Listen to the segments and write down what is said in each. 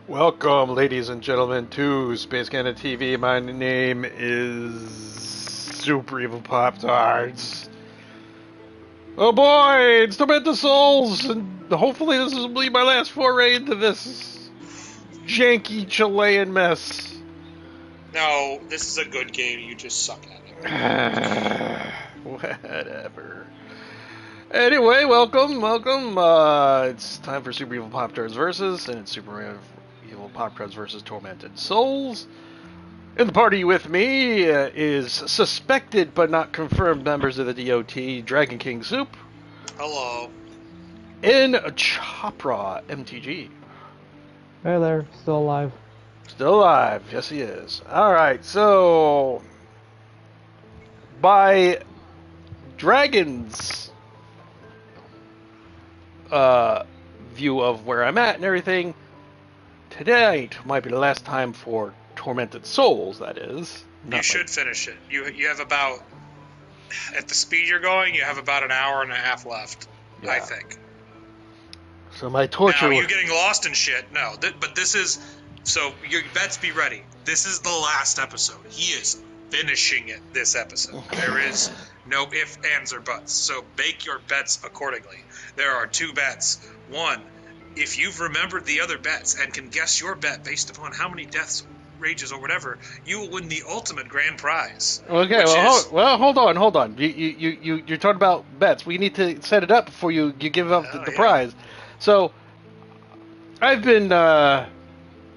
Welcome, ladies and gentlemen, to Space Cannon TV. My name is Super Evil Poptarts. Oh boy, it's Tormented Souls, and hopefully this will be my last foray into this janky Chilean mess. No, this is a good game. You just suck at it. Whatever. Anyway, welcome. It's time for Super Evil Poptarts versus, and it's Super Evil Poptarts versus Tormented Souls. In the party with me is suspected but not confirmed members of the DOT, Dragon King Soup. Hello. And Chopra MTG. Hey there, still alive. Still alive, yes he is. Alright, so by Dragon's view of where I'm at and everything, tonight might be the last time for Tormented Souls, that is. You should finish it. You have about, at the speed you're going, you have about an hour and a half left, yeah. I think. So my torture... Now, you're getting lost in shit. No, but this is... So, your bets be ready. This is the last episode. He is finishing it this episode. There is no ifs, ands, or buts. So, make your bets accordingly. There are two bets. One, if you've remembered the other bets and can guess your bet based upon how many deaths, rages, or whatever, you will win the ultimate grand prize. Okay, well, hold on. You're talking about bets. We need to set it up before you give up the prize. So, I've been, I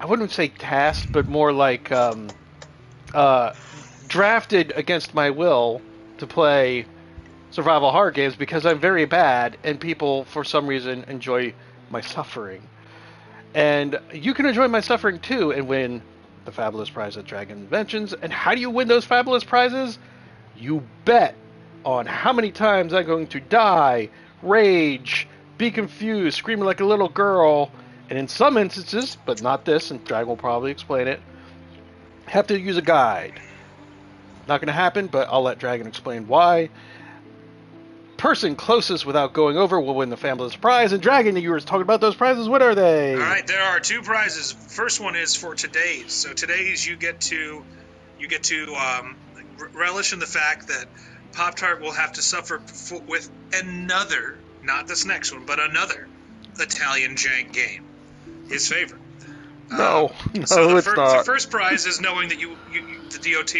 wouldn't say tasked, but more like drafted against my will to play survival horror games because I'm very bad and people, for some reason, enjoy my suffering. And you can enjoy my suffering too and win the fabulous prize that Dragon mentions. And how do you win those fabulous prizes? You bet on how many times I'm going to die, rage, be confused, screaming like a little girl, and in some instances, but not this, and Dragon will probably explain it, have to use a guide. Not going to happen, but I'll let Dragon explain why. Person closest without going over will win the fabulous prize. And Dragon, you were talking about those prizes. What are they? All right, there are two prizes. First one is for today's. So today's you get to relish in the fact that Poptart will have to suffer with another, not this next one, but another Italian jank game. His favorite. No, so it's not. The first prize is knowing that the DOT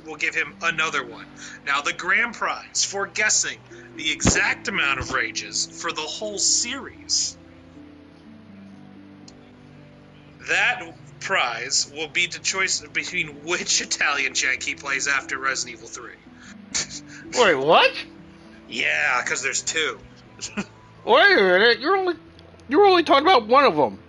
will give him another one. Now, the grand prize for guessing the exact amount of rages for the whole series, that prize will be the choice between which Italian jank he plays after Resident Evil 3. Wait, what? Yeah, because there's two. Wait a minute, you're only talking about one of them.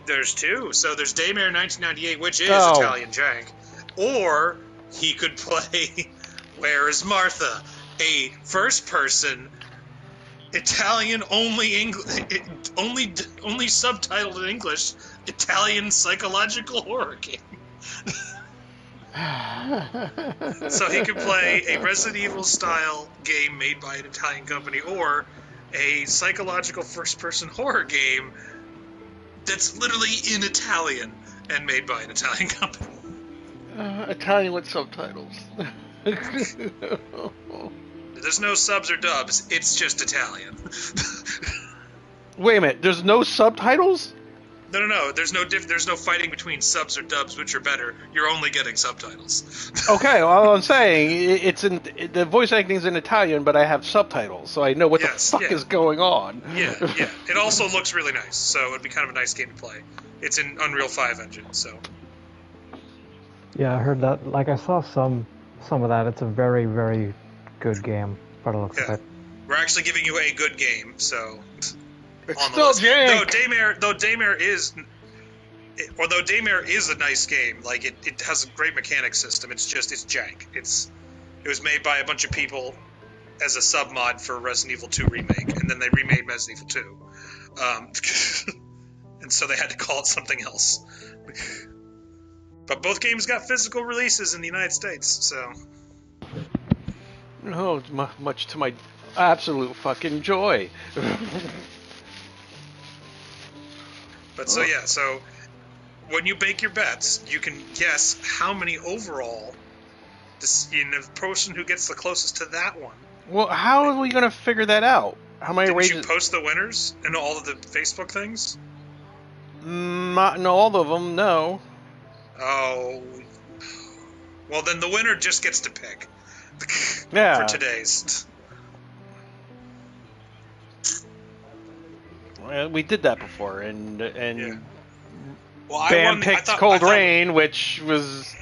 There's two. So there's Daymare 1998, which is Italian jank. Or he could play Where is Martha? A first-person, Italian only subtitled in English, Italian psychological horror game. So he could play a Resident Evil style game made by an Italian company, or a psychological first-person horror game that's literally in Italian and made by an Italian company. Italian with subtitles. There's no subs or dubs. It's just Italian. Wait a minute. There's no subtitles? No. There's no fighting between subs or dubs, which are better. You're only getting subtitles. Okay, well, I'm saying the voice acting is in Italian, but I have subtitles, so I know what the fuck is going on. Yeah. It also looks really nice, so it'd be kind of a nice game to play. It's in Unreal 5 engine, so. Yeah, I heard that. Like, I saw some of that. It's a very, very good game, by the looks of it. We're actually giving you a good game, so. It's still jank. Though Daymare is a nice game, like it has a great mechanic system. It's jank. It was made by a bunch of people as a sub mod for Resident Evil 2 remake, and then they remade Resident Evil 2, and so they had to call it something else. But both games got physical releases in the United States, so. Oh, much to my absolute fucking joy. But so yeah, so when you bake your bets, you can guess how many overall. In the person who gets the closest to that one. Well, how are we going to figure that out? How many Didn't rages? you post the winners in all of the Facebook things? Not in all of them, no. Oh. Well, then the winner just gets to pick. Yeah. For today's. Well, we did that before, and Yeah. Well, Bam picked Cold Rain, which was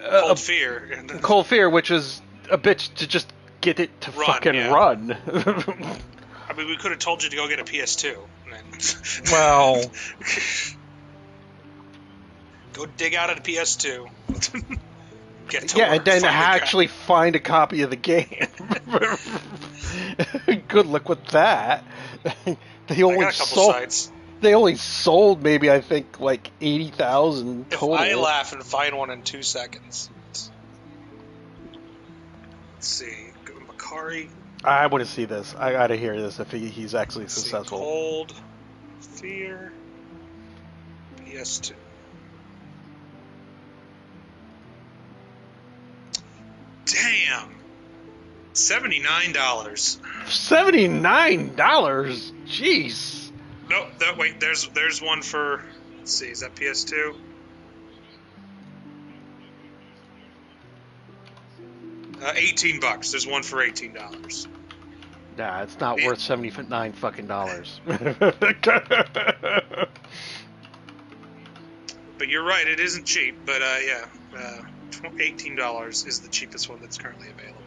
Cold Fear. Cold Fear, which was a bitch to just get it to fucking run. I mean, we could have told you to go get a PS2. Well, go dig out a PS2. Get to yeah, work, and then actually find a copy of the game. Good luck with that. They only I got a couple sites. They only sold maybe, I think, like 80,000 total. If I laugh and find one in 2 seconds. Let's see. Macari. I want to see this. I gotta hear this if he's actually successful. Cold Fear. PS2. Damn. $79. $79? Jeez. No, wait. There's one for. Let's see. Is that PS2? $18. There's one for $18. Nah, it's not worth $79 fucking dollars. But you're right. It isn't cheap. But yeah, $18 is the cheapest one that's currently available.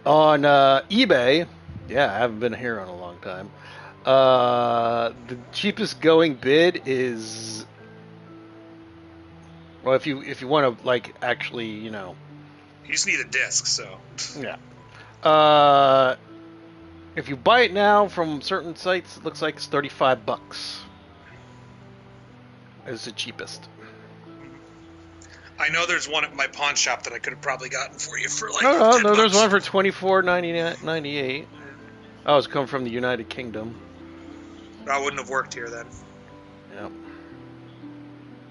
On eBay, yeah, I haven't been here in a long time. The cheapest going bid is, well, if you want to like actually, you know, you just need a disc, so yeah. If you buy it now from certain sites, it looks like it's $35. It's the cheapest. I know there's one at my pawn shop that I could have probably gotten for you for like. No, there's one for $24.98. Oh, it's come from the United Kingdom. I wouldn't have worked here then. Yep.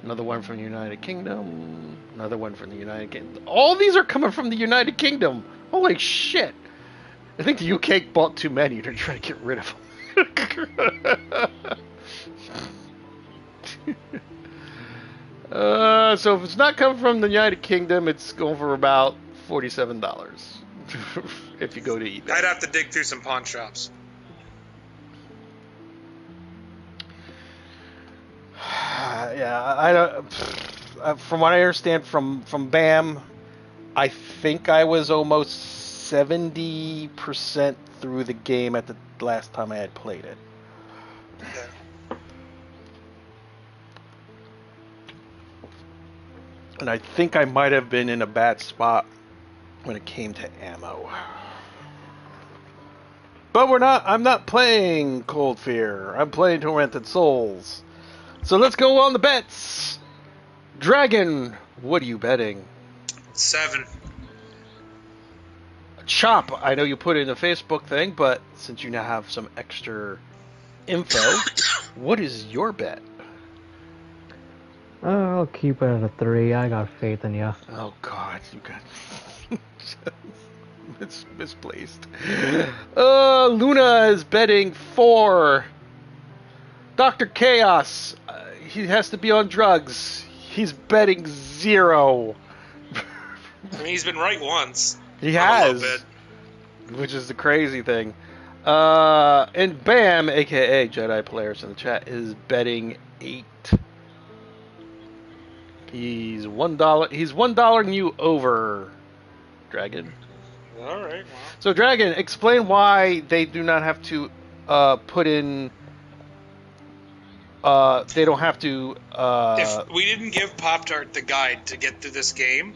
Another one from the United Kingdom. Another one from the United Kingdom. All these are coming from the United Kingdom. Holy shit! I think the UK bought too many. They're trying to get rid of them. So if it's not coming from the United Kingdom, it's going for about $47 if you go to eBay. I'd have to dig through some pawn shops. Yeah, I don't. From what I understand from BAM, I think I was almost 70% through the game at the last time I had played it. Okay. And I think I might have been in a bad spot when it came to ammo. But I'm not playing Cold Fear. I'm playing Tormented Souls. So let's go on the bets. Dragon, what are you betting? 7. Chop, I know you put it in a Facebook thing, but since you now have some extra info, what is your bet? I'll keep it at a 3. I got faith in you. Oh God, you got it's misplaced. Luna is betting 4. Dr. Chaos, he has to be on drugs. He's betting 0. I mean, he's been right once. He has, which is the crazy thing. And Bam, aka Jedi Players in the chat, is betting 8. He's $1. He's $1 and you over, Dragon. All right. Wow. So, Dragon, explain why they do not have to put in. They don't have to. If we didn't give Poptart the guide to get through this game,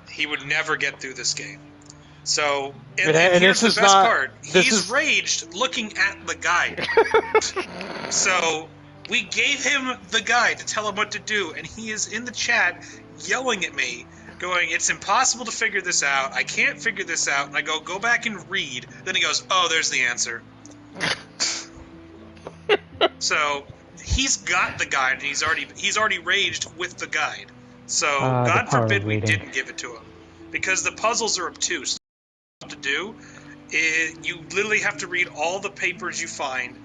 he would never get through this game. So, and here's the best part. He's raged looking at the guide. So, we gave him the guide to tell him what to do, and he is in the chat yelling at me, going, "It's impossible to figure this out. I can't figure this out." And I go back and read. Then he goes, "Oh, there's the answer." So, he's got the guide, and he's already raged with the guide. So The God part forbid of we reading. didn't give it to him, because the puzzles are obtuse. What to do is you literally have to read all the papers you find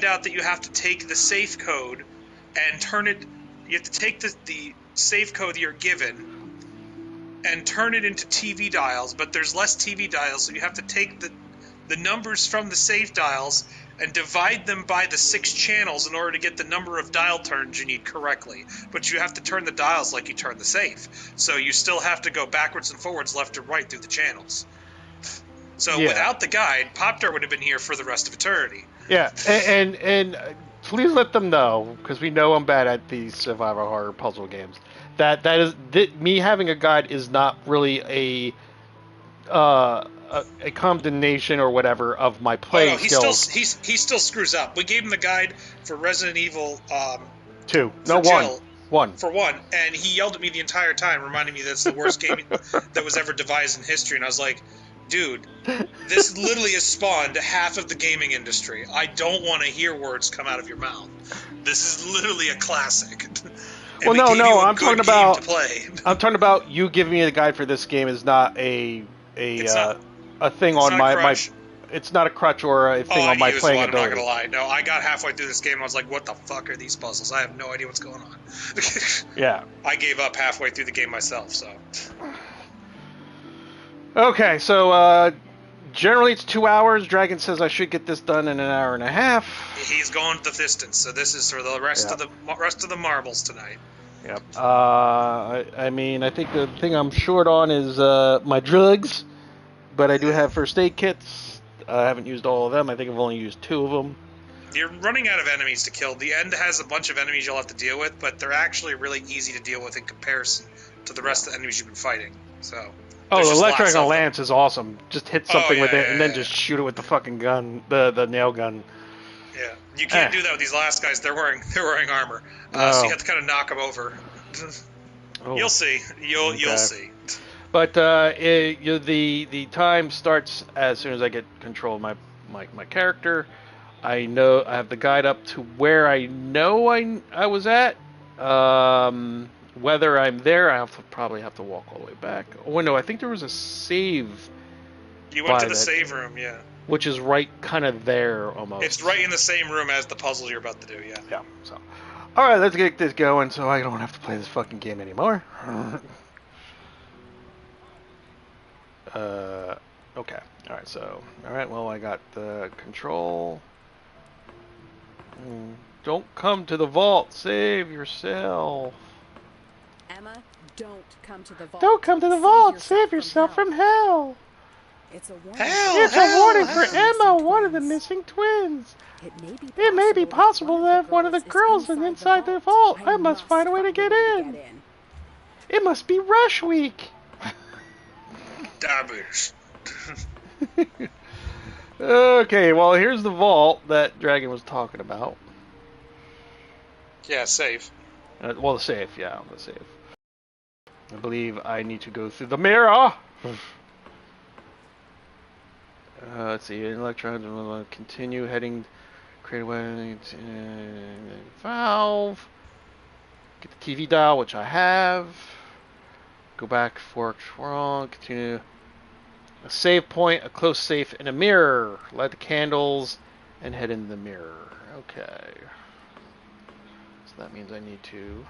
out that you have to take the safe code and turn it. You have to take the safe code you're given and turn it into TV dials, but there's less TV dials, so you have to take the numbers from the safe dials and divide them by the 6 channels in order to get the number of dial turns you need correctly. But you have to turn the dials like you turn the safe. So you still have to go backwards and forwards, left to right through the channels. So without the guide, Poptart would have been here for the rest of eternity. Yeah, and please let them know, because we know I'm bad at these survival horror puzzle games, that me having a guide is not really a condemnation or whatever of my playing skills. He still screws up. We gave him the guide for Resident Evil 2. for No, Jill, 1. For 1, and he yelled at me the entire time, reminding me that's the worst game that was ever devised in history. And I was like, dude, this literally has spawned half of the gaming industry. I don't want to hear words come out of your mouth. This is literally a classic. Well, no, I'm talking about to play. I'm talking about you giving me the guide for this game is not a thing on my. It's not a crutch or a thing on my playing ability. I'm not gonna lie. No, I got halfway through this game and I was like, "What the fuck are these puzzles? I have no idea what's going on." Yeah. I gave up halfway through the game myself. So. Okay, so generally it's 2 hours. Dragon says I should get this done in an hour and a half. He's going the distance, so this is for the rest of the marbles tonight. Yep. I mean, I think the thing I'm short on is my drugs, but I do have first aid kits. I haven't used all of them. I think I've only used 2 of them. You're running out of enemies to kill. The end has a bunch of enemies you'll have to deal with, but they're actually really easy to deal with in comparison to the rest of the enemies you've been fighting. So. Oh, the electric lance is awesome. Just hit something with it and then just shoot it with the fucking gun, the nail gun. Yeah, you can't do that with these last guys. They're wearing armor, so you have to kind of knock them over. You'll see. You'll see. But the time starts as soon as I get control of my character. I know I have the guide up to where I know I was at. Whether I'm there, I probably have to walk all the way back. Oh no, I think there was a save. You went to the save room, yeah. Which is right kind of there almost. It's right in the same room as the puzzle you're about to do, yeah. Yeah. So, all right, let's get this going so I don't have to play this fucking game anymore. Okay. All right. So, all right. Well, I got the control. Don't come to the vault. Save yourself. Emma, don't come to the vault. Don't come to the vault. Save yourself from hell. It's a warning. It's a warning for Emma, one of the missing twins. It may be possible that one of the girls is inside the vault. I must find a way to get in. It must be Rush Week. Dabbers. Okay, well, here's the vault that Dragon was talking about. Yeah, safe. Well, the safe, yeah, the safe. I believe I need to go through the mirror. Let's see, electron, continue heading, create a way, valve, get the TV dial, which I have, go back, fork wrong, continue, a save point, a close safe, and a mirror, light the candles, and head in the mirror. Okay, so that means I need to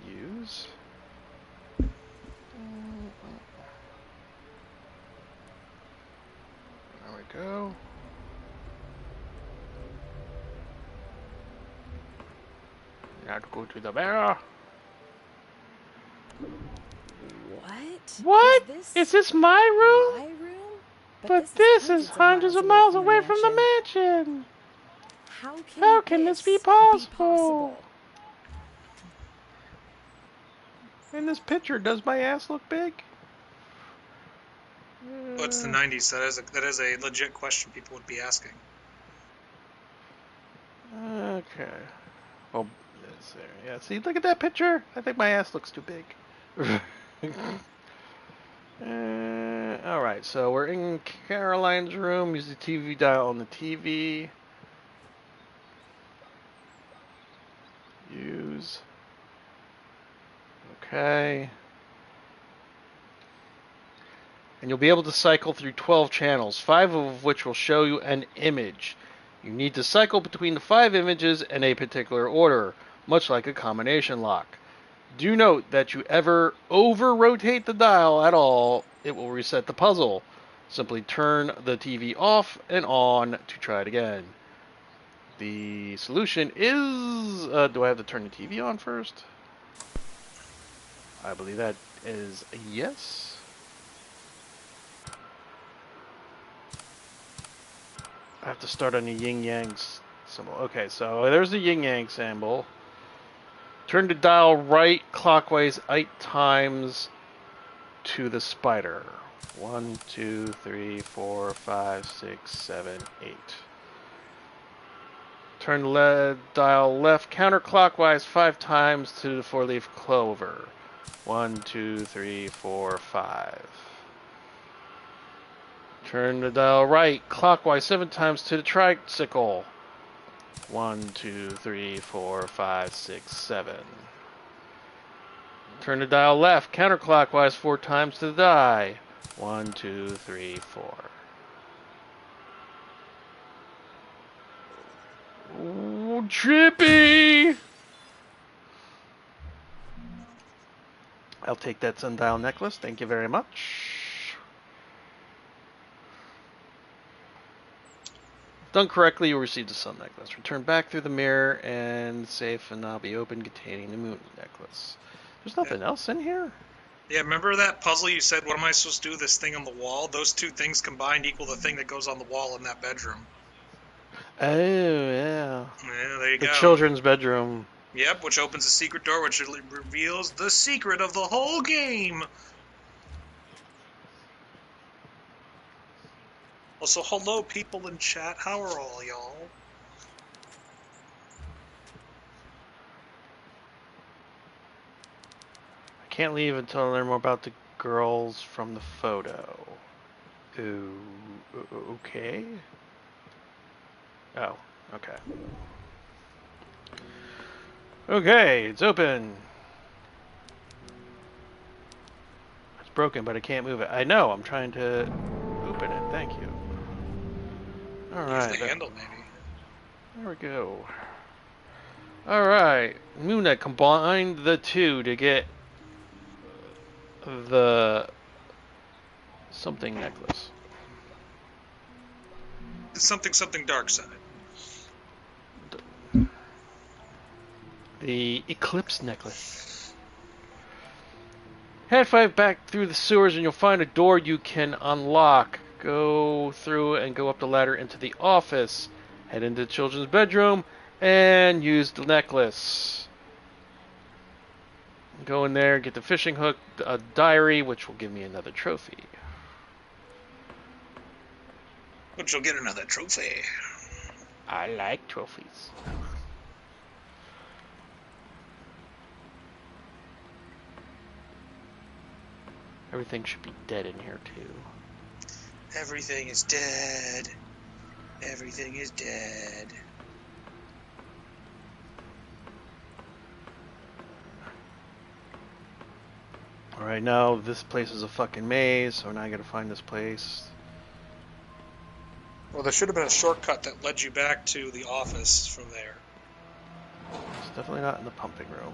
use... There we go. Now to go to the mirror. What? Is this my room? My room? But this is hundreds of miles away from the mansion. How can this be possible? In this picture, does my ass look big? Well, it's the 90s. That is a legit question people would be asking. Okay. Well, yeah. See, look at that picture. I think my ass looks too big. Alright, so we're in Caroline's room. Use the TV dial on the TV. Use. Okay. And you'll be able to cycle through 12 channels, 5 of which will show you an image. You need to cycle between the 5 images in a particular order, much like a combination lock. Do note that you ever over-rotate the dial at all, it will reset the puzzle. Simply turn the TV off and on to try it again. The solution is... do I have to turn the TV on first? I believe that is a yes. I have to start on the yin-yang symbol. Okay, so there's the yin-yang symbol. Turn the dial right clockwise 8 times to the spider. 1, 2, 3, 4, 5, 6, 7, 8. Turn the dial left counterclockwise 5 times to the 4-leaf clover. 1, 2, 3, 4, 5. Turn the dial right clockwise 7 times to the tricycle. 1, 2, 3, 4, 5, 6, 7. Turn the dial left counterclockwise 4 times to the die. 1, 2, 3, 4. Ooh, trippy! I'll take that sundial necklace. Thank you very much. Done correctly, you'll receive the sun necklace. Return back through the mirror and the safe and now be open containing the moon necklace. There's nothing else in here? Yeah, remember that puzzle you said, what am I supposed to do with this thing on the wall? Those 2 things combined equal the thing that goes on the wall in that bedroom. Oh, yeah. Yeah, there you go. The children's bedroom. Yep, which opens a secret door, which reveals the secret of the whole game. Also, hello, people in chat. How are all y'all? I can't leave until I learn more about the girls from the photo. Ooh, okay. Oh, okay. Okay, it's open. It's broken, but I can't move it. I know, I'm trying to open it. Thank you. Alright. Use the handle, maybe. There we go. Alright. Moona combined the 2 to get the something necklace. Something dark side. The Eclipse necklace. Head 5 back through the sewers and you'll find a door you can unlock. Go through and go up the ladder into the office. Head into the children's bedroom and use the necklace. Go in there, get the fishing hook, a diary, which will give me another trophy. Which will get another trophy. I like trophies. Everything should be dead in here too. Everything is dead. Everything is dead. Alright, now this place is a fucking maze, so now I gotta find this place. Well, there should have been a shortcut that led you back to the office from there. It's definitely not in the pumping room.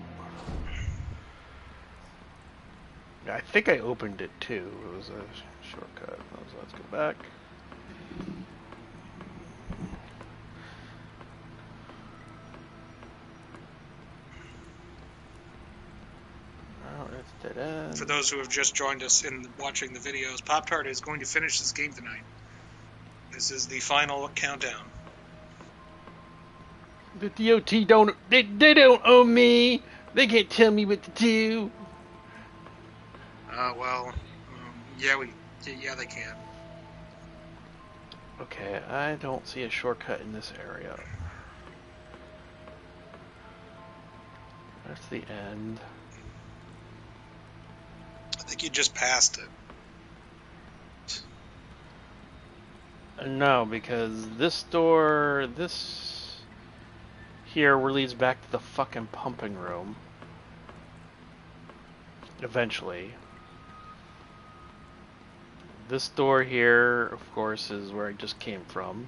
I think I opened it too. It was a shortcut. So let's go back. Oh, it's dead end. For those who have just joined us in watching the videos, Poptart is going to finish this game tonight. This is the final countdown. The DOT don't. They don't own me. They can't tell me what to do. Yeah, they can. Okay, I don't see a shortcut in this area. That's the end. I think you just passed it. No, because this door, this here leads back to the fucking pumping room. Eventually. This door here, of course, is where I just came from.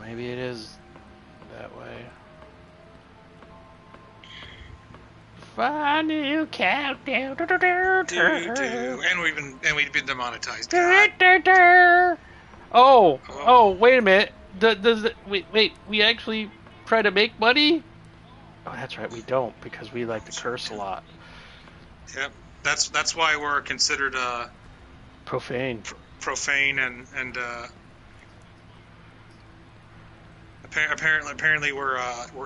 Maybe it is that way. Final countdown. And we've been demonetized. Oh, wait a minute. Wait, we actually try to make money? Oh, that's right, we don't, because we like to curse a lot. Yep, that's why we're considered Profane. Profane and apparently we're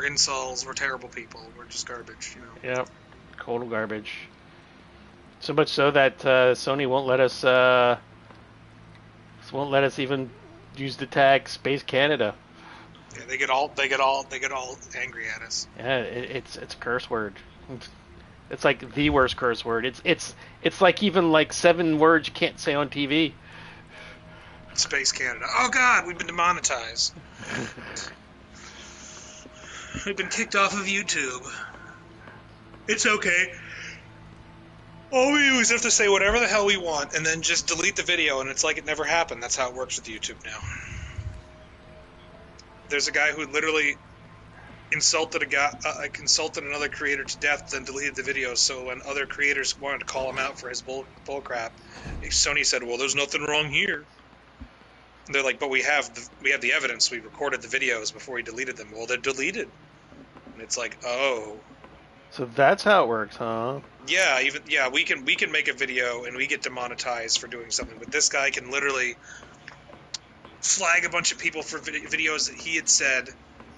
incels. We're terrible people. We're just garbage, you know. Yep, total garbage. So much so that Sony won't let us even use the tag Space Canada. Yeah, they get all angry at us. Yeah, it's a curse word. It's like the worst curse word. It's like even like 7 words you can't say on TV. Space Canada. Oh God, we've been demonetized. We've been kicked off of YouTube. It's okay. All we do is have to say whatever the hell we want and then just delete the video and it's like it never happened. That's how it works with YouTube now. There's a guy who literally insulted another creator to death, then deleted the video. So when other creators wanted to call him out for his bull crap, Sony said, "Well, there's nothing wrong here." And they're like, "But we have the evidence. We recorded the videos before we deleted them." Well, they're deleted, and it's like, oh. So that's how it works, huh? Yeah, we can make a video and we get demonetized for doing something, but this guy can literally flag a bunch of people for videos that he had said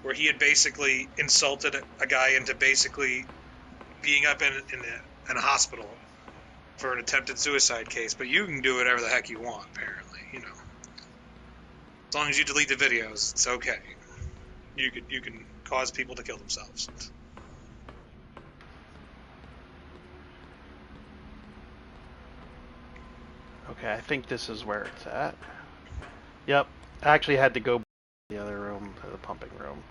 where he had basically insulted a guy into basically being up in a hospital for an attempted suicide case. But you can do whatever the heck you want, apparently, you know. As long as you delete the videos, it's okay. You can cause people to kill themselves. Okay, I think this is where it's at. Yep, I actually had to go to the other room, to the pumping room.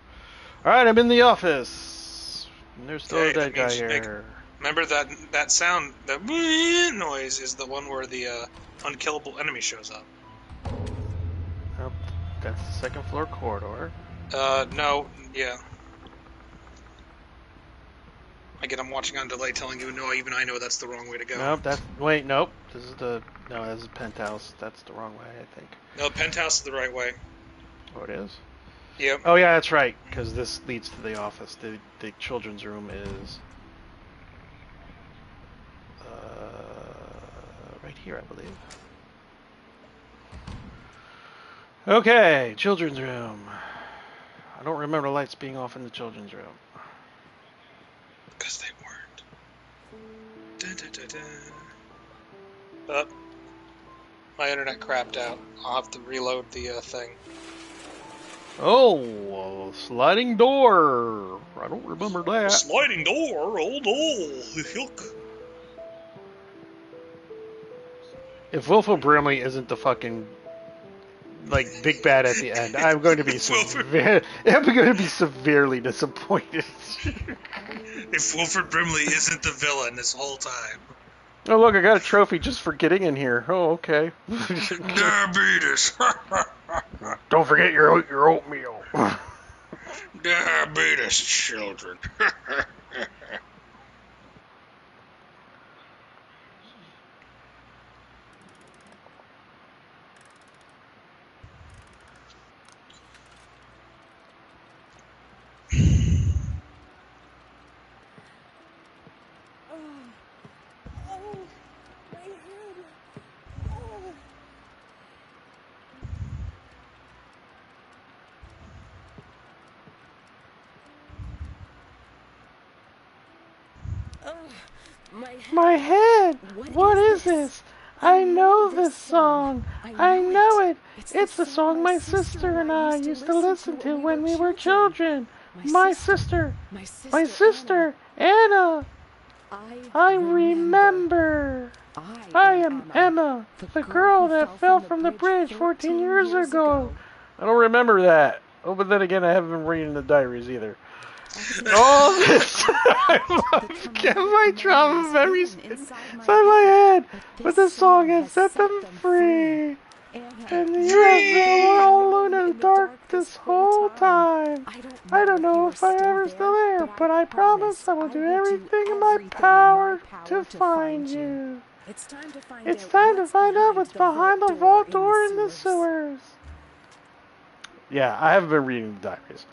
Alright, I'm in the office. And there's still a dead guy here. Remember that sound, that noise is the one where the unkillable enemy shows up. Nope, that's the second floor corridor. No, yeah. Again, I'm watching on delay telling you, no, even I know that's the wrong way to go. Nope, nope. This is penthouse. That's the wrong way, I think. No, penthouse is the right way. Oh, it is? Yep. Oh, yeah, that's right, because this leads to the office. The children's room is right here, I believe. Okay, children's room. I don't remember lights being off in the children's room. Because they weren't. Dun, dun, dun, dun. Oh, my internet crapped out. I'll have to reload the thing. Oh, sliding door. I don't remember that. Sliding door? Oh no. Yuck. If Wilford Brimley isn't the fucking big bad at the end, I'm going to be severely disappointed. If Wilford Brimley isn't the villain this whole time. Oh look, I got a trophy just for getting in here. Oh, okay. Diabetes. Don't forget your oatmeal. Diabetes, children. My head! What is this? I know this song. I know it. It's the song my sister and I used to listen to when we were children. My sister. My sister, Anna. I remember. I am Emma, the girl that fell from the bridge 14 years ago. I don't remember that. Oh, but then again, I haven't been reading the diaries either. All this time, I've kept my trauma memories inside my head, but the song has set them free. And you have been all alone in the dark this whole time. I don't know if I'm ever still there, but I promise I will do everything in my power to find you. It's time to find out what's behind the vault door in the sewers. Yeah, I haven't been reading the diaries.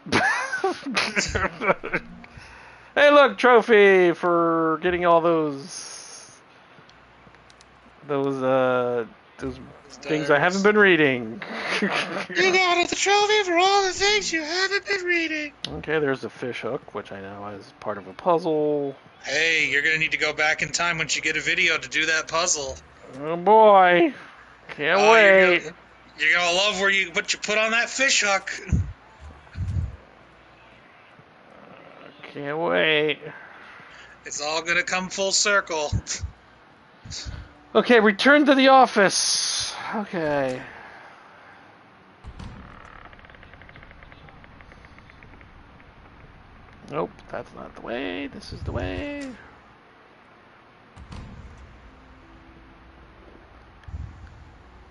Hey, look, trophy for getting all those things I haven't been reading. You got the trophy for all the things you haven't been reading. Okay, there's the fish hook, which I know is part of a puzzle. Hey, you're gonna need to go back in time once you get a video to do that puzzle. Oh boy, can't wait. You're gonna love what you put on that fish hook. Can't wait. It's all gonna come full circle. Okay, return to the office. Okay. Nope, that's not the way. This is the way.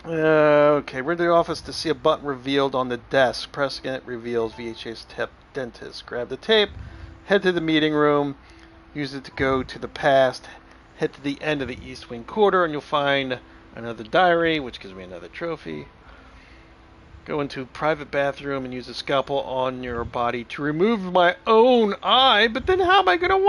Okay, we're in the office to see a button revealed on the desk. Pressing it reveals VHS tape dentist. Grab the tape, head to the meeting room, use it to go to the past, head to the end of the East Wing Quarter, and you'll find another diary, which gives me another trophy. Go into a private bathroom and use a scalpel on your body to remove my own eye, but then how am I going to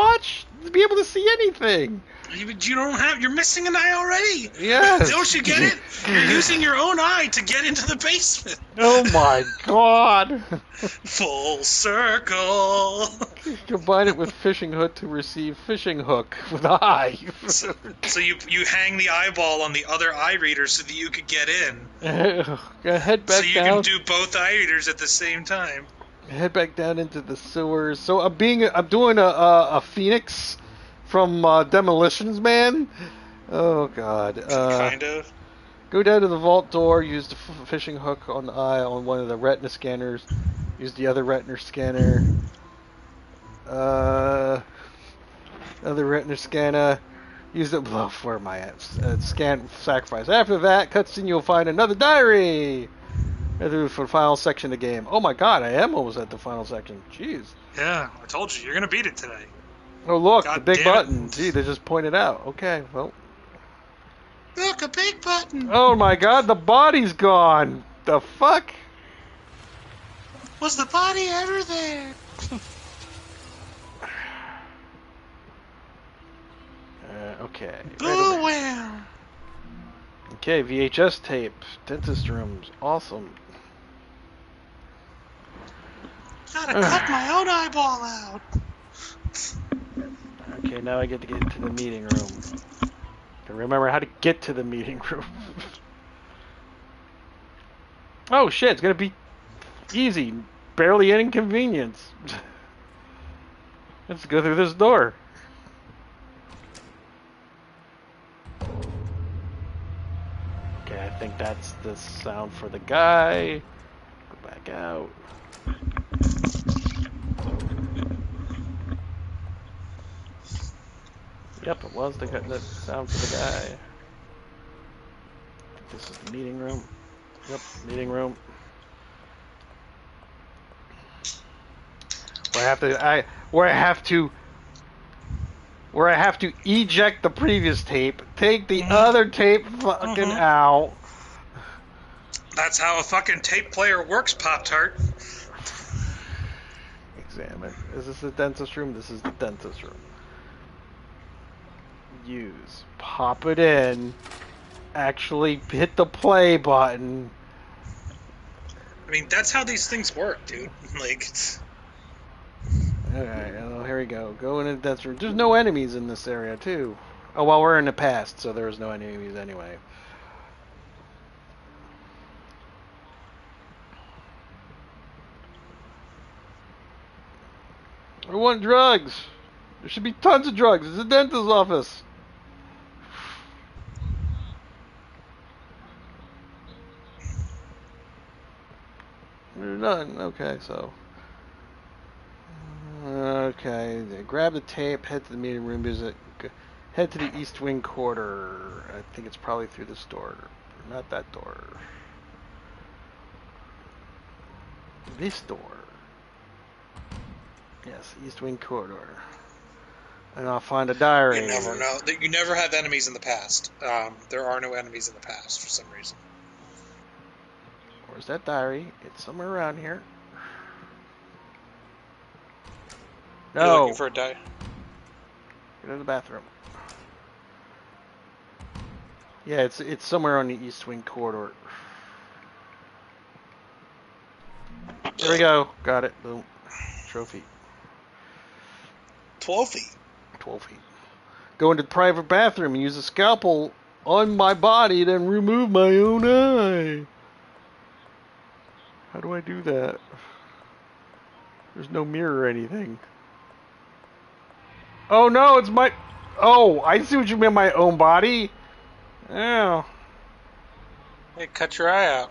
be able to see anything? You're missing an eye already. Yes. Don't you get it? You're using your own eye to get into the basement. Oh my god. Full circle. Combine it with fishing hook to receive fishing hook with eye. So you hang the eyeball on the other eye reader so that you could get in. Head back so you down. can do both eye readers at the same time. Head back down into the sewers. So I'm doing a phoenix from Demolitions Man. Oh god. Kind of. Go down to the vault door. Use the fishing hook on the eye on one of the retina scanners. Use the other retina scanner. Other retina scanner. Use the where am I at? Scan sacrifice. After that cutscene, you'll find another diary. For the final section of the game. Oh my god, I am almost at the final section. Jeez. Yeah, I told you, you're gonna beat it today. Oh look, God the big damn it. button. Gee, they just pointed out. Okay, well. Look, a big button. Oh my god, the body's gone. The fuck? Was the body ever there? Okay. Boo wow. Okay, VHS tape. Dentist rooms. Awesome. Gotta cut my own eyeball out. Okay, now I get to get into the meeting room. To remember how to get to the meeting room. Oh shit, it's gonna be easy. Barely an inconvenience. Let's go through this door. Okay, I think that's the sound for the guy. Go back out. Yep, it was the sound for the guy. This is the meeting room. Yep, meeting room. Where I have to eject the previous tape, take the other tape fucking out. That's how a fucking tape player works, Poptart. Examine. Is this the dentist room? This is the dentist room. Use. Pop it in. Actually hit the play button. I mean, that's how these things work, dude. Like, Alright, oh, here we go. Go into the dentist room. There's no enemies in this area, too. Oh, well, we're in the past, so there's no enemies anyway. I want drugs. There should be tons of drugs. It's a dentist's office. There's none. Okay, so. Okay, grab the tape, head to the meeting room, head to the East Wing quarter. I think it's probably through this door. Not that door. This door. Yes, East Wing corridor. And I'll find a diary. You never know. You never have enemies in the past. There are no enemies in the past for some reason. Where's that diary? It's somewhere around here. You're No. looking for a diary? Go to the bathroom. Yeah, it's somewhere on the East Wing corridor. There we go. Got it. Boom. Trophy. 12 feet. 12 feet. Go into the private bathroom and use a scalpel on my body, then remove my own eye. How do I do that? There's no mirror or anything. Oh no, it's my... Oh, I see what you mean, my own body. Oh. Hey, cut your eye out.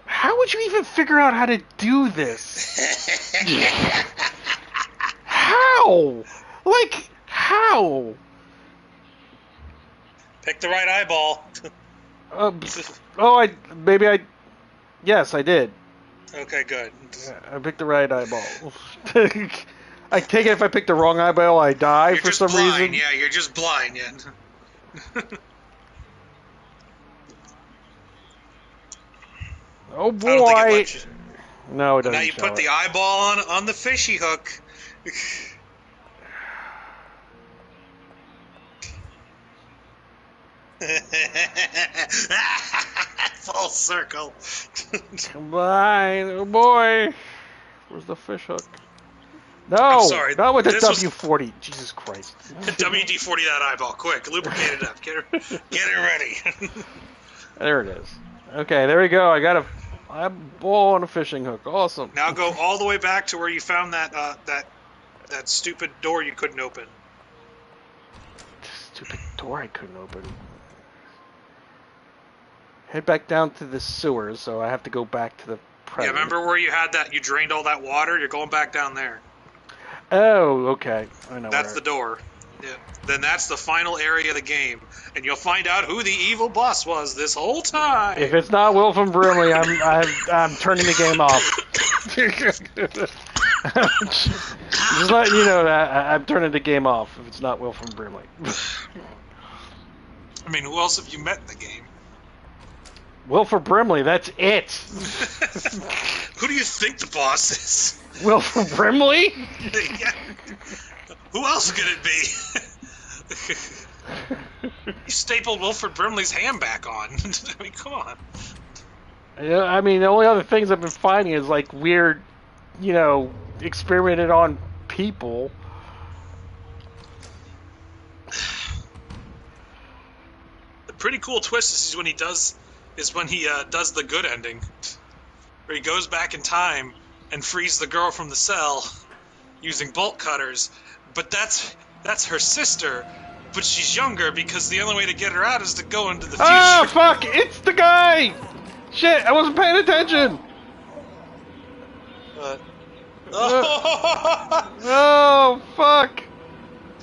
How would you even figure out how to do this? How? Like, how? Pick the right eyeball. Yes, I did. Okay, good. I picked the right eyeball. I take it if I pick the wrong eyeball, I die You're for just some blind. reason. Yeah, you're just blind. Yeah. Oh I don't think it boy! lets you. No, it doesn't. Now you show put it. the eyeball on the fishy hook. Full circle. Combine. Oh boy! Where's the fish hook? No, I'm sorry, not with the this was- W40. Jesus Christ! WD-40 that eyeball, quick, lubricate it up, get it ready. There it is. Okay, there we go. I got a eyeball on a fishing hook. Awesome. Now go all the way back to where you found that stupid door you couldn't open. Stupid door I couldn't open. Head back down to the sewers, so I have to go back to the Yeah, present. remember where you had that? You drained all that water. You're going back down there. Oh, okay. I know. That's the door. Yeah. Then that's the final area of the game, and you'll find out who the evil boss was this whole time. If it's not Will from Brimley, I'm turning the game off. Just letting you know that I'm turning the game off if it's not Will from Brimley. I mean, who else have you met in the game? Will from Brimley, that's it. Who do you think the boss is? Will from Brimley? Yeah. Who else could it be? You stapled Wilford Brimley's hand back on. I mean, come on. Yeah, I mean, the only other things I've been finding is like weird, experimented on people. The pretty cool twist is when he does the good ending, where he goes back in time and frees the girl from the cell using bolt cutters. But that's her sister, but she's younger because the only way to get her out is to go into the future. Ah, fuck! It's the guy! Shit, I wasn't paying attention! Oh, fuck!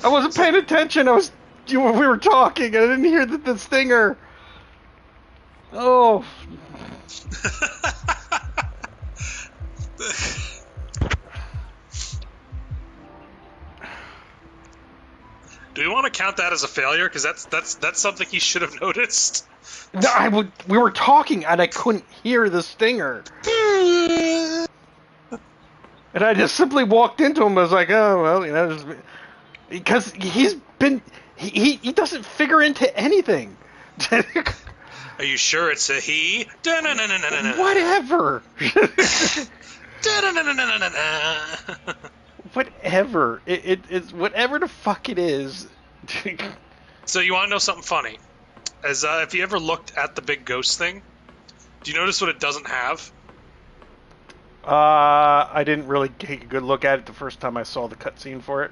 I wasn't paying attention, we were talking, I didn't hear the stinger. Oh. Do we want to count that as a failure? Because that's something he should have noticed. No, we were talking and I couldn't hear the stinger. And I just simply walked into him. I was like, oh, well, because he doesn't figure into anything. Are you sure it's a he? Whatever. Whatever. It's whatever the fuck it is. So you want to know something funny? If you ever looked at the big ghost thing, do you notice what it doesn't have? I didn't really take a good look at it the first time I saw the cutscene for it.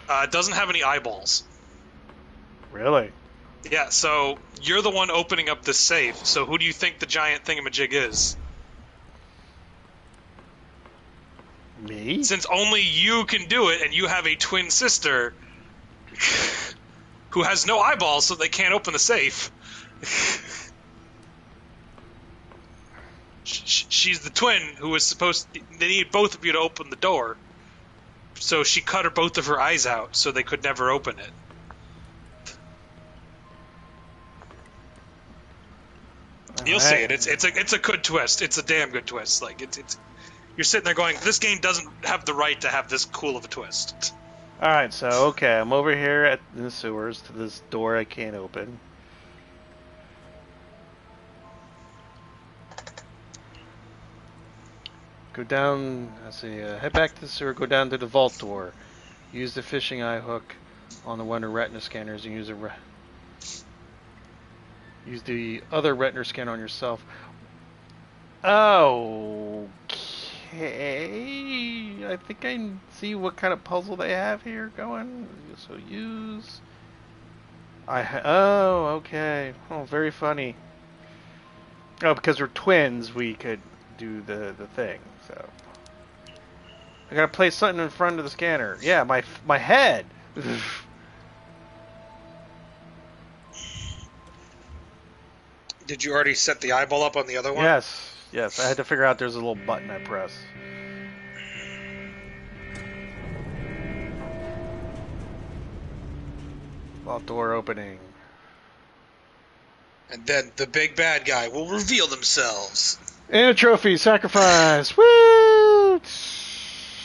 It doesn't have any eyeballs. Really? Yeah, so you're the one opening up this safe, so who do you think the giant thingamajig is? Me? Since only you can do it, and you have a twin sister who has no eyeballs, so they can't open the safe. She's the twin who was supposed to, they need both of you to open the door. So she cut both of her eyes out so they could never open it. You'll see it. It's a good twist. It's a damn good twist. Like it's you're sitting there going, this game doesn't have the right to have this cool of a twist. Alright, so okay, I'm over here in the sewers to this door I can't open. Go down, let's see, head back to the sewer, go down to the vault door. Use the fishing eye hook on the one of the retina scanners and use the other retina scanner on yourself. Okay, I think I see what kind of puzzle they have here going. So use... oh, okay. Oh, very funny. Oh, because we're twins, we could do the thing. So I gotta place something in front of the scanner. Yeah, my head. Did you already set the eyeball up on the other one? Yes. I had to figure out there's a little button I press. Vault door opening. And then the big bad guy will reveal themselves. And a trophy, sacrifice. Woo!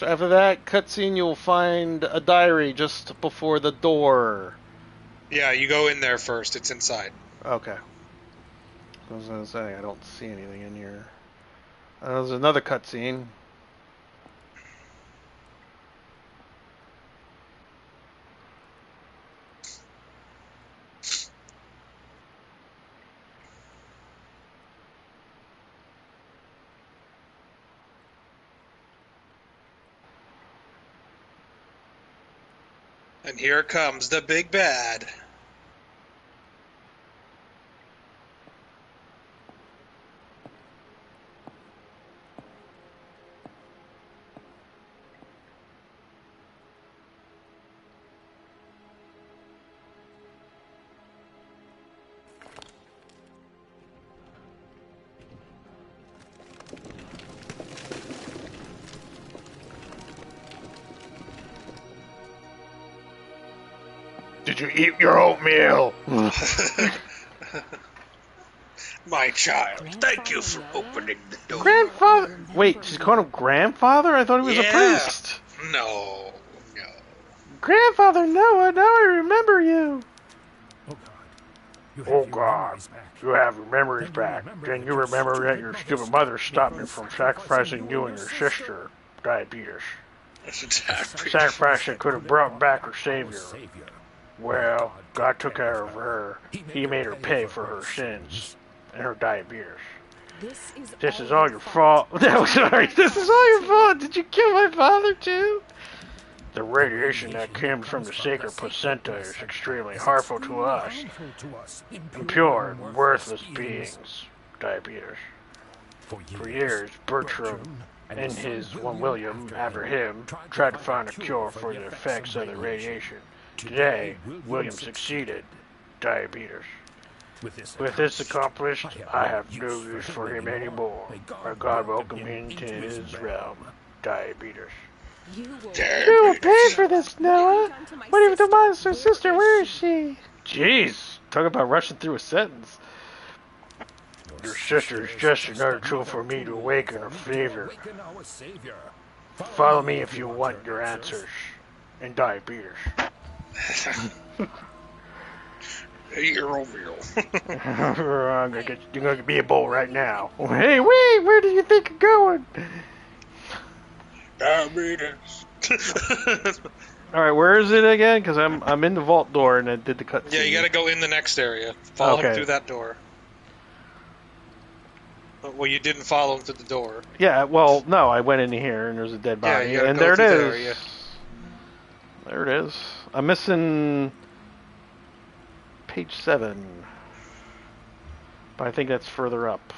After that cutscene, you'll find a diary just before the door. Yeah, you go in there first. It's inside. Okay. I was gonna say, I don't see anything in here. There's another cutscene. And here comes the big bad. Did you eat your oatmeal? My child, thank you for opening the door. Grandfather? Wait, she's calling him grandfather? I thought he was a priest. No. Grandfather Noah, now I remember you. Oh God, you have your memories back. Then you remember that your stupid mother stopped me from sacrificing you and your sister, Diabetes. Sacrifice that could have brought back her savior. Well, God took care of her. He made her pay for her sins and her diabetes. This is all your fault. No, sorry. This is all your fault. Did you kill my father too? The radiation that comes from the sacred placenta is extremely harmful to us. Impure and worthless beings. Diabetes. For years, Bertram and his one William, after him, tried to find a cure for the effects of the radiation. Today, William succeeded. Diabetes. With this accomplished, I have no use for him anymore. May God welcome him into his realm. Diabetes. You will pay for this, Noah. What if the monster sister? Where is she? Jeez, talk about rushing through a sentence. Your sister is just another tool for me to awaken her favor. Follow me if you want your answers. And diabetes. Your oatmeal. You're gonna be a bowl right now. Hey, wait! Where do you think you're going? Diabetes. All right, where is it again? Because I'm in the vault door and I did the cutscene. Yeah, you gotta go in the next area. Follow him through that door. Well, you didn't follow him to the door. Yeah, well, no, I went in here and there's a dead Yeah, body, you gotta and go there it through is. there, yeah. There it is. I'm missing page 7, but I think that's further up.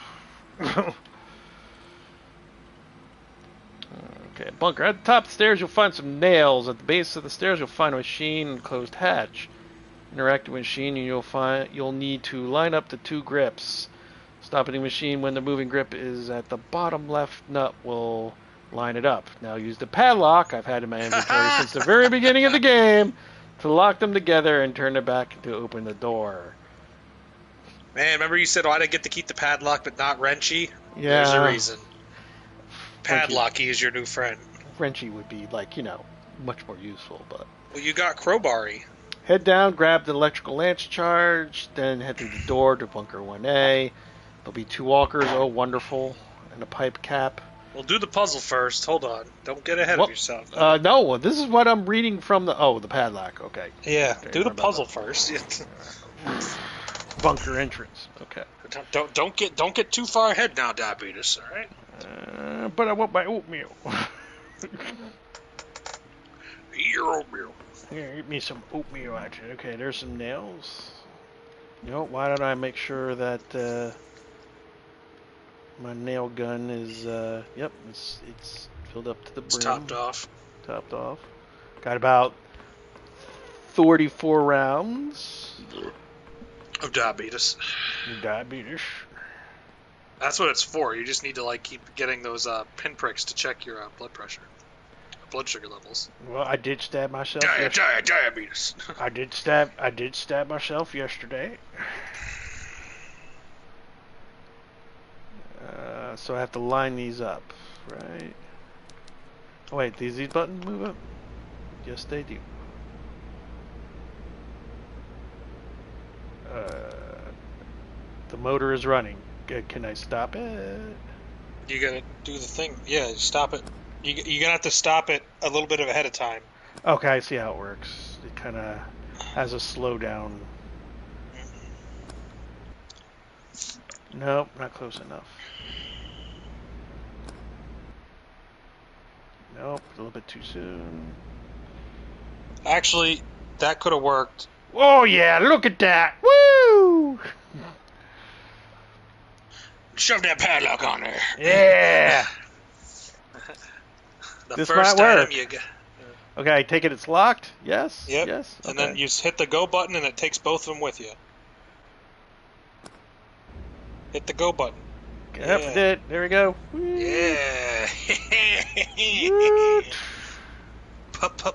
Okay, bunker. At the top of the stairs, you'll find some nails. At the base of the stairs, you'll find a machine and closed hatch. Interactive machine, and you'll need to line up the 2 grips. Stopping the machine when the moving grip is at the bottom left nut will line it up. Now use the padlock I've had in my inventory since the very beginning of the game to lock them together and turn it back to open the door. Man, remember you said, "Oh, I didn't get to keep the padlock, but not wrenchy." Yeah. There's a reason. Padlocky is your new friend. Wrenchy would be much more useful, but. Well, you got crowbar-y. Head down, grab the electrical lance charge, then head through the door to bunker 1A. There'll be 2 walkers, oh wonderful, and a pipe cap. We'll do the puzzle first. Hold on. Don't get ahead of yourself. No, this is what I'm reading from the padlock, okay. Yeah, Okay, do the about puzzle that. first. Bunker entrance, okay. Don't get too far ahead now, Diabetes, alright? But I want my oatmeal. Your oatmeal. Here, give me some oatmeal action. Okay, there's some nails. Why don't I make sure that my nail gun is it's filled up to the brim. It's topped off. Topped off. Got about 44 rounds Of diabetes. Diabetes. That's what it's for. You just need to keep getting those pinpricks to check your blood pressure, blood sugar levels. Well, I did stab myself. Diabetes. I did stab myself yesterday. So I have to line these up, right? Oh wait, these buttons move up? Yes, they do. The motor is running. Can I stop it? You gotta do the thing. Yeah, stop it. You're gonna have to stop it a little bit ahead of time. Okay, I see how it works. It kind of has a slowdown. Nope, not close enough. Nope, a little bit too soon. Actually, that could have worked. Oh yeah, look at that! Woo! Shove that padlock on there. Yeah! The This first might item work. you get. Okay, I take it's locked? Yes? Yep. Yes? And Okay. then you hit the go button and it takes both of them with you. Hit the go button. Yep, Yeah. did. There we go. Yeah.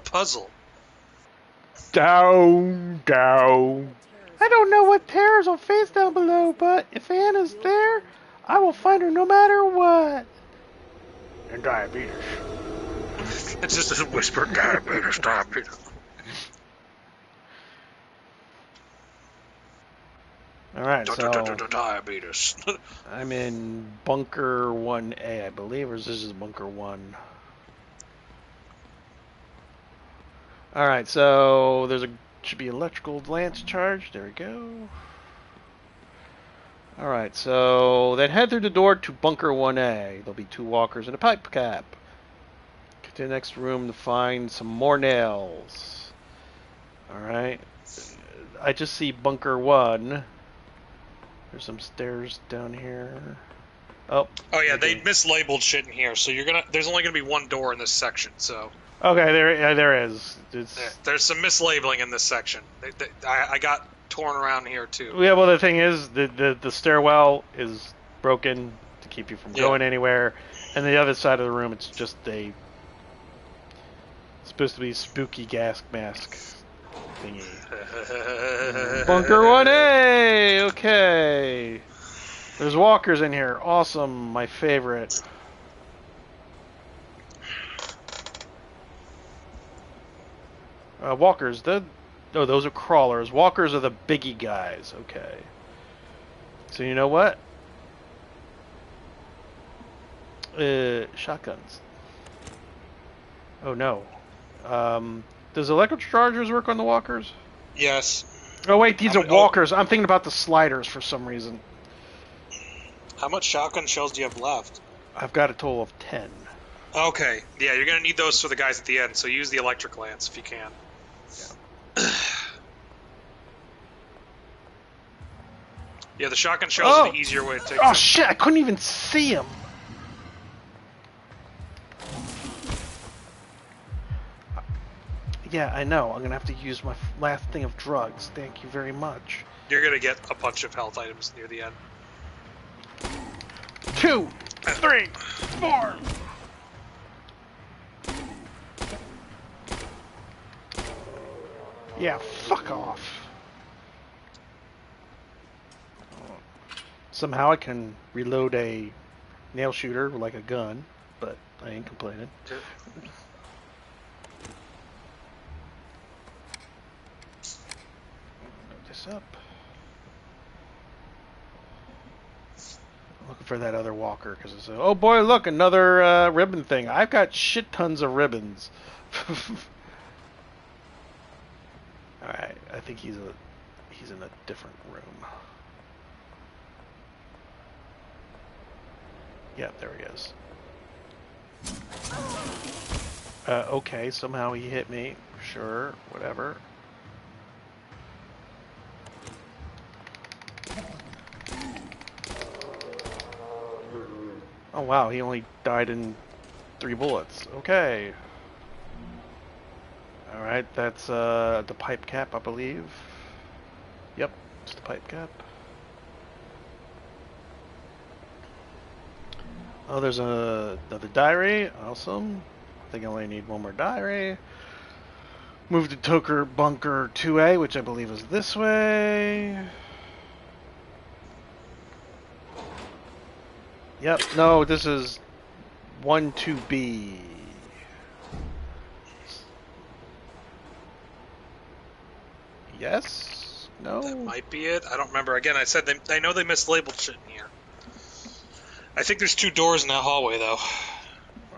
Puzzle. Down, down. I don't know what terrors will face down below, but if Anna's there, I will find her no matter what. And diabetes. It's just a whisper. Diabetes. Alright, so Diabetes. I'm in bunker 1A, I believe, or this is bunker 1. Alright, so should be electrical lance charge. There we go. Alright, so then head through the door to bunker 1A. There'll be 2 walkers and a pipe cap. Get to the next room to find some more nails. Alright. I just see bunker 1. There's some stairs down here. Oh. Oh yeah, okay. they mislabeled shit in here, so there's only gonna be one door in this section, so. Okay, there is. There's some mislabeling in this section. I got torn around here too. Yeah, well, the thing is, the stairwell is broken to keep you from going anywhere, and the other side of the room, it's just supposed to be spooky gas mask thingy. Bunker 1A. Okay. There's walkers in here. Awesome. My favorite. Walkers. Those are crawlers. Walkers are the biggie guys. Okay. So you know what? Shotguns. Oh no. Does electric chargers work on the walkers? Yes. Oh wait, these are walkers. I'm thinking about the sliders for some reason. How much shotgun shells do you have left? I've got a total of 10. Okay, yeah, you're gonna need those for the guys at the end, so use the electric lance if you can. Yeah, the shotgun shells are the easier way to take Oh them. shit, I couldn't even see him! Yeah, I know. I'm gonna have to use my last thing of drugs. Thank you very much. You're gonna get a bunch of health items near the end. 2, 3, 4. Yeah, fuck off. Somehow I can reload a nail shooter like a gun, but I ain't complaining. Load this up. I'm looking for that other walker because it's oh boy, look, another ribbon thing. I've got shit tons of ribbons. All right, I think he's in a different room. Yeah, there he is. Okay, somehow he hit me. Sure, whatever. Oh wow, he only died in 3 bullets. Okay. Alright, that's the pipe cap, I believe. Yep, it's the pipe cap. Oh, there's another diary. Awesome. I think I only need one more diary. Move to Toker Bunker 2A, which I believe is this way. Yep, no, this is 1-2B. Yes? No? That might be it. I don't remember. Again, I said I know they mislabeled shit in here. I think there's 2 doors in that hallway, though.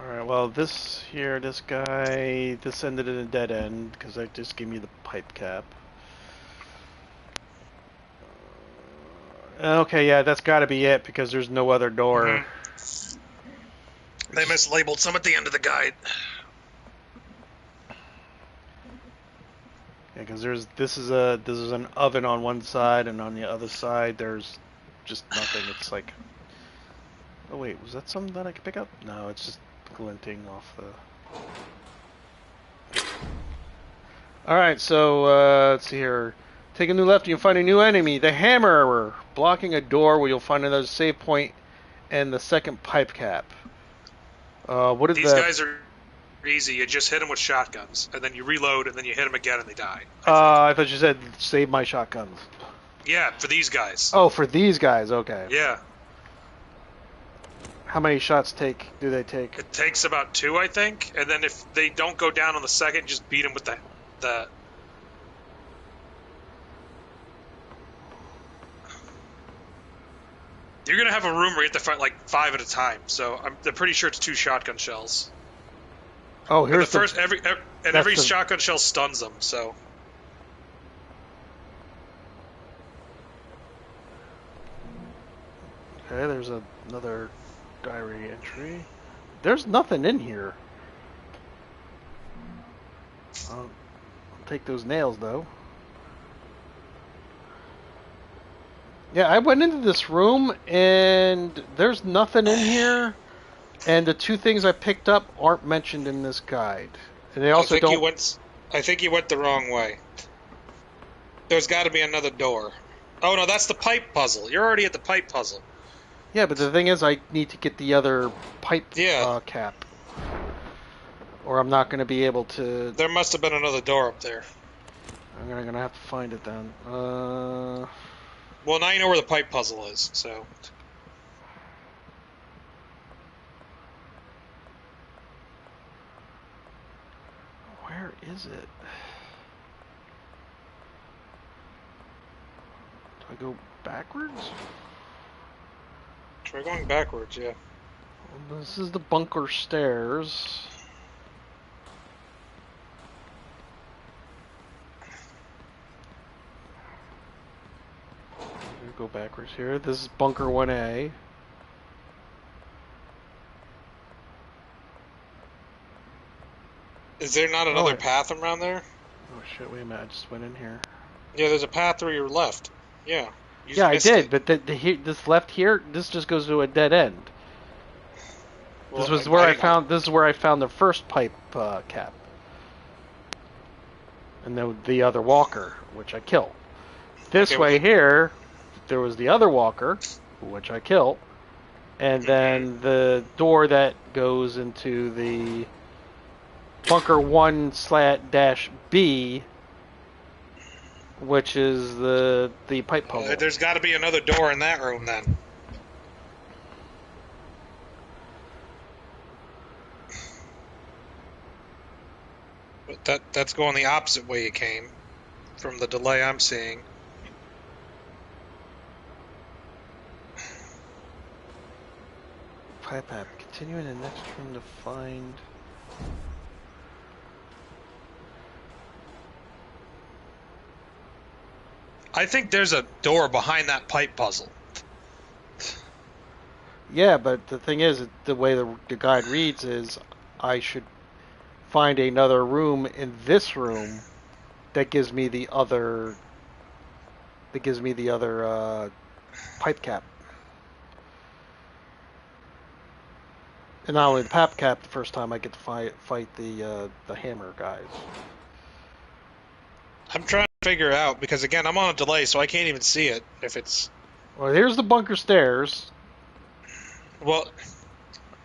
Alright, well, this guy, this ended in a dead end, because that just gave me the pipe cap. Okay, yeah, that's gotta be it, because there's no other door. Mm-hmm. They mislabeled some at the end of the guide. Yeah, because this is an oven on one side, and on the other side there's just nothing. It's like, oh wait, was that something that I could pick up? No, it's just glinting off the. All right, so let's see here. Take a new left, and you'll find a new enemy. The Hammer, blocking a door where you'll find another save point and the second pipe cap. What is that? These guys are easy. You just hit them with shotguns, and then you reload, and then you hit them again, and they die. I thought you said save my shotguns. Yeah, for these guys. Oh, for these guys, okay. Yeah. How many shots do they take? It takes about 2, I think, and then if they don't go down on the second, just beat them with the You're gonna have a room where you have to fight like 5 at a time, so I'm pretty sure it's 2 shotgun shells. Oh, here's the first every shotgun shell stuns them. So. Okay, there's another diary entry. There's nothing in here. I'll take those nails though. Yeah, I went into this room and there's nothing in here, and the 2 things I picked up aren't mentioned in this guide. And they also I think you went the wrong way. There's got to be another door. Oh no, that's the pipe puzzle. You're already at the pipe puzzle. Yeah, but the thing is, I need to get the other pipe cap, or I'm not going to be able to. There must have been another door up there. I'm gonna have to find it then. Well, now you know where the pipe puzzle is, so... Where is it? Do I go backwards? Try going backwards, yeah. Well, this is the bunker stairs. Go backwards here. This is bunker 1A. Is there not another path around there? Oh shit! Wait a minute. I just went in here. Yeah, there's a path where you're left. Yeah. You Yeah, I missed did, it. but this left here, this just goes to a dead end. Well, This was where I found. This is where I found the first pipe cap, and the other walker, which I killed. This way here, there was the other walker, which I killed, and then the door that goes into the bunker 1/-B, which is the pipe puzzle. There's got to be another door in that room then. But that's going the opposite way it came, from the delay I'm seeing. Pipe app. Continue in the next room to find. I think there's a door behind that pipe puzzle. Yeah, but the thing is, the way the guide reads is, I should find another room in this room that gives me the other. Pipe cap. And not only the pipe cap, the first time I get to fight the hammer guys. I'm trying to figure it out, because again, I'm on a delay, so I can't even see it, if it's... Well, here's the bunker stairs. Well,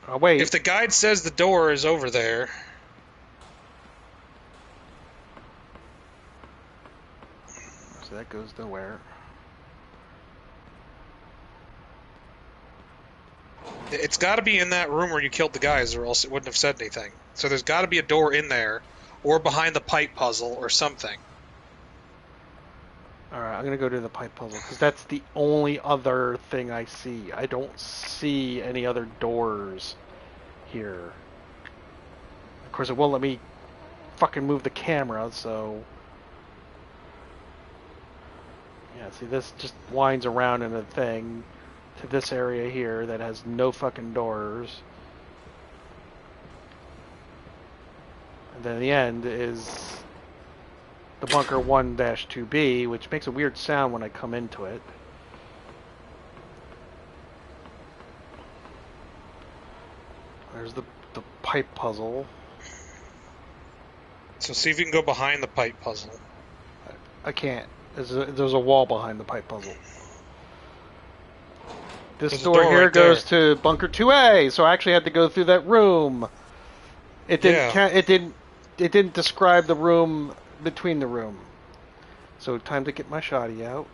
oh, wait. If the guide says the door is over there... So that goes nowhere. It's got to be in that room where you killed the guys, or else it wouldn't have said anything. So there's got to be a door in there, or behind the pipe puzzle, or something. Alright, I'm going to go to the pipe puzzle, because that's the only other thing I see. I don't see any other doors here. Of course, it won't let me fucking move the camera, so... Yeah, see, this just winds around in a thing to this area here that has no fucking doors. And then the end is the bunker 1-2B, which makes a weird sound when I come into it. There's the pipe puzzle. So see if you can go behind the pipe puzzle. I can't. There's a wall behind the pipe puzzle. This door here goes to bunker 2A, so I actually had to go through that room. It didn't. It didn't describe the room between the room. So time to get my shoddy out.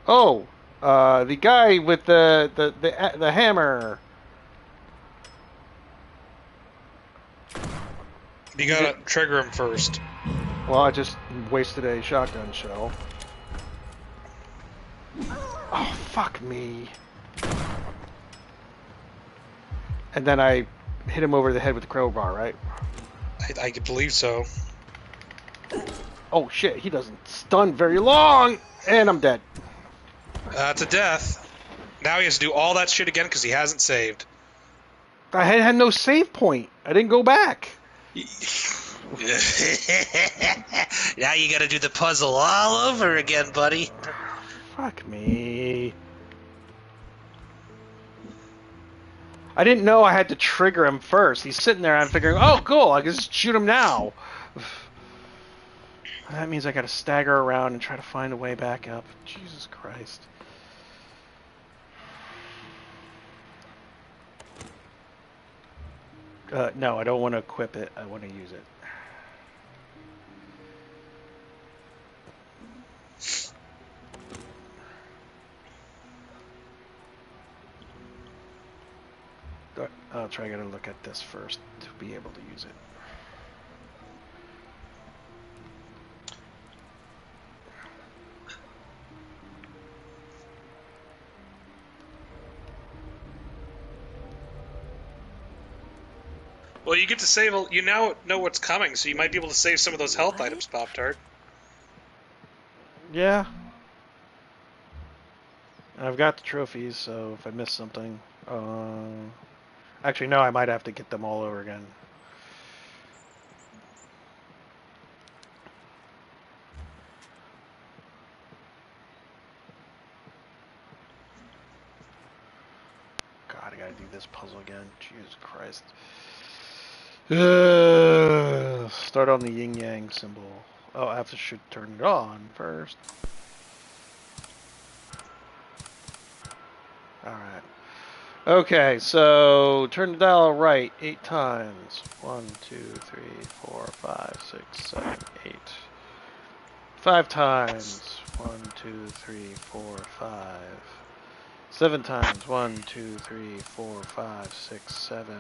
Oh, the guy with the hammer. You gotta trigger him first. Well, I just wasted a shotgun shell. Oh, fuck me. And then I hit him over the head with the crowbar, right? I believe so. Oh shit, he doesn't stun very long! And I'm dead. That's a death. Now he has to do all that shit again because he hasn't saved. I had no save point. I didn't go back. Now you gotta do the puzzle all over again, buddy. Fuck me. I didn't know I had to trigger him first. He's sitting there and I'm figuring, oh cool, I can just shoot him now. That means I gotta stagger around and try to find a way back up. Jesus Christ. No, I don't want to equip it. I want to use it. I'll try to look at this first to be able to use it. Well, you get to save. You now know what's coming, so you might be able to save some of those health items, Poptart. Yeah. And I've got the trophies, so if I miss something... actually, no, I might have to get them all over again. God, I gotta do this puzzle again. Jesus Christ. Start on the yin-yang symbol. Oh, I should turn it on first. Alright. Okay, so turn the dial right 8 times. 1, 2, 3, 4, 5, 6, 7, 8. 5 times. 1, 2, 3, 4, 5. 7 times. 1, 2, 3, 4, 5, 6, 7.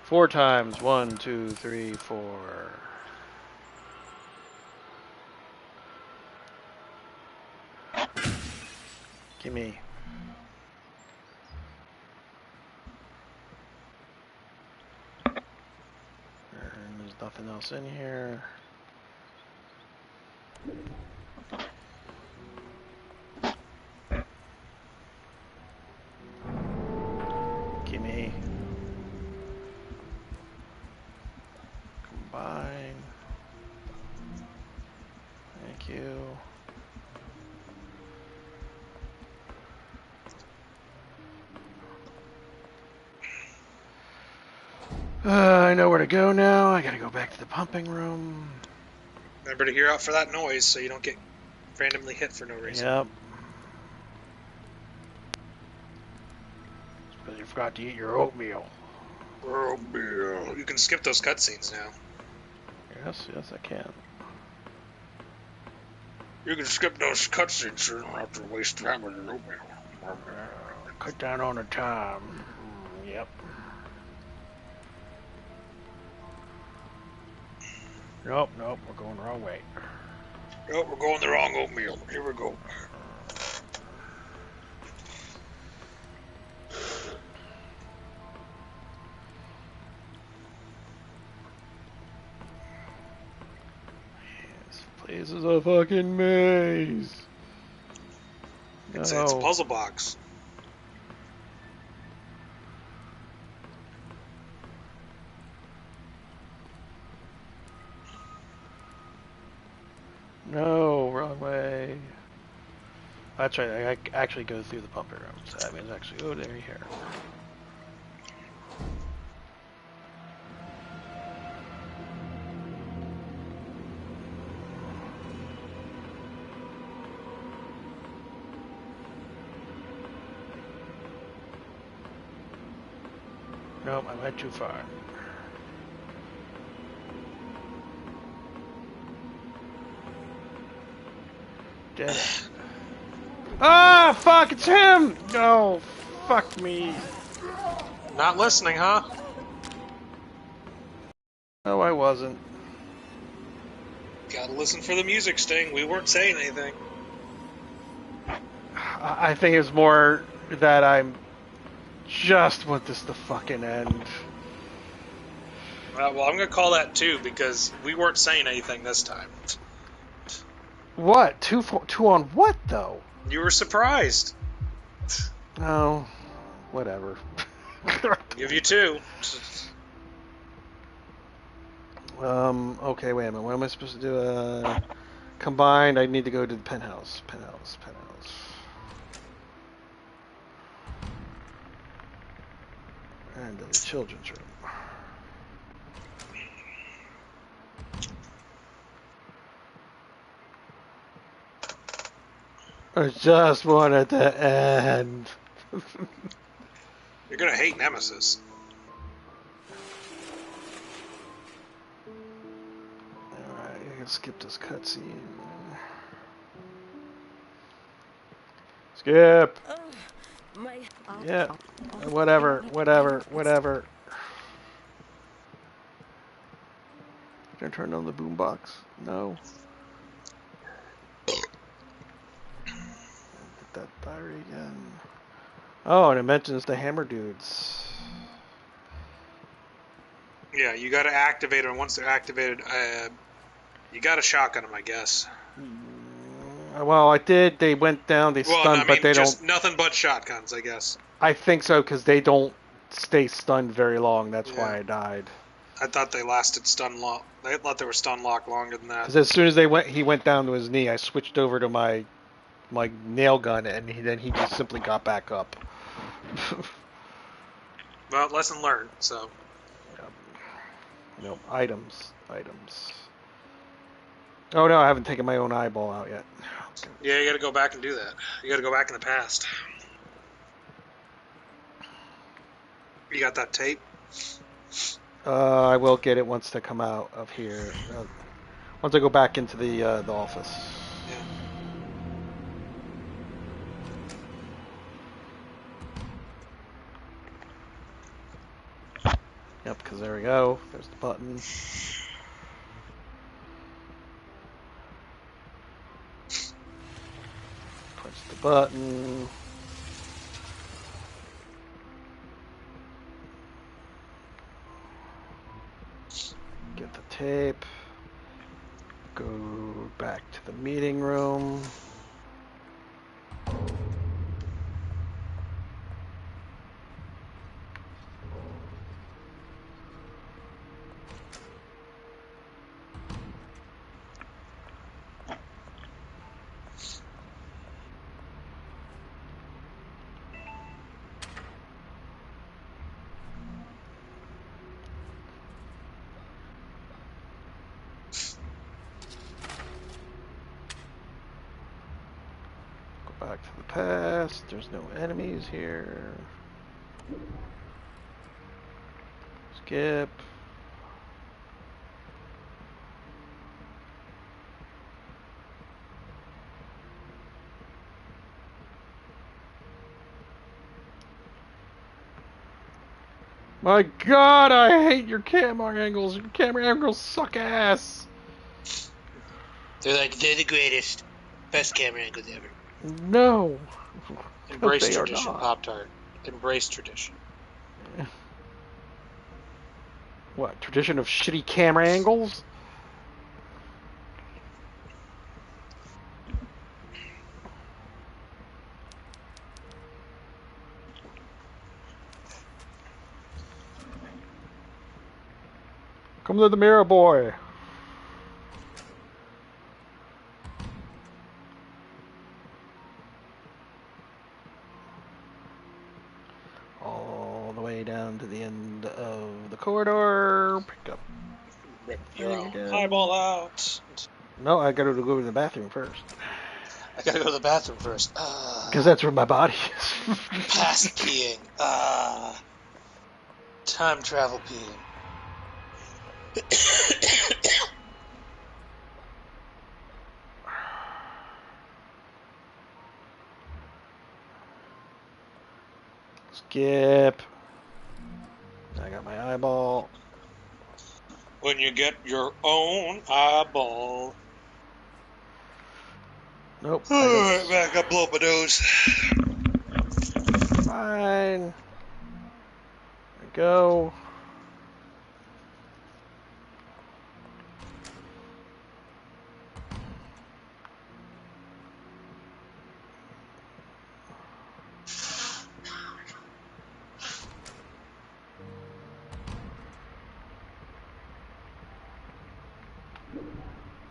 4 times. 1, 2, 3, 4. Gimme. And there's nothing else in here. Gimme. Combine. Thank you. I know where to go now. I gotta go back to the pumping room. Remember to hear out for that noise so you don't get randomly hit for no reason. Yep. Because you forgot to eat your oatmeal. Oatmeal. You can skip those cutscenes now. Yes, I can. You can skip those cutscenes so you don't have to waste time with your oatmeal. Cut down on the time. Yep. Nope, we're going the wrong way. Oh, we're going the wrong oatmeal. Here we go. This place is a fucking maze. It's a puzzle box. No, wrong way. That's right, I actually go through the pumping room, so that means actually, oh, there, here. Nope, I went too far. Did it. Ah, fuck, it's him! No, fuck me. Not listening, huh? No, I wasn't. Gotta listen for the music, Sting. We weren't saying anything. I think it's more that I'm just want this to fucking end. Well, I'm gonna call that 2 because we weren't saying anything this time. What? Two on what, though? You were surprised. Oh, whatever. Give you 2. Okay, wait a minute. What am I supposed to do? Combined, I need to go to the penthouse. Penthouse. And the children's room. I just wanted to end. You're gonna hate Nemesis. Alright, I can skip this cutscene. Skip! Yeah, whatever. Can I turn on the boombox? No. Get that diary again. Oh, and it mentions the hammer dudes. Yeah, you gotta activate them. Once they're activated, you gotta shotgun them, I guess. Well, I did. They went down. They Well, stunned, I mean, but they just don't. nothing but shotguns, I guess. I think so because they don't stay stunned very long. That's Yeah. why I died. I thought they lasted stun lock. I thought they were stun lock longer than that. Because as soon as he went down to his knee, I switched over to my nail gun, and then he just simply got back up. Well, lesson learned. So. Nope. Items. Oh no, I haven't taken my own eyeball out yet. Yeah, you got to go back and do that. You got to go back in the past. You got that tape? I will get it once they come out of here. Once I go back into the office. Yeah. Yep, because there we go. There's the button. Press the button. Get the tape. Go back to the meeting room. Back to the past. There's no enemies here. Skip. My God, I hate your camera angles. Your camera angles suck ass. They're the greatest. Best camera angles ever. No. Embrace They are tradition, not. Poptart. Embrace tradition. What, tradition of shitty camera angles? Come to the mirror, boy. All the way down to the end of the corridor. Pick up. Rip your own eyeball out. No, I gotta go to the bathroom first. I gotta go to the bathroom first. Because that's where my body is. Past peeing. Time travel peeing. Skip. I got my eyeball. When you get your own eyeball. Nope. Alright, man, I gotta blow up my nose. Fine. There we go.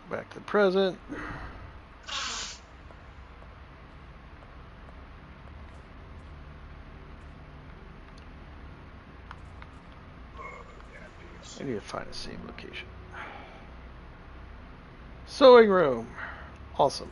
Back to the present. I need to find a save location. Sewing room. Awesome.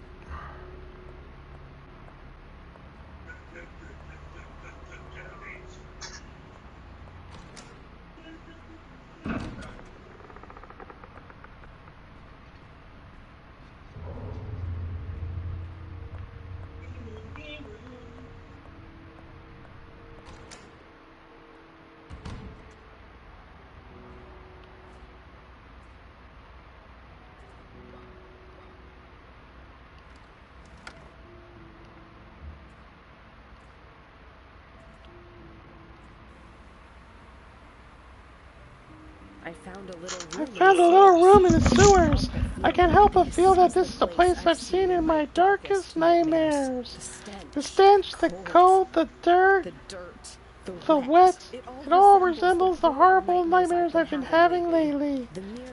I found a little I room. found a little room in the sewers. I can't help but feel that this is a place I've seen in my darkest nightmares. The stench, the cold, the dirt, the dirt, the wet. It all resembles the horrible horrible nightmares I've been having lately.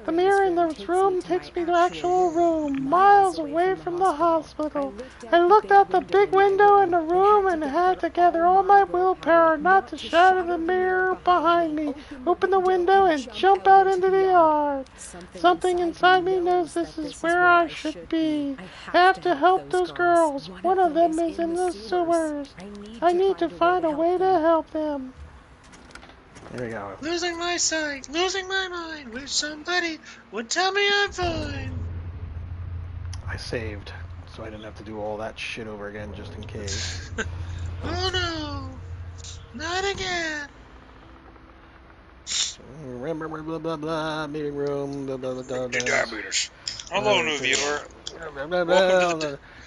The mirror in this room takes me to actual room, miles away from the hospital. I looked out the big window in the room and had to gather all my willpower not to shatter the mirror behind me, open the window and jump out into the yard. Something inside me knows this is where I should be. I have to help those girls. One of them is in the sewers. I need to find a way to help them. There we go. Losing my sight, losing my mind. Wish somebody would tell me I'm fine. I saved, so I didn't have to do all that shit over again just in case. Oh no, not again. Remember, blah, blah, blah, meeting room, blah, blah, blah, blah, blah. Diabetes. Hello, new viewer.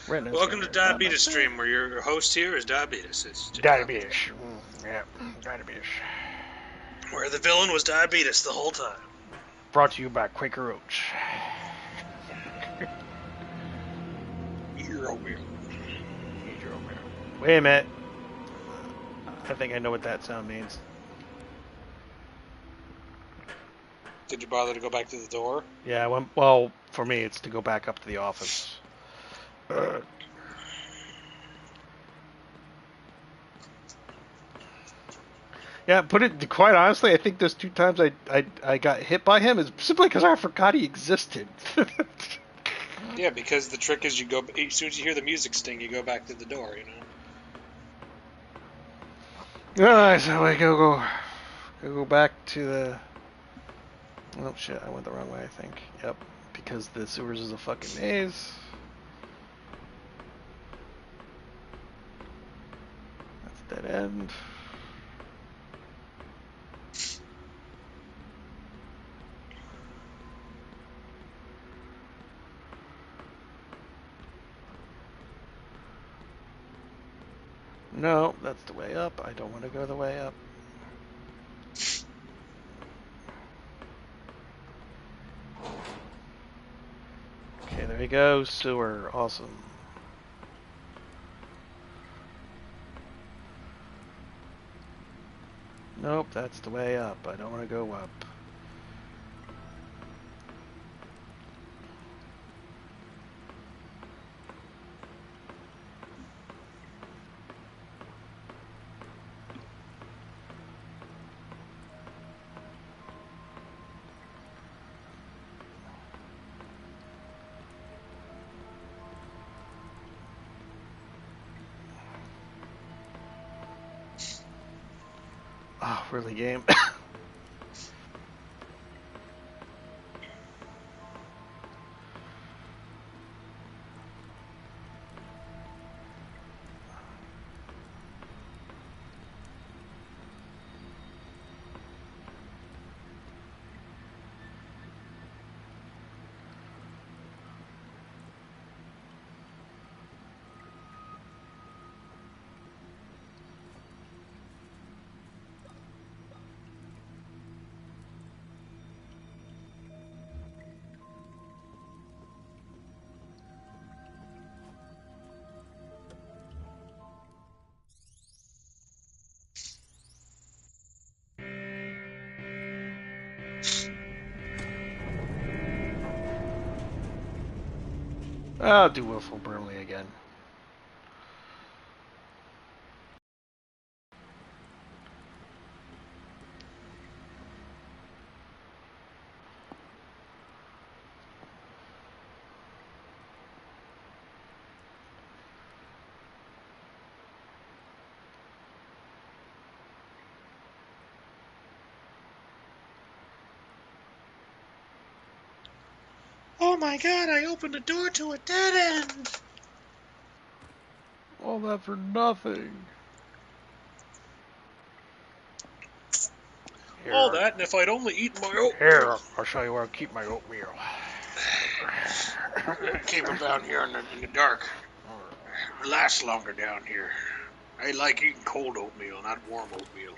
Welcome to Diabetes Stream, where your host here is Diabetes. It's Diabetes. Yeah, diabetes. Where the villain was Diabetes the whole time. Brought to you by Quaker Oats. Hero wheel. Wait a minute. I think I know what that sound means. Did you bother to go back to the door? Yeah, well, for me, it's to go back up to the office. Yeah, quite honestly, I think those 2 times I got hit by him is simply because I forgot he existed. Yeah, because the trick is as soon as you hear the music sting, you go back to the door, you know? Alright, so I go back to the... Oh shit, I went the wrong way, I think. Yep, because the sewers is a fucking maze. That's dead end. No, that's the way up. I don't want to go the way up. Okay, there we go. Sewer. Awesome. Nope, that's the way up. I don't want to go up. Oh, really game. I'll do Willful Burnley again. Oh my god, I opened the door to a dead end! All that for nothing. Here, All that, and if I'd only eaten my oatmeal. Here, I'll show you where I keep my oatmeal. Keep them down here in the dark. It lasts longer down here. I like eating cold oatmeal, not warm oatmeal.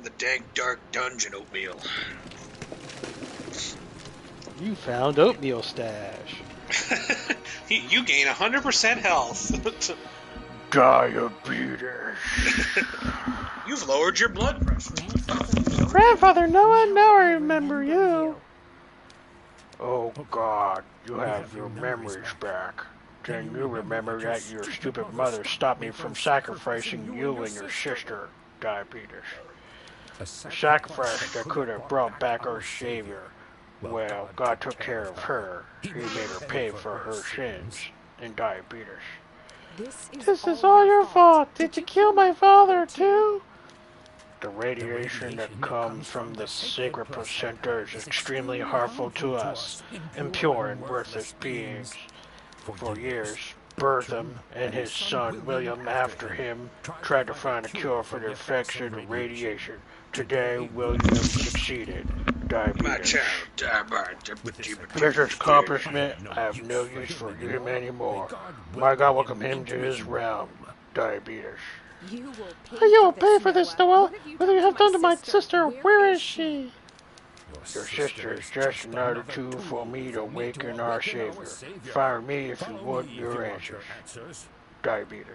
The dank, dark dungeon, Oatmeal. You found oatmeal stash. You gain 100% health. Diabetes. You've lowered your blood pressure. Grandfather Noah, now I remember you. Oh God, you have your memories back. Can you remember that your stupid mother stopped me from sacrificing you and your sister, Diabetes? A sacrifice that could have brought back our Savior. Well, God took care of her. He made her pay for her sins and diabetes. This is all your fault. Did you kill my father, too? The radiation that comes from the sacred placenta is extremely harmful to us, impure and worthless beings. For years, Bertham and his son William after him tried to find a cure for the effects of the radiation. Today, William succeeded. Diabetes. With this accomplishment, I have no use for him anymore. My God welcome him to his realm. Diabetes. You will pay for this, Noah. What have you done to my sister? Where is she? Your sister is just another tool for me to awaken our Savior. Fire me if you want your answers. Diabetes.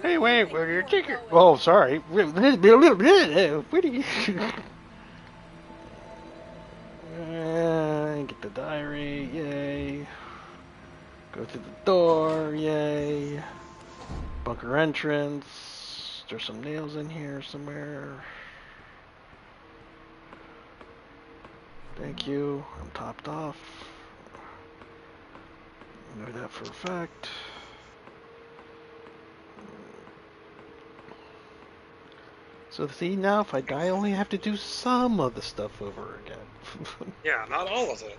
Hey, wait. Where are your ticket? Oh, sorry. What do you... Get the diary, yay. Go through the door, yay. Bunker entrance. There's some nails in here somewhere. Thank you. I'm topped off. I know that for a fact. So see, now if I die, I only have to do some of the stuff over again. Yeah, not all of it.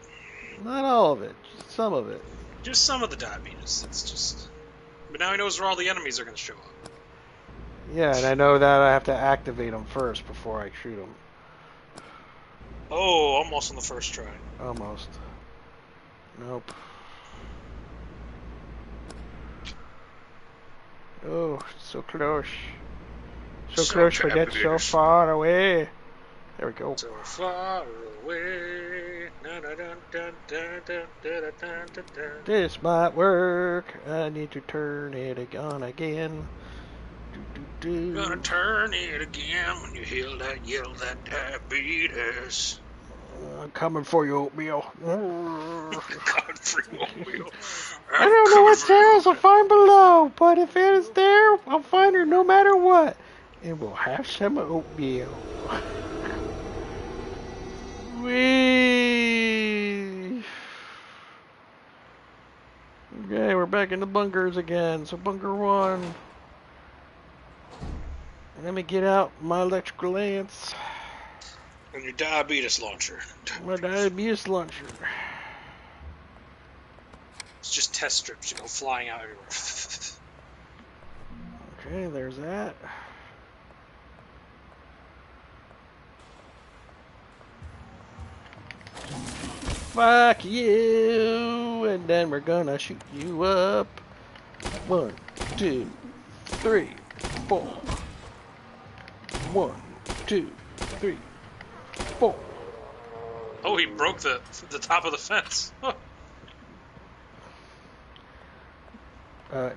Not all of it, just some of it. Just some of the diabetes. It's just... But now he knows where all the enemies are going to show up. Yeah, and I know that I have to activate them first before I shoot them. Oh, almost on the first try. Almost. Nope. Oh, so close. So close, but yet so far away. There we go. So far away. This might work. I need to turn it on again. Gonna turn it again when you hear that yell, that diabetes. I'm coming for you, Oatmeal. Coming for you, Oatmeal. I don't know what Sarah's will find below, but if it is there, I'll find her no matter what. And we'll have some oatmeal. Whee! Okay, we're back in the bunkers again. So bunker 1. Let me get out my electrical lance. And your diabetes launcher. My diabetes launcher. It's just test strips that go flying out everywhere. Okay, there's that. Fuck you! And then we're gonna shoot you up. 1, 2, 3, 4. 1, 2, 3, 4. Oh, he broke the top of the fence.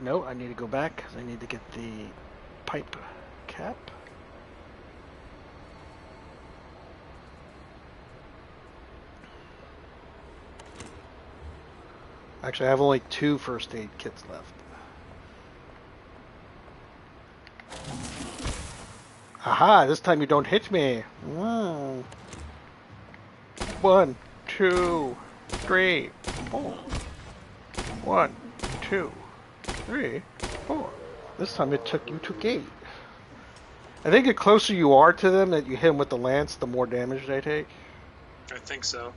No, I need to go back because I need to get the pipe cap. Actually, I have only 2 first aid kits left. Aha, this time you don't hit me. Wow. 1, 2, 3, 4. 1, 2, 3, 4. This time it took 8. I think the closer you are to them that you hit them with the lance, the more damage they take. I think so.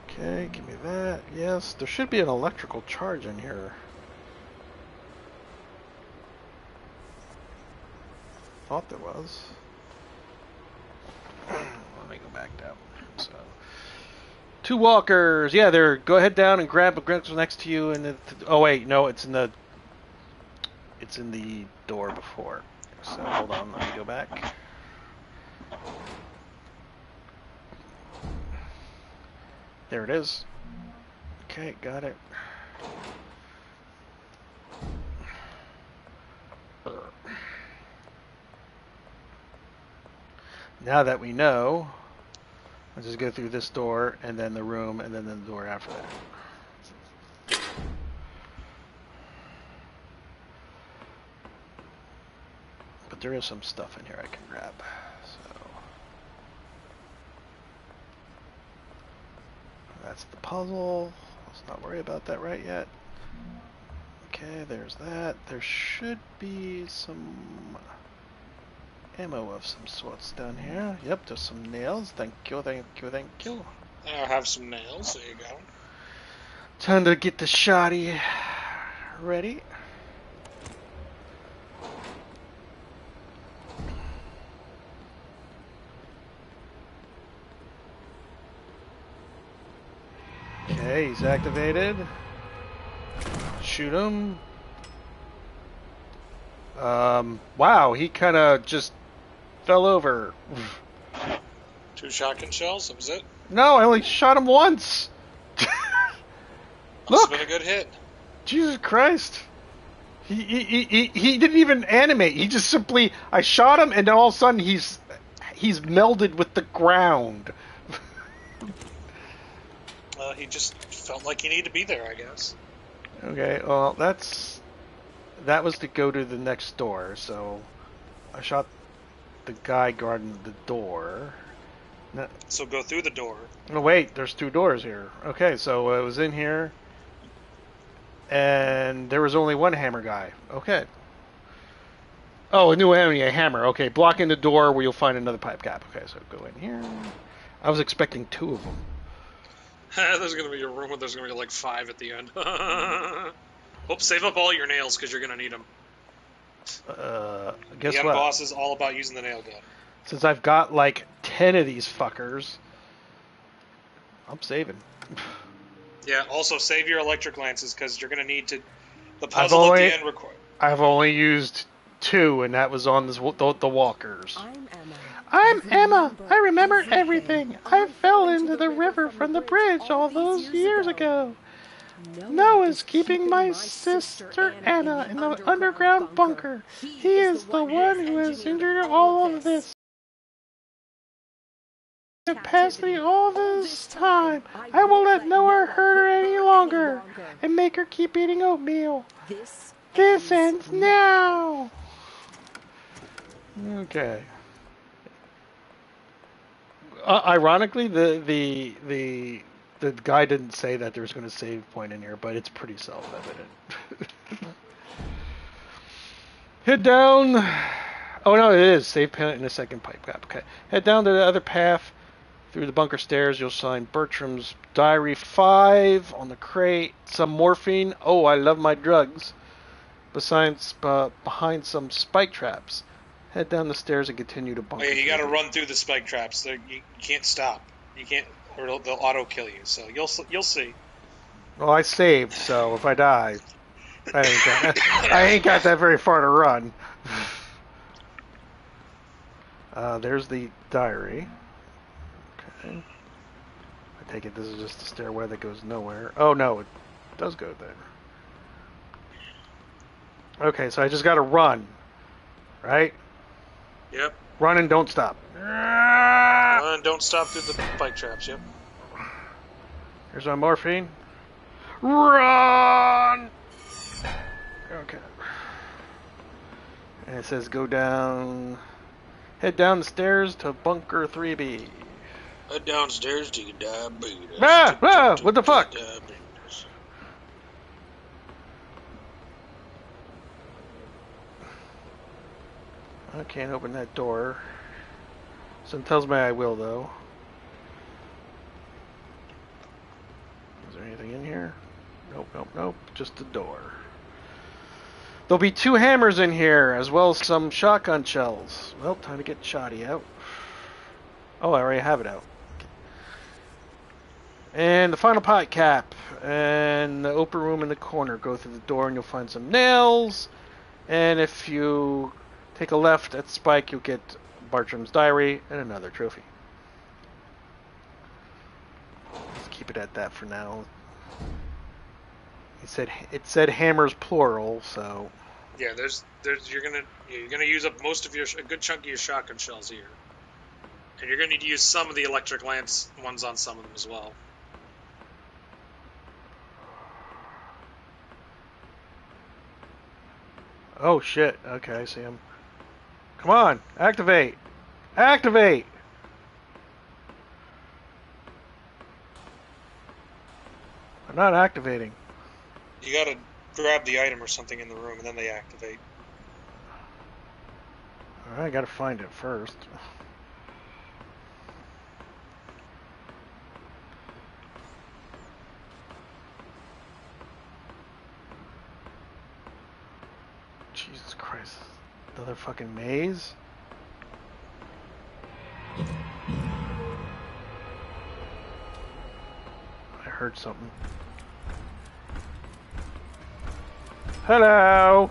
Okay, give me that. Yes, there should be an electrical charge in here. Thought there was. Let me go back down. So, 2 walkers. Yeah, they're. Go ahead down and grab what's next to you. And oh wait, no, it's in the door before. So hold on, let me go back. There it is. Okay, got it. Now that we know, let's just go through this door, and then the room, and then the door after that. But there is some stuff in here I can grab. So that's the puzzle. Let's not worry about that right yet. Okay, there's that. There should be some ammo of some sorts down here. Yep, there's some nails. Thank you, thank you, thank you. I'll have some nails. There you go. Time to get the shotty ready. Okay, he's activated. Shoot him. Wow, he kind of just fell over. 2 shotgun shells, that was it? No, I only shot him once. Must Look! have been a good hit. Jesus Christ. He didn't even animate. He just simply, I shot him and then all of a sudden he's melded with the ground. He just felt like he needed to be there, I guess. Okay, well, that was to go to the next door, so I shot the guy guarding the door. No, So go through the door. oh, wait, there's 2 doors here. Okay, so it was in here, and there was only 1 hammer guy. Okay. Oh, a new enemy, a hammer. Okay, blocking the door where you'll find another pipe cap. Okay, so go in here. I was expecting 2 of them. There's going to be a room where there's going to be like 5 at the end. Hope save up all your nails because you're going to need them. Guess the end what? boss is all about using the nail gun. Since I've got like 10 of these fuckers, I'm saving. Yeah, also save your electric lances because you're going to need to... The puzzle at the end record. I've only used 2, and that was on the walkers. I'm Emma. I'm Emma. I remember everything. I fell into the river from the bridge all those years ago. Noah's keeping my sister Anna in the underground bunker. He is the one who has endured all of this. Capacity all this time. I will let Noah hurt her any longer and make her keep eating oatmeal. This ends now. Okay. Ironically, the guy didn't say that there's going to save point in here, but it's pretty self-evident. Head down. Oh no, it is save point in the second pipe cap. Okay. Head down to the other path through the bunker stairs. You'll find Bertram's diary 5 on the crate. Some morphine. Oh, I love my drugs. Besides, behind some spike traps. Head down the stairs and continue to bunker. Oh, yeah, you got to run through the spike traps. You can't stop. You can't, or they'll auto kill you. So you'll see. Well, I saved, so if I die, I ain't got that very far to run. There's the diary. Okay. I take it this is just a stairway that goes nowhere. Oh no, it does go there. Okay, so I just got to run, right? Yep. Run and don't stop. Run, don't stop through the spike traps. Yep. Here's my morphine. Run! Okay. And it says go down. Head down the stairs to bunker 3B. Head downstairs to your diabetes. What the fuck? I can't open that door. Something tells me I will, though. Is there anything in here? Nope, nope, nope. Just a door. There'll be 2 hammers in here, as well as some shotgun shells. Well, time to get shoddy out. Oh, I already have it out. And the final pipe cap. And the open room in the corner. Go through the door and you'll find some nails. And if you take a left at Spike, you'll get Bartram's diary and another trophy. Let's keep it at that for now. It said hammers plural, so. Yeah, you're gonna use up most of a good chunk of your shotgun shells here, and you're gonna need to use some of the electric lance ones on some of them as well. Oh shit! Okay, I see him. Come on, activate! Activate! I'm not activating. You gotta grab the item or something in the room, and then they activate. Alright, I gotta find it first. Jesus Christ. Another fucking maze? I heard something. Hello!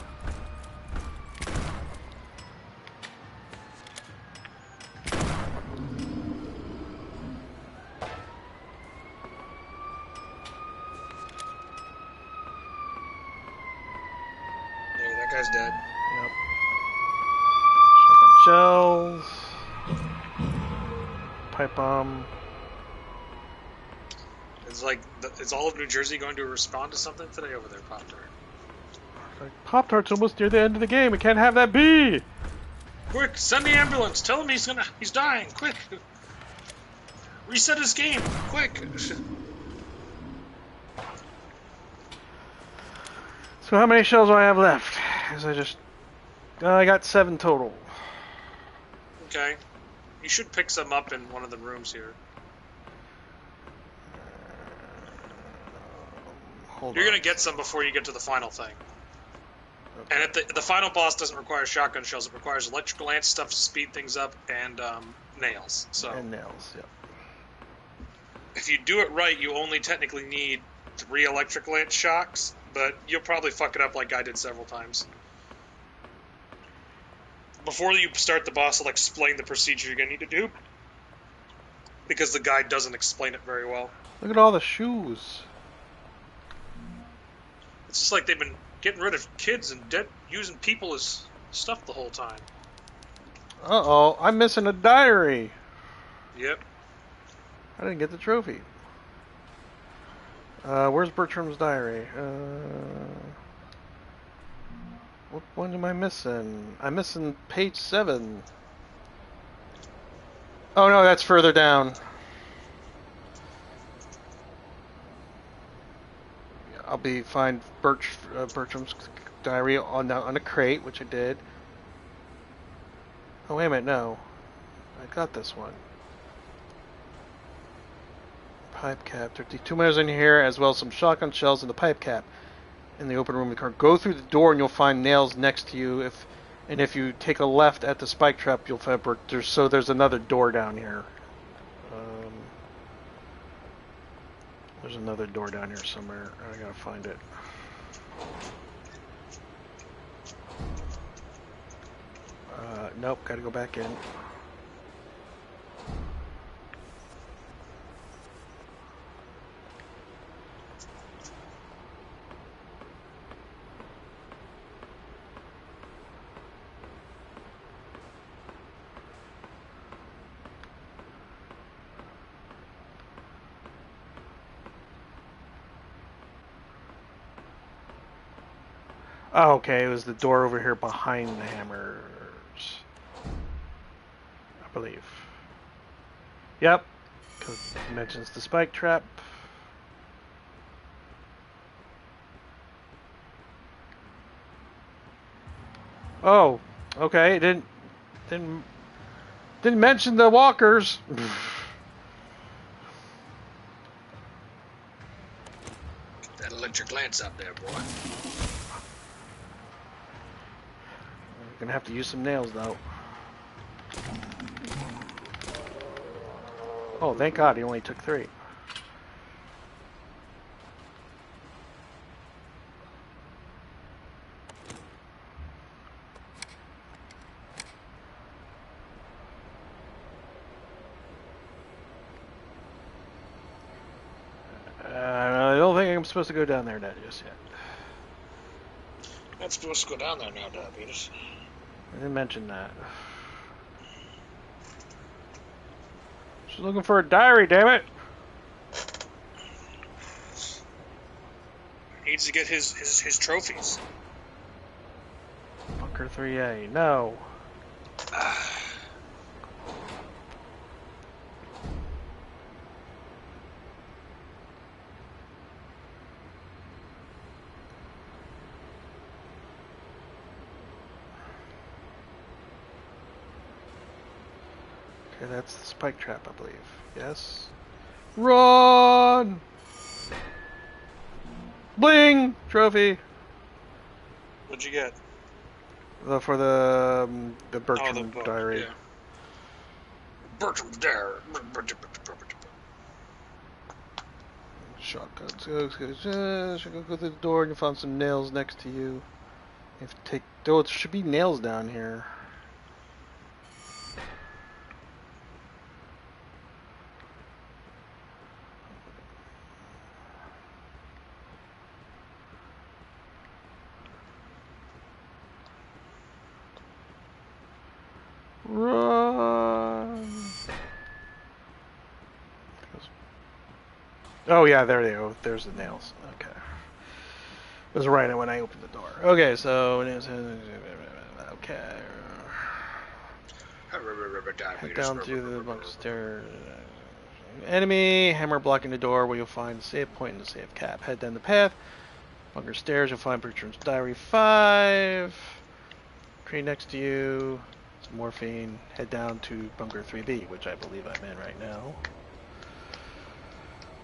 There, that guy's dead. Yep. Shotgun shells. Pipe bomb. It's like, is all of New Jersey going to respond to something today over there, Poptart? Poptart's almost near the end of the game. It can't have that be! Quick, send the ambulance. Tell him he's dying. Quick. Reset his game. Quick. So how many shells do I have left? I got 7 total. Okay. You should pick some up in one of the rooms here. You're going to get some before you get to the final thing. Okay. And the final boss doesn't require shotgun shells. It requires electrical lance stuff to speed things up and nails. And nails, yep. If you do it right, you only technically need 3 electric lance shocks, but you'll probably fuck it up like I did several times. Before you start the boss, I'll explain the procedure you're going to need to do, because the guide doesn't explain it very well. Look at all the shoes. It's just like they've been getting rid of kids and using people as stuff the whole time. Uh-oh, I'm missing a diary. Yep. I didn't get the trophy. Where's Bertram's diary? What one am I missing? I'm missing page 7. Oh no, that's further down. I'll find Bertram's diary on a crate, which I did. Oh wait a minute, no, I got this one. Pipe cap. 32 minutes in here, as well as some shotgun shells in the pipe cap. In the open room of the car. Go through the door and you'll find nails next to you. If you take a left at the spike trap, you'll find there's another door down here. There's another door down here somewhere. I gotta find it. Nope, gotta go back in. Oh, okay, it was the door over here behind the hammers. I believe. Yep. Because it mentions the spike trap. Oh, okay, it didn't mention the walkers. Get that electric lance up there, boy. Gonna have to use some nails though. Oh, thank God he only took 3. I'm supposed to go down there just yet. Not supposed to go down there now, Diabetes. I didn't mention that. She's looking for a diary, damn it! Needs to get his trophies. Bunker 3A, no. Okay, that's the spike trap, I believe. Yes. Run! Bling! Trophy! What'd you get? For the Bertram book, diary. Yeah. Bertram's diary. Shotguns. Go through the door and you'll find some nails next to you. You have to take. Oh, there should be nails down here. Run! Oh yeah, there they go. There's the nails. Okay. It was right when I opened the door. Okay, so okay. Head down through the bunker stairs. Enemy hammer blocking the door where you'll find the save point and the save cap. Head down the path. Bunker stairs. You'll find Bertram's diary 5. Tree next to you. Some morphine. Head down to bunker 3B, which I believe I'm in right now.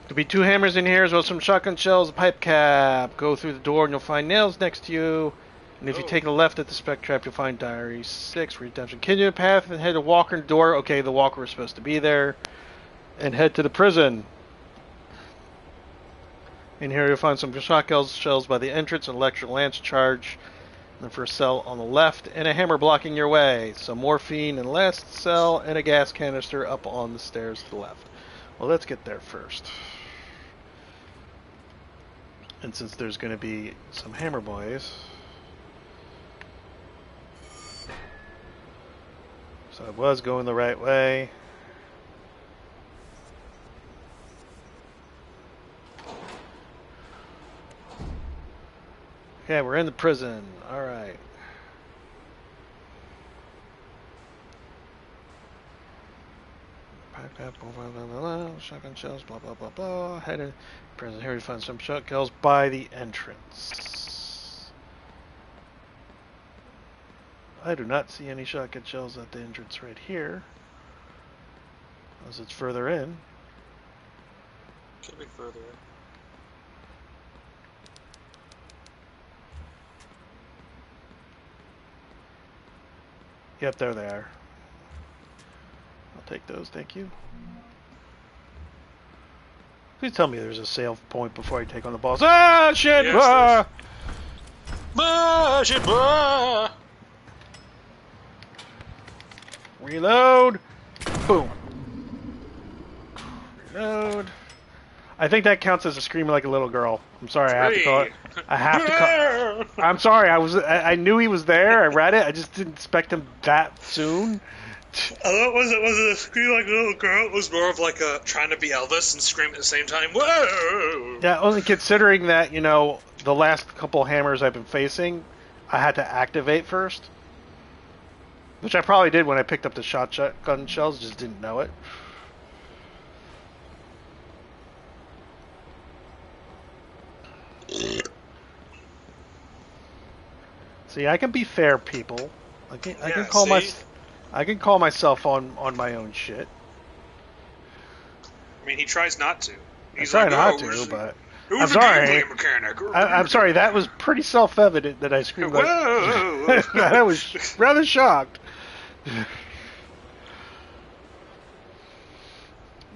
There'll be 2 hammers in here as well as some shotgun shells, a pipe cap. Go through the door and you'll find nails next to you. And if you take a left at the spec trap, you'll find diary 6, redemption. Continue the path and head to walker in the door. Okay, the walker was supposed to be there. And head to the prison. In here you'll find some shotgun shells by the entrance, an electric lance charge. And the first cell on the left, and a hammer blocking your way. Some morphine in the last cell, and a gas canister up on the stairs to the left. Well, let's get there first. And since there's going to be some hammer boys, so I was going the right way. Okay, we're in the prison. All right. Pipe up, blah, blah, blah, blah, shotgun shells, blah, blah, blah, blah. Head in prison. Here we find some shotgun shells by the entrance. I do not see any shotgun shells at the entrance right here. Unless it's further in. Could be further in. Yep, there they are. I'll take those, thank you. Please tell me there's a save point before I take on the boss. Ah, shit! Yes, ah! Reload! Boom. Reload. I think that counts as a screaming like a little girl. I'm sorry, I have to call it. I have to call. I'm sorry. I knew he was there. I read it. I just didn't expect him that soon. Was it a scream like a little girl? It was more of like a trying to be Elvis and scream at the same time. Whoa! Yeah, only considering that, you know, the last couple hammers I've been facing, I had to activate first. Which I probably did when I picked up the shotgun shells, just didn't know it. See, I can be fair, people. I can call myself on my own shit. I mean, he tries not to. He's not to, but I'm sorry. I'm sorry. That was pretty self-evident that I screamed. Whoa! I was rather shocked.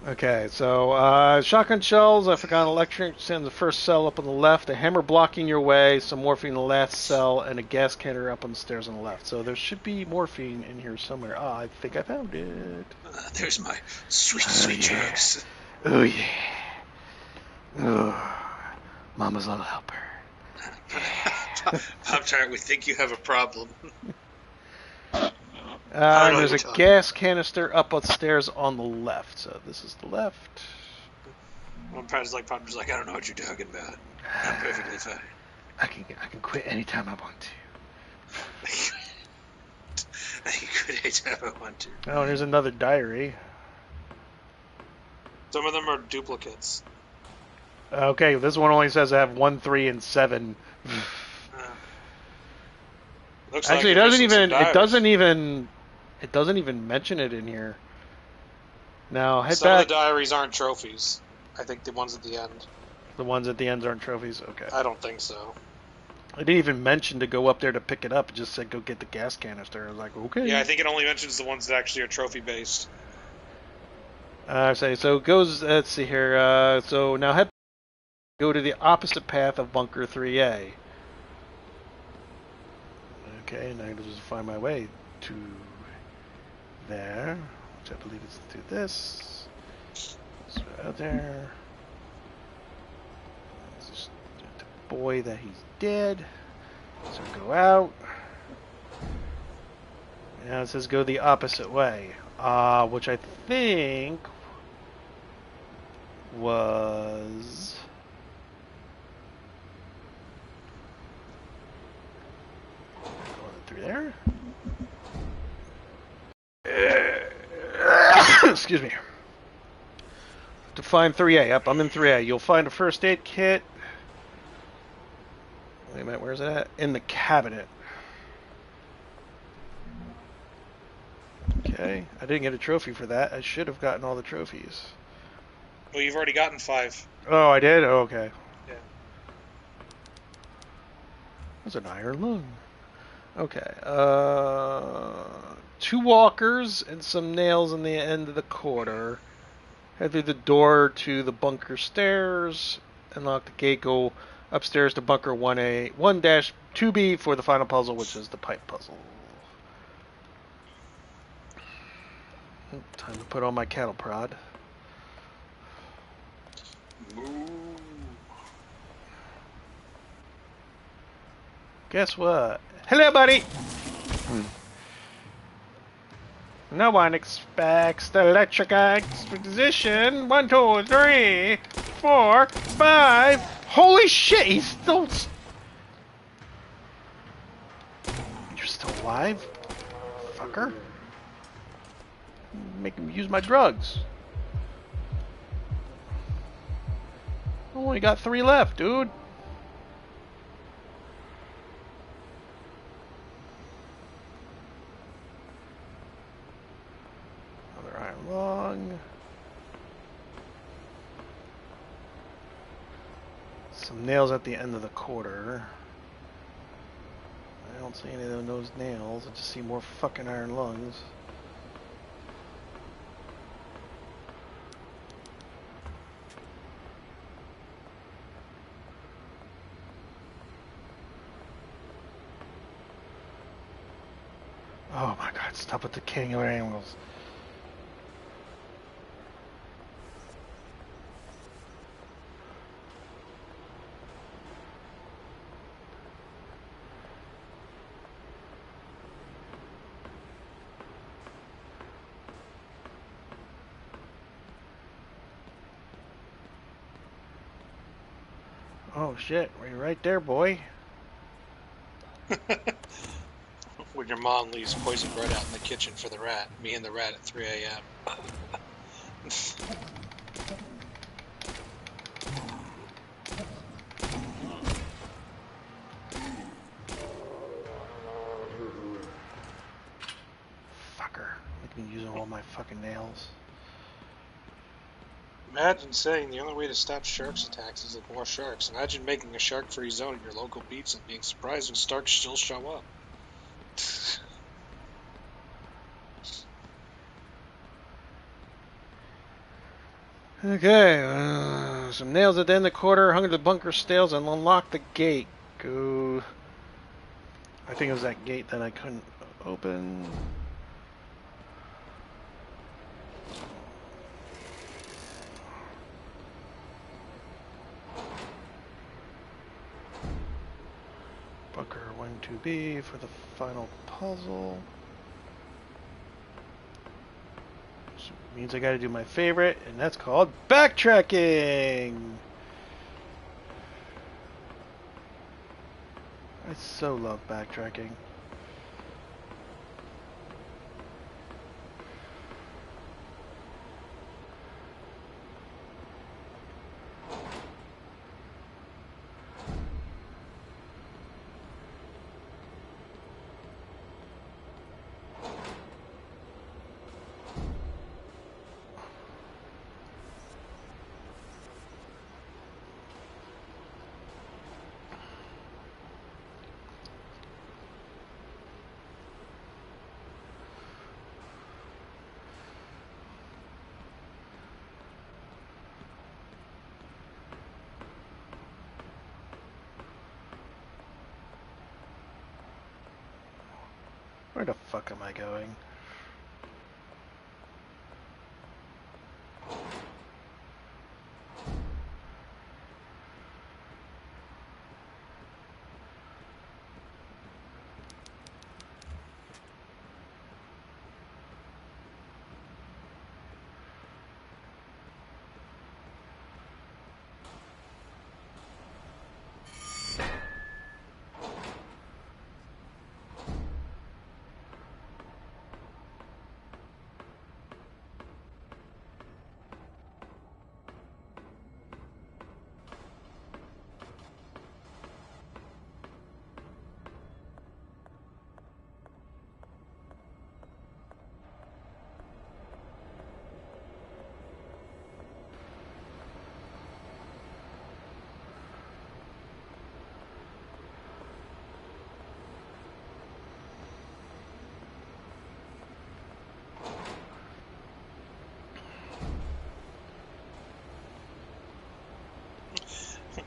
Okay, so shotgun shells. I forgot electric. Send the first cell up on the left. A hammer blocking your way. Some morphine in the last cell, and a gas canner up on the stairs on the left. So there should be morphine in here somewhere. Ah, I think I found it. There's my sweet drugs. Oh yeah. Oh. Mama's little helper. Poptart, we think you have a problem. And know there's a what you're gas canister up upstairs on the left. So this is the left. Poptart's like, I don't know what you're talking about. I'm perfectly fine. I can quit anytime I want to. I can quit anytime I want to. Oh, here's another diary. Some of them are duplicates. Okay, this one only says I have 1, 3, and 7. Looks Actually, like it doesn't even mention it in here. Now head Some back. of the diaries aren't trophies. I think the ones at the end. The ones at the end aren't trophies. Okay. I don't think so. I didn't even mention to go up there to pick it up. It just said go get the gas canister. I was like, okay. Yeah, I think it only mentions the ones that actually are trophy based. So it goes. Let's see here. So now go to the opposite path of Bunker 3A. Okay, now I just find my way to there, which I believe is to this. So out there. Just the boy that he's dead. So go out. Now it says go the opposite way, which I think was going through there. Excuse me. To find 3A. Yep, I'm in 3A. You'll find a first aid kit. Wait a minute, where's it at? In the cabinet. Okay, I didn't get a trophy for that. I should have gotten all the trophies. Well, you've already gotten 5. Oh, I did? Oh, okay. Yeah. That's an iron lung. Okay, 2 walkers and some nails in the end of the corridor. Head through the door to the bunker stairs. Unlock the gate. Go upstairs to bunker 1A, 1-2B for the final puzzle, which is the pipe puzzle. Time to put on my cattle prod. Moo. Guess what? Hello, buddy! No one expects the electric exposition. 1, 2, 3, 4, 5. Holy shit, he's still... You're still alive? Fucker. Make him use my drugs. I only got 3 left, dude. Another iron lung. Some nails at the end of the quarter. I don't see any of those nails. I just see more fucking iron lungs. Oh my god, stop with the killer animals. Oh shit, we're right there, boy. When your mom leaves poison bread out in the kitchen for the rat, me and the rat at 3 a.m. Fucker. Make me using all my fucking nails. Imagine saying the only way to stop sharks attacks is with more sharks. Imagine making a shark-free zone at your local beach and being surprised when sharks still show up. Okay, some nails at the end of the quarter, hung to the bunker stairs, and unlock the gate. Go. I think it was that gate that I couldn't open. fucker going to be for the final puzzle? So it means I gotta do my favorite, and that's called backtracking! I so love backtracking. Where the fuck am I going?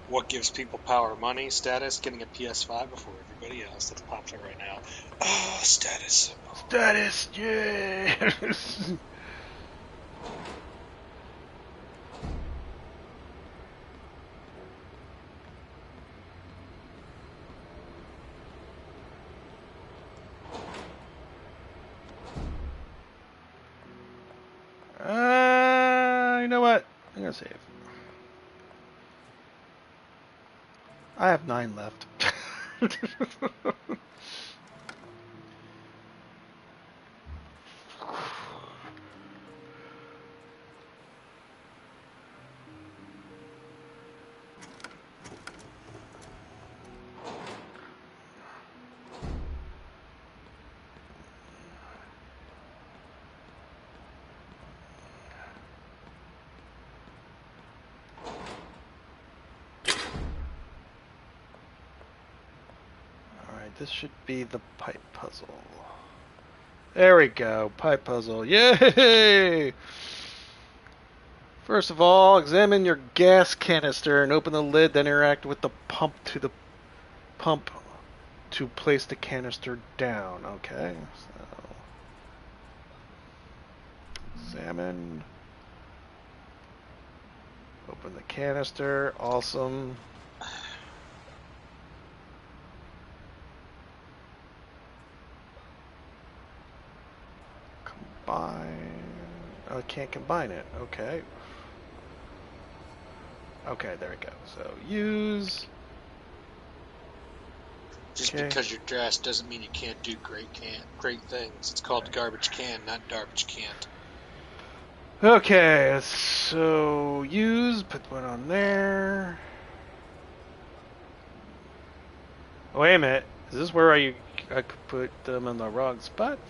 What gives people power? Money, status, getting a PS5 before everybody else. That's Poptart right now. Oh, status. Status, yes! You know what? I'm gonna save. I have 9 left. This should be the pipe puzzle. There we go, pipe puzzle. Yay! First of all, examine your gas canister and open the lid, then interact with the pump to place the canister down. Okay, so examine. Open the canister. Awesome. Combine. Oh, I can't combine it. Okay. Okay, there we go. So use. Just Okay. because you're dressed doesn't mean you can't do great things. It's called garbage can, not garbage can't. Okay, so use, put one on there. Oh, wait a minute. Is this where I could put them in the wrong spots?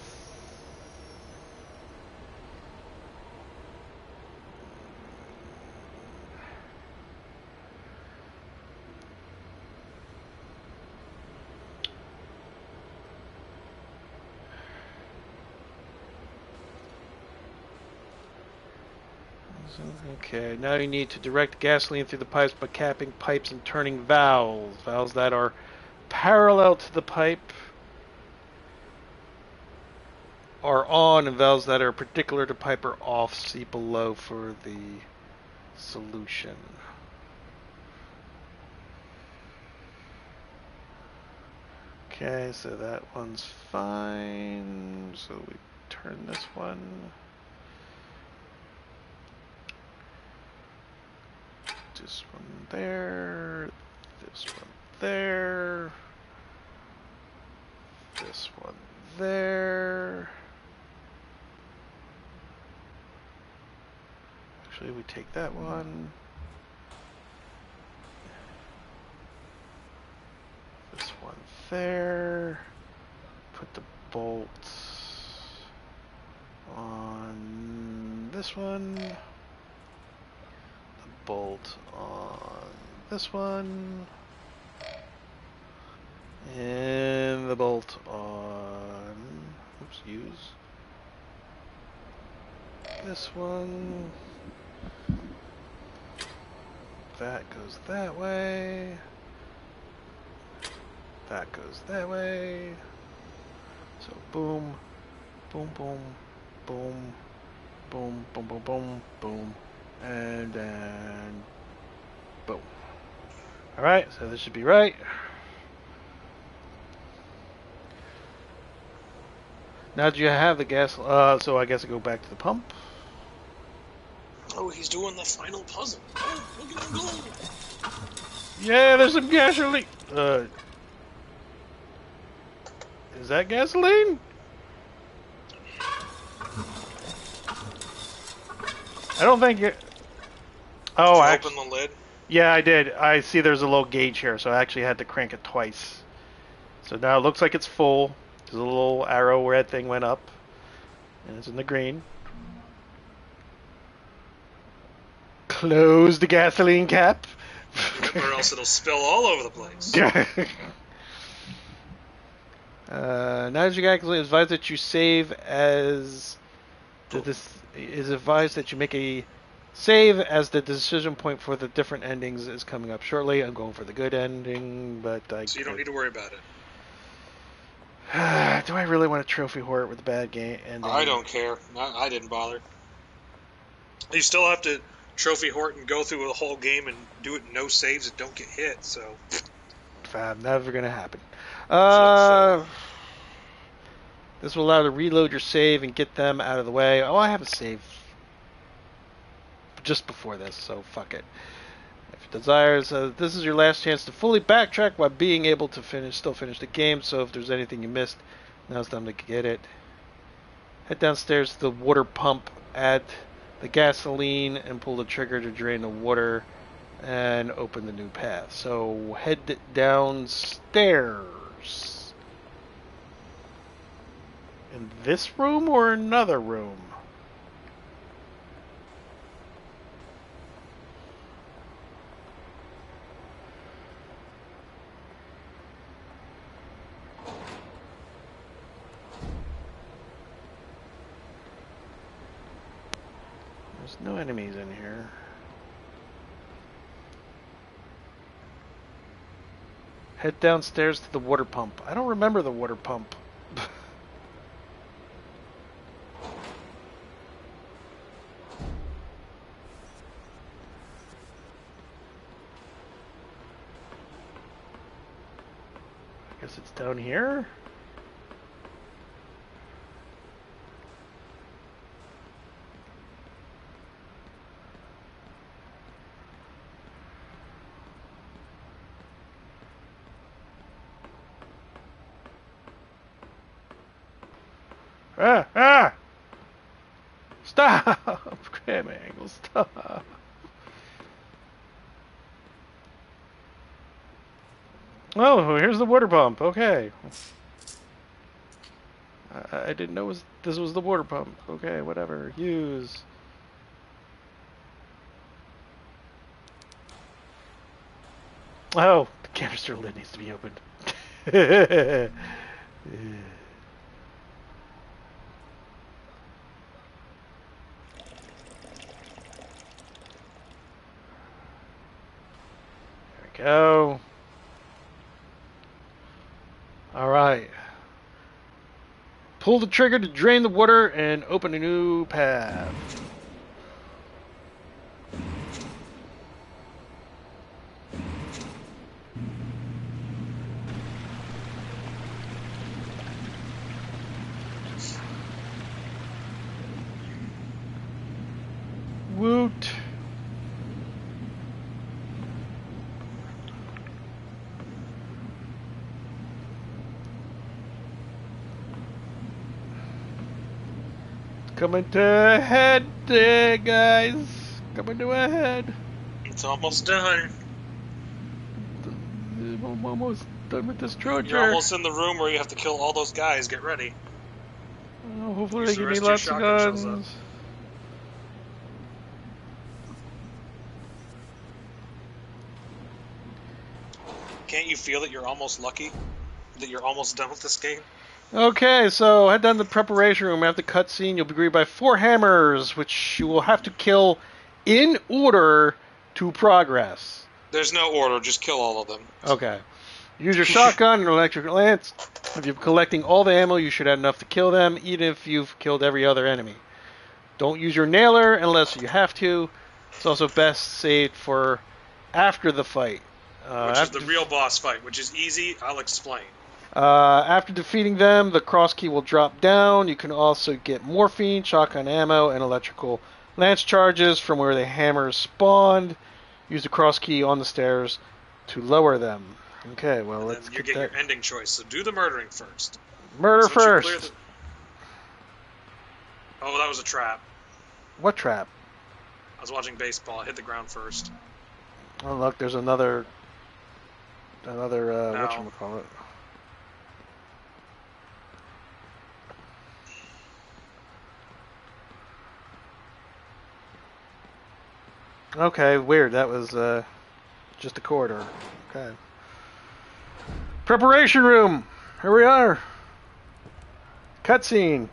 Okay, now you need to direct gasoline through the pipes by capping pipes and turning valves. Valves that are parallel to the pipe are on, and valves that are particular to pipe are off. See below for the solution. Okay, so that one's fine. So we turn this one. This one there. This one there. This one there. Actually, we take that one. This one there. Put the bolts on this one. The bolt on this one. And the bolt on, oops, use this one. That goes that way. That goes that way. So boom, boom, boom, boom, boom, boom, boom, boom, boom, and then boom. All right, so this should be right. Now that you have the gas, so I guess I go back to the pump. Oh, he's doing the final puzzle. Oh, look at him go. Yeah, there's some gasoline. Is that gasoline? I don't think it. Oh, Did you open the lid? Yeah, I did. I see there's a low gauge here, so I actually had to crank it twice. So now it looks like it's full. There's a little arrow red thing went up, and it's in the green. Close the gasoline cap. Yep, or else it'll spill all over the place. Now that you gasoline, it's advised that you save as this is advised that you make a save as the decision point for the different endings is coming up shortly. I'm going for the good ending, but so you don't need to worry about it. Do I really want to trophy horde with the bad game ending? I don't care. I didn't bother. You still have to trophy horde and go through the whole game and do it no saves and don't get hit. So never gonna happen. This will allow you to reload your save and get them out of the way. Oh, I have a save just before this, so fuck it. If it desires, this is your last chance to fully backtrack while being able to still finish the game. So if there's anything you missed, now's the time to get it. Head downstairs to the water pump, add the gasoline, and pull the trigger to drain the water, and open the new path. So head downstairs. In this room or another room? There's no enemies in here. Head downstairs to the water pump. I don't remember the water pump. I guess it's down here? Stop! Graham Angle, stop! Oh, here's the water pump. Okay. I didn't know this was the water pump. Okay, whatever. Use. Oh, the canister lid needs to be opened. Go. All right. Pull the trigger to drain the water and open a new path. Coming to a head, guys. Coming to a head. It's almost done. I'm almost done with this Trojan. You're almost in the room where you have to kill all those guys. Get ready. Oh, hopefully Use they the give me rest of your lots of shotgun shells guns. Can't you feel that you're almost lucky? That you're almost done with this game? Okay, so head down to the preparation room. After the cutscene, you'll be greeted by 4 hammers, which you will have to kill in order to progress. There's no order, just kill all of them. Okay. Use your shotgun and electric lance. If you're collecting all the ammo, you should have enough to kill them, even if you've killed every other enemy. Don't use your nailer unless you have to. It's also best saved for after the fight. Which is the real boss fight, which is easy. I'll explain. After defeating them, the cross key will drop down. You can also get morphine, shotgun ammo, and electrical lance charges from where the hammers spawned. Use the cross key on the stairs to lower them. Okay, well, And let's then you get get that. your ending choice, so do the murdering first. Murder So once you clear first. Oh, that was a trap. What trap? I was watching baseball. I hit the ground first. Oh, look, there's another No. whatchamacallit. Okay, weird. That was just a corridor. Okay. Preparation room. Here we are. Cutscene.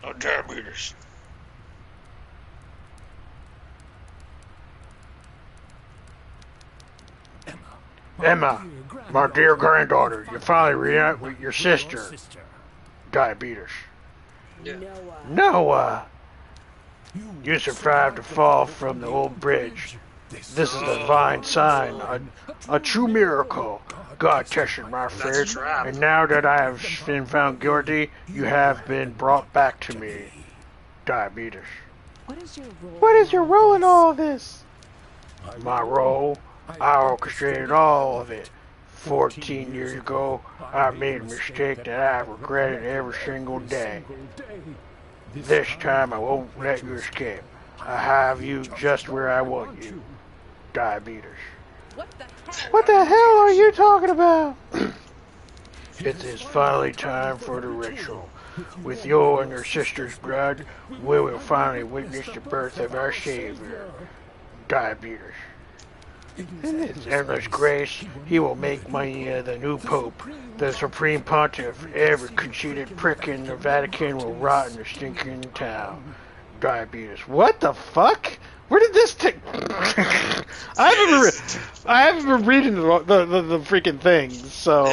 Oh, diabetes. Emma, my dear granddaughter, you finally reunite with your sister. Diabetes. Yeah. Noah, you survived the fall from the old bridge. This is a divine sign, a true miracle. God tested my a faith, trap. and now that I have been found guilty, you have been brought back to me. Diabetes. What is your role in all of this? My role, I orchestrated all of it. 14 years ago, I made a mistake that I regretted every single day. This time I won't let you escape. I have you just where I want you. Diabetes. What the hell are you talking about? It is finally time for the ritual. With your and your sister's blood, we will finally witness the birth of our Savior. Diabetes. In his endless grace, he will make me the new Pope, the Supreme Pontiff. Every conceited prick in the Vatican will rot in the stinking town. Diabetes. What the fuck? Where did this take? I haven't been reading the freaking things, so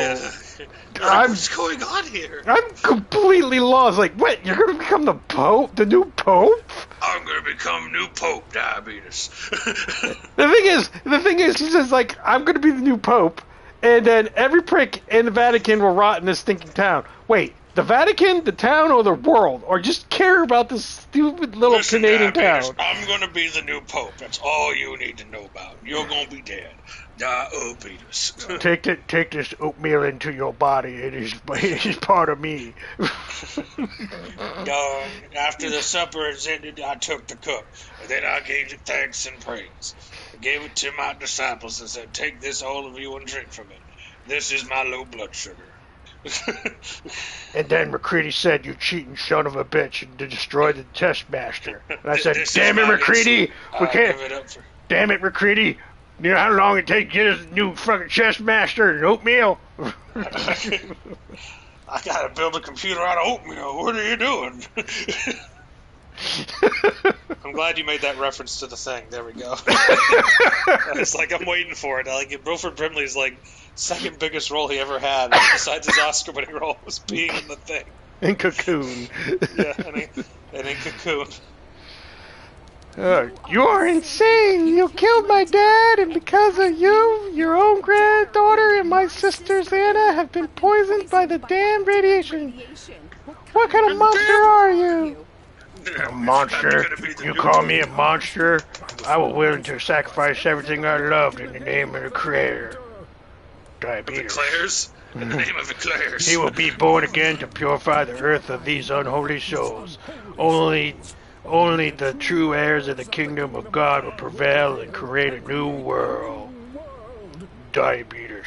What's going on here? I'm completely lost. Like, what? You're gonna become the Pope, the new Pope? I'm gonna become new Pope, Diabetes. The thing is, he says like, I'm gonna be the new Pope, and then every prick in the Vatican will rot in this stinking town. Wait, the Vatican, the town, or the world, or just care about this stupid little Listen, Canadian Diabetes, town? I'm gonna be the new Pope. That's all you need to know about. You're gonna be dead. Diabetes. Take this oatmeal into your body. It is part of me. After the supper is ended, I took the cup, and then I gave it thanks and praise. I gave it to my disciples and said, "Take this, all of you, and drink from it. This is my low blood sugar." And then McCready said, "You cheating son of a bitch," and destroyed the test master. And I said, This is "Damn it, my McCready! insulin. We I can't. give it up for- Damn it, McCready! You know how long it takes to get us a new fucking chess master and oatmeal?" I gotta build a computer out of oatmeal. What are you doing? I'm glad you made that reference to the thing. There we go. It's like I'm waiting for it. Like Wilford Brimley's like second biggest role he ever had, besides his Oscar-winning role, was being in the thing. In Cocoon. Yeah, and in Cocoon. You are insane! You killed my dad, and because of you, your own granddaughter and my sister Xana have been poisoned by the damn radiation. What kind of monster are you? A monster? You call me a monster? I was willing to sacrifice everything I loved in the name of the Creator. The Diabetes. Claires? in the name of Eclairs. He will be born again to purify the earth of these unholy souls. Only the true heirs of the kingdom of God will prevail and create a new world. Diabetes.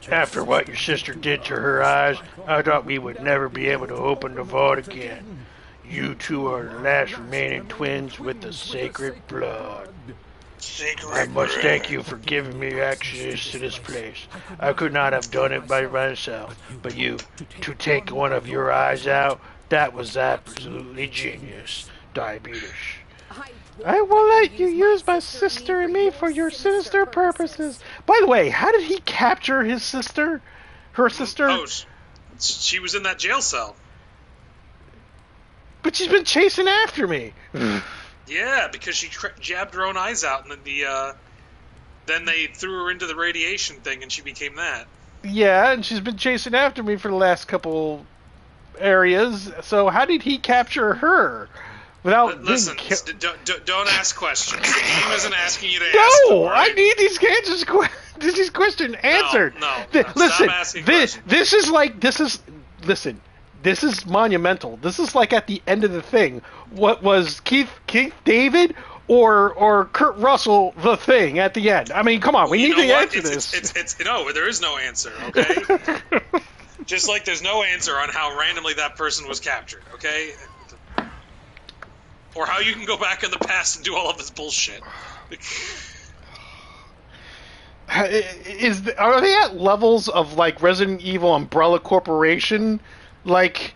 After what your sister did to her eyes, I thought we would never be able to open the vault again. You two are the last remaining twins with the sacred blood. I must thank you for giving me access to this place. I could not have done it by myself, but to take one of your eyes out, that was absolutely genius. Diabetes. I will let you use my sister and me for your sinister purposes. By the way, how did he capture his sister? Her sister? Oh, she was in that jail cell. But she's been chasing after me. Yeah, because she jabbed her own eyes out, and then they threw her into the radiation thing, and she became that. Yeah, and she's been chasing after me for the last couple areas. So how did he capture her? Without listen, don't ask questions. The game isn't asking you to ask them, No, right? I need these questions answered. No, Listen, stop asking questions. This is monumental. This is like at the end of the thing. What was Keith David or Kurt Russell the thing at the end? I mean, come on, we need to answer this. No, there is no answer, okay? Just like there's no answer on how randomly that person was captured, okay? Or how you can go back in the past and do all of this bullshit. Are they at levels of like Resident Evil Umbrella Corporation, like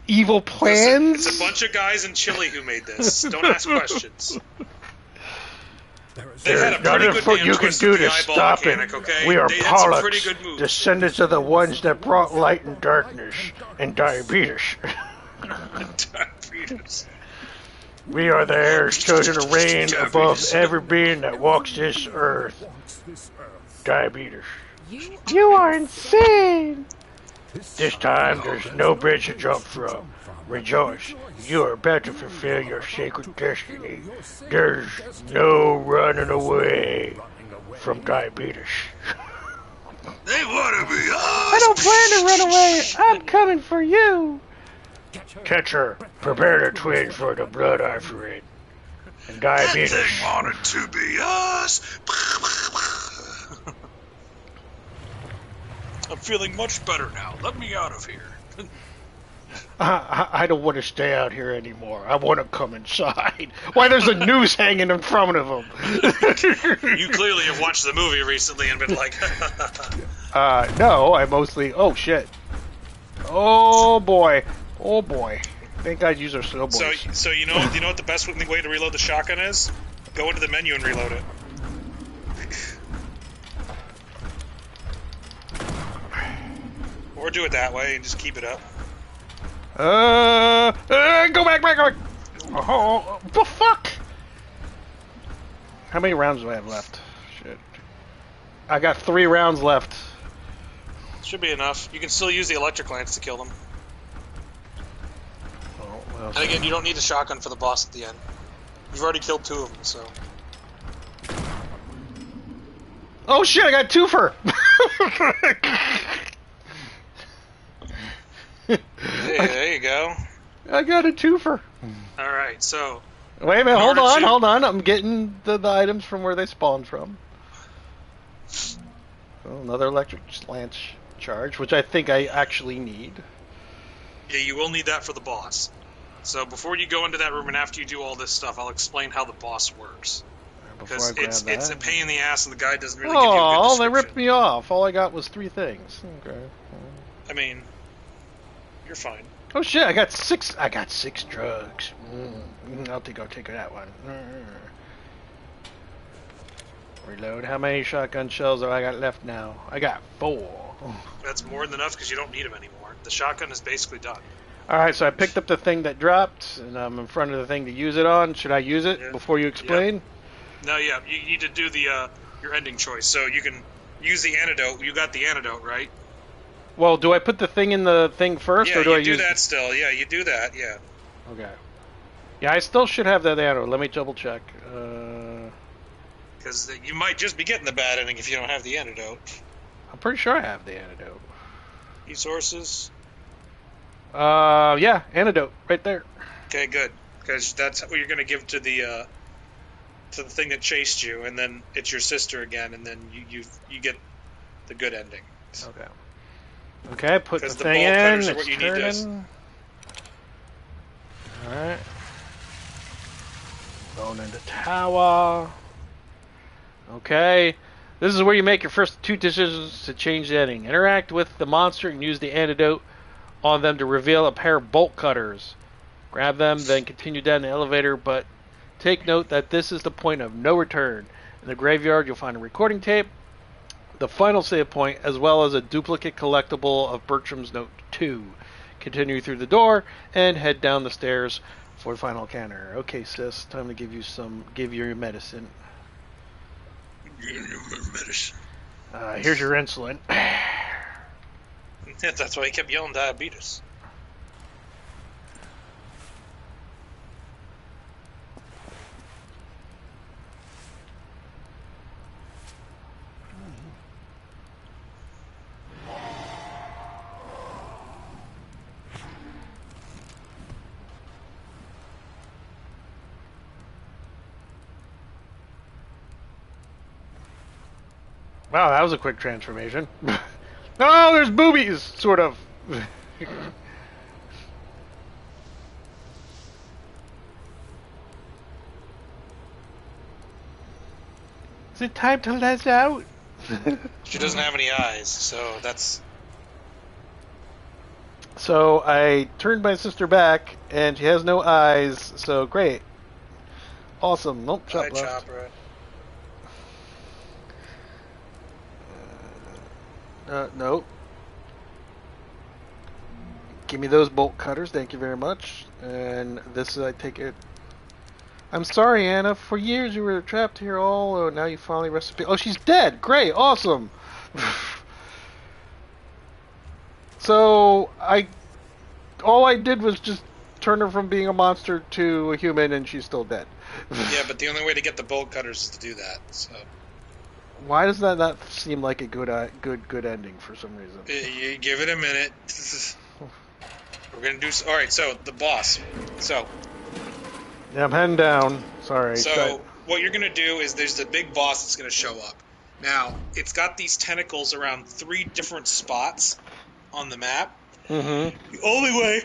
evil plans? Listen, it's a bunch of guys in Chile who made this. Don't ask questions. They had a pretty good nothing you can do to stop mechanic, it. okay? We are they had some pretty Pollux, good moves. descendants of the ones that brought light and darkness and diabetes. Diabetes. We are the heirs chosen to reign above every being that walks this earth. Diabetes. You are insane. This time, there's no bridge to jump from. Rejoice, you are about to fulfill your sacred destiny. There's no running away from diabetes. They want to be us! I don't plan to run away. I'm coming for you. Catcher, prepare the twins for the blood offering. And diabetes. That thing wanted to be us! I'm feeling much better now. Let me out of here. I don't want to stay out here anymore. I want to come inside. Why, there's a noose hanging in front of him. You clearly have watched the movie recently and been like, No, I mostly... Oh, shit. Oh, boy. Oh, boy. Thank God use our slow boys. So you know what the best way to reload the shotgun is? Go into the menu and reload it. Or do it that way and just keep it up. Go back. Oh, the fuck? How many rounds do I have left? Shit. I got 3 rounds left. Should be enough. You can still use the electric lance to kill them. Oh, well, And again, you don't need a shotgun for the boss at the end. You've already killed 2 of them, so... Oh shit, I got 2-fer! Hey, there you go. I got a 2-fer. Alright, so... Wait a minute, hold on. I'm getting the items from where they spawned from. Oh, another electric lance charge, which I think I actually need. Yeah, you will need that for the boss. So before you go into that room and after you do all this stuff, I'll explain how the boss works. Because it's a pain in the ass and the guy doesn't really give you a good Oh, description. they ripped me off. All I got was 3 things. Okay. I mean, you're fine. Oh shit, I got 6 drugs. I'll take that one. Reload. How many shotgun shells have I got left now? I got 4. That's more than enough because you don't need them anymore. The shotgun is basically done. Alright, so I picked up the thing that dropped, and I'm in front of the thing to use it on. Should I use it before you explain? No, yeah, you need to do the your ending choice. So you can use the antidote. You got the antidote, right? Well, do I put the thing in the thing first, or do I use... Yeah, you do that still. Yeah, you do that, yeah. Okay. Yeah, I still should have that antidote. Let me double check. Because you might just be getting the bad ending if you don't have the antidote. I'm pretty sure I have the antidote. Resources? Yeah, antidote right there. Okay, good. Because that's what you're going to give to the thing that chased you, and then it's your sister again, and then you get the good ending. Okay. Okay, put the Because the thing bolt in. cutters are It's what you need to. turning. Alright. Going into tower. Okay. This is where you make your first 2 decisions to change the ending. Interact with the monster and use the antidote on them to reveal a pair of bolt cutters. Grab them, then continue down the elevator, but take note that this is the point of no return. In the graveyard, you'll find a recording tape, the final save point, as well as a duplicate collectible of Bertram's Note 2. Continue through the door and head down the stairs for the final encounter. Okay, sis, time to give you your medicine. Medicine. Here's your insulin. Yeah, that's why he kept yelling diabetes. Wow, that was a quick transformation. Oh, there's boobies, sort of. Is it time to let out? She doesn't have any eyes, so that's... So I turned my sister back, and she has no eyes, so great. Awesome. Nope, chop Bye, left. Chopra. Nope. Give me those bolt cutters, thank you very much. And this, I take it... I'm sorry, Anna. For years you were trapped here all... Oh, now you finally rested... Oh, she's dead! Great! Awesome! So, all I did was just turn her from being a monster to a human, and she's still dead. Yeah, but the only way to get the bolt cutters is to do that, so... Why does that not seem like a good ending for some reason? You give it a minute. We're gonna do... Alright, so, the boss. So... Yeah, I'm heading down. Sorry. So, what you're gonna do is there's the big boss that's gonna show up. Now, it's got these tentacles around 3 different spots on the map. Mm-hmm. The only way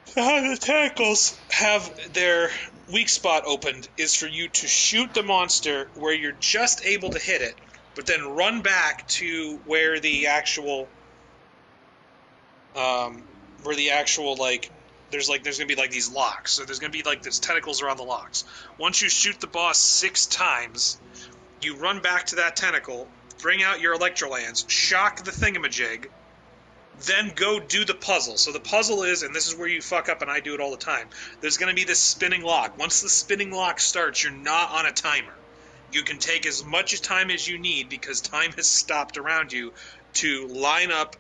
to have the tentacles have their weak spot opened is for you to shoot the monster where you're just able to hit it, but then run back to where the actual there's gonna be like these locks. So there's gonna be like these tentacles around the locks. Once you shoot the boss 6 times, you run back to that tentacle, bring out your Electrolands, shock the thingamajig, then go do the puzzle. So the puzzle is, and this is where you fuck up and I do it all the time, there's going to be this spinning lock. Once the spinning lock starts, you're not on a timer. You can take as much time as you need because time has stopped around you to line up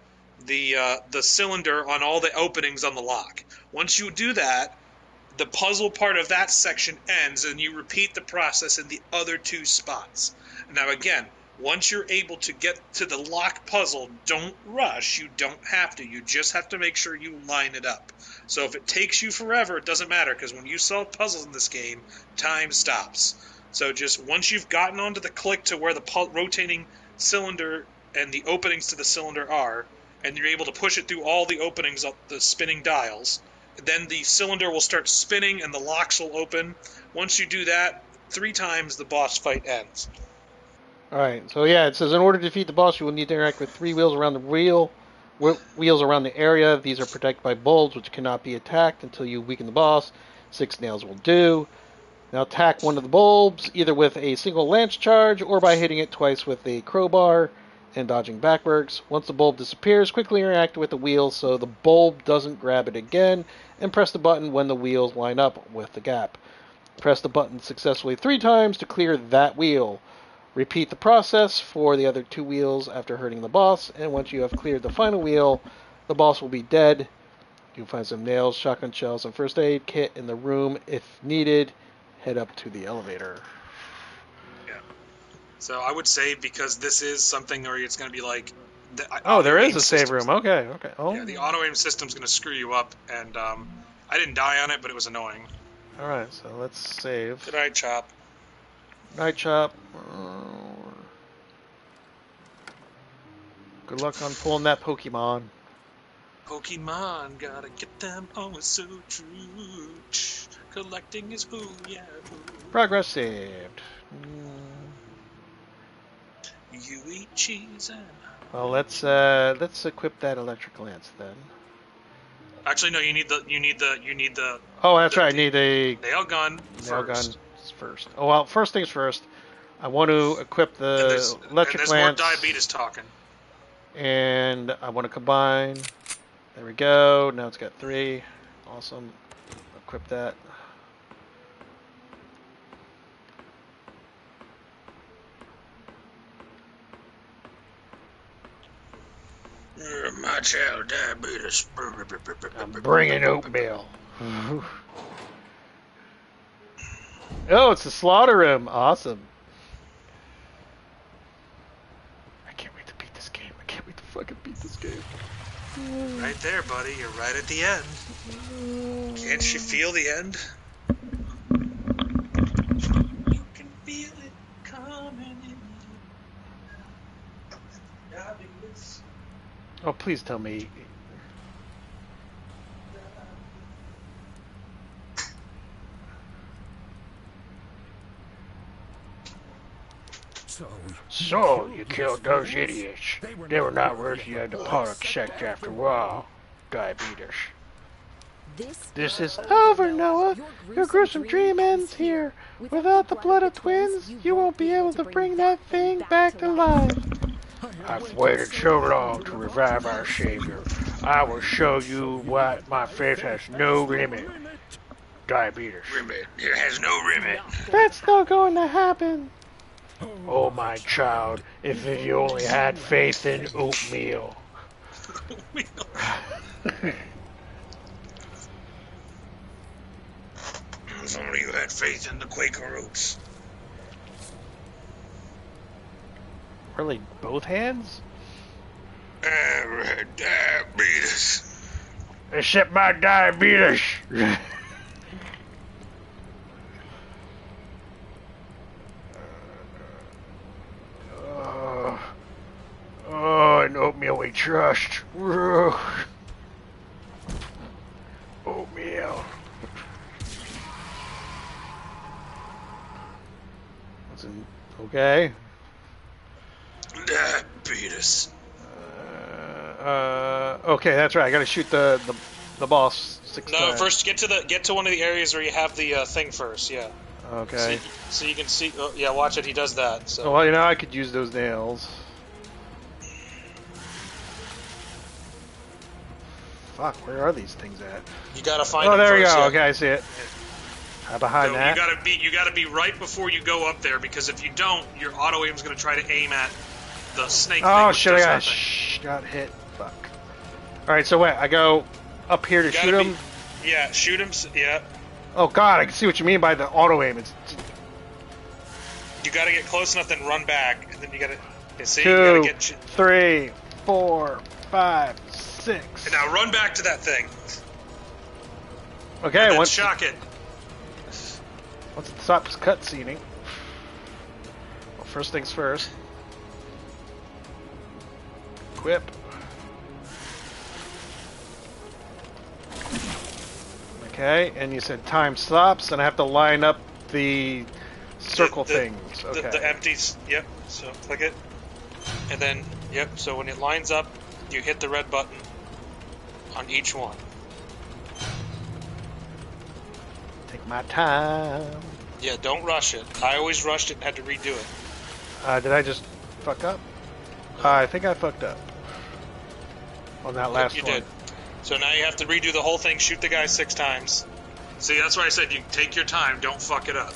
the cylinder on all the openings on the lock. Once you do that, the puzzle part of that section ends and you repeat the process in the other 2 spots. Now again, once you're able to get to the lock puzzle, don't rush. You don't have to. You just have to make sure you line it up. So if it takes you forever, it doesn't matter, because when you solve puzzles in this game, time stops. So just once you've gotten onto the click to where the rotating cylinder and the openings to the cylinder are, and you're able to push it through all the openings of the spinning dials, then the cylinder will start spinning and the locks will open. Once you do that 3 times, the boss fight ends. Alright, so yeah, it says in order to defeat the boss, you will need to interact with 3 wheels around the wheels around the area. These are protected by bulbs, which cannot be attacked until you weaken the boss. 6 nails will do. Now attack one of the bulbs, either with a single lance charge, or by hitting it twice with a crowbar and dodging backwards. Once the bulb disappears, quickly interact with the wheel so the bulb doesn't grab it again, and press the button when the wheels line up with the gap. Press the button successfully 3 times to clear that wheel. Repeat the process for the other 2 wheels after hurting the boss, and once you have cleared the final wheel, the boss will be dead. You can find some nails, shotgun shells, and first aid kit in the room if needed. Head up to the elevator. Yeah. So I would save because this is something where it's going to be like. Oh, there is auto-aim a save systems- room. Okay, okay. Oh, Yeah, the auto aim system's going to screw you up, and I didn't die on it, but it was annoying. all right. So let's save. Good night, Chop. Night chop. Good luck on pulling that Pokemon. Pokemon, gotta get them. Oh, it's so true. Collecting is who, yeah. Progress saved. You eat cheese and. Well, let's equip that electric lance then. Actually, no. You need the. Oh, that's right. I need a nail gun. nail gun First. first. Oh well, first things first. I want to equip the electric there's lance. more diabetes talking. And I want to combine. There we go. Now it's got 3. Awesome. Equip that. My child diabetes. I'm bringing oatmeal. Oh, it's the slaughter room. Awesome. I can't wait to beat this game. I can't wait to fucking beat this game. Right there, buddy. You're right at the end. Can't you feel the end? You can feel it coming in. Diabetes. Oh, please tell me. So, you killed those idiots. They were not worthy of the product sector after all. Diabetes. This is over, Noah. Your gruesome dream ends here. Without the blood of twins, you won't be able to bring that thing back to life. I've waited so long to revive our savior. I will show you what my faith has no limit. Diabetes. Limit. It has no limit. That's not going to happen. Oh, my child, if you only had faith in oatmeal. If only you had faith in the Quaker Oats. Really, both hands? Diabetes. Except my diabetes. Oh, and oatmeal we trust. Oatmeal. Okay. Diabetes. Okay, that's right. I gotta shoot the boss 6 No, times. first get to one of the areas where you have the thing first. Yeah. Okay. So you can see. Oh, yeah, watch it. He does that. So. Well, you know, I could use those nails. Fuck, where are these things at? You gotta find. Oh, them there we first, go. yeah. Okay, I see it. Behind So that. you gotta be right before you go up there, because if you don't, your auto aim's gonna try to aim at the snake. Oh thing, which shit! I does got nothing. got hit. Fuck. All right, so wait. I go up here to You shoot gotta him. Yeah, shoot him. Yeah, Oh god, I can see what you mean by the auto aim. It's you gotta get close enough, then run back, and then you gotta. You see, you gotta 2, get. 3, 4, 5, 6. And now run back to that thing. Okay, And then once shock it. it stops cutscening. Well, first things first. Equip. Okay, and you said time stops, and I have to line up the circle things. Okay. The empties. Yep. So click it, and then yep. So when it lines up, you hit the red button on each one. Take my time. Yeah, don't rush it. I always rushed it and had to redo it. Did I just fuck up? I think I fucked up on that last you one. did. So now you have to redo the whole thing. Shoot the guy 6 times. See, that's why I said you take your time. Don't fuck it up.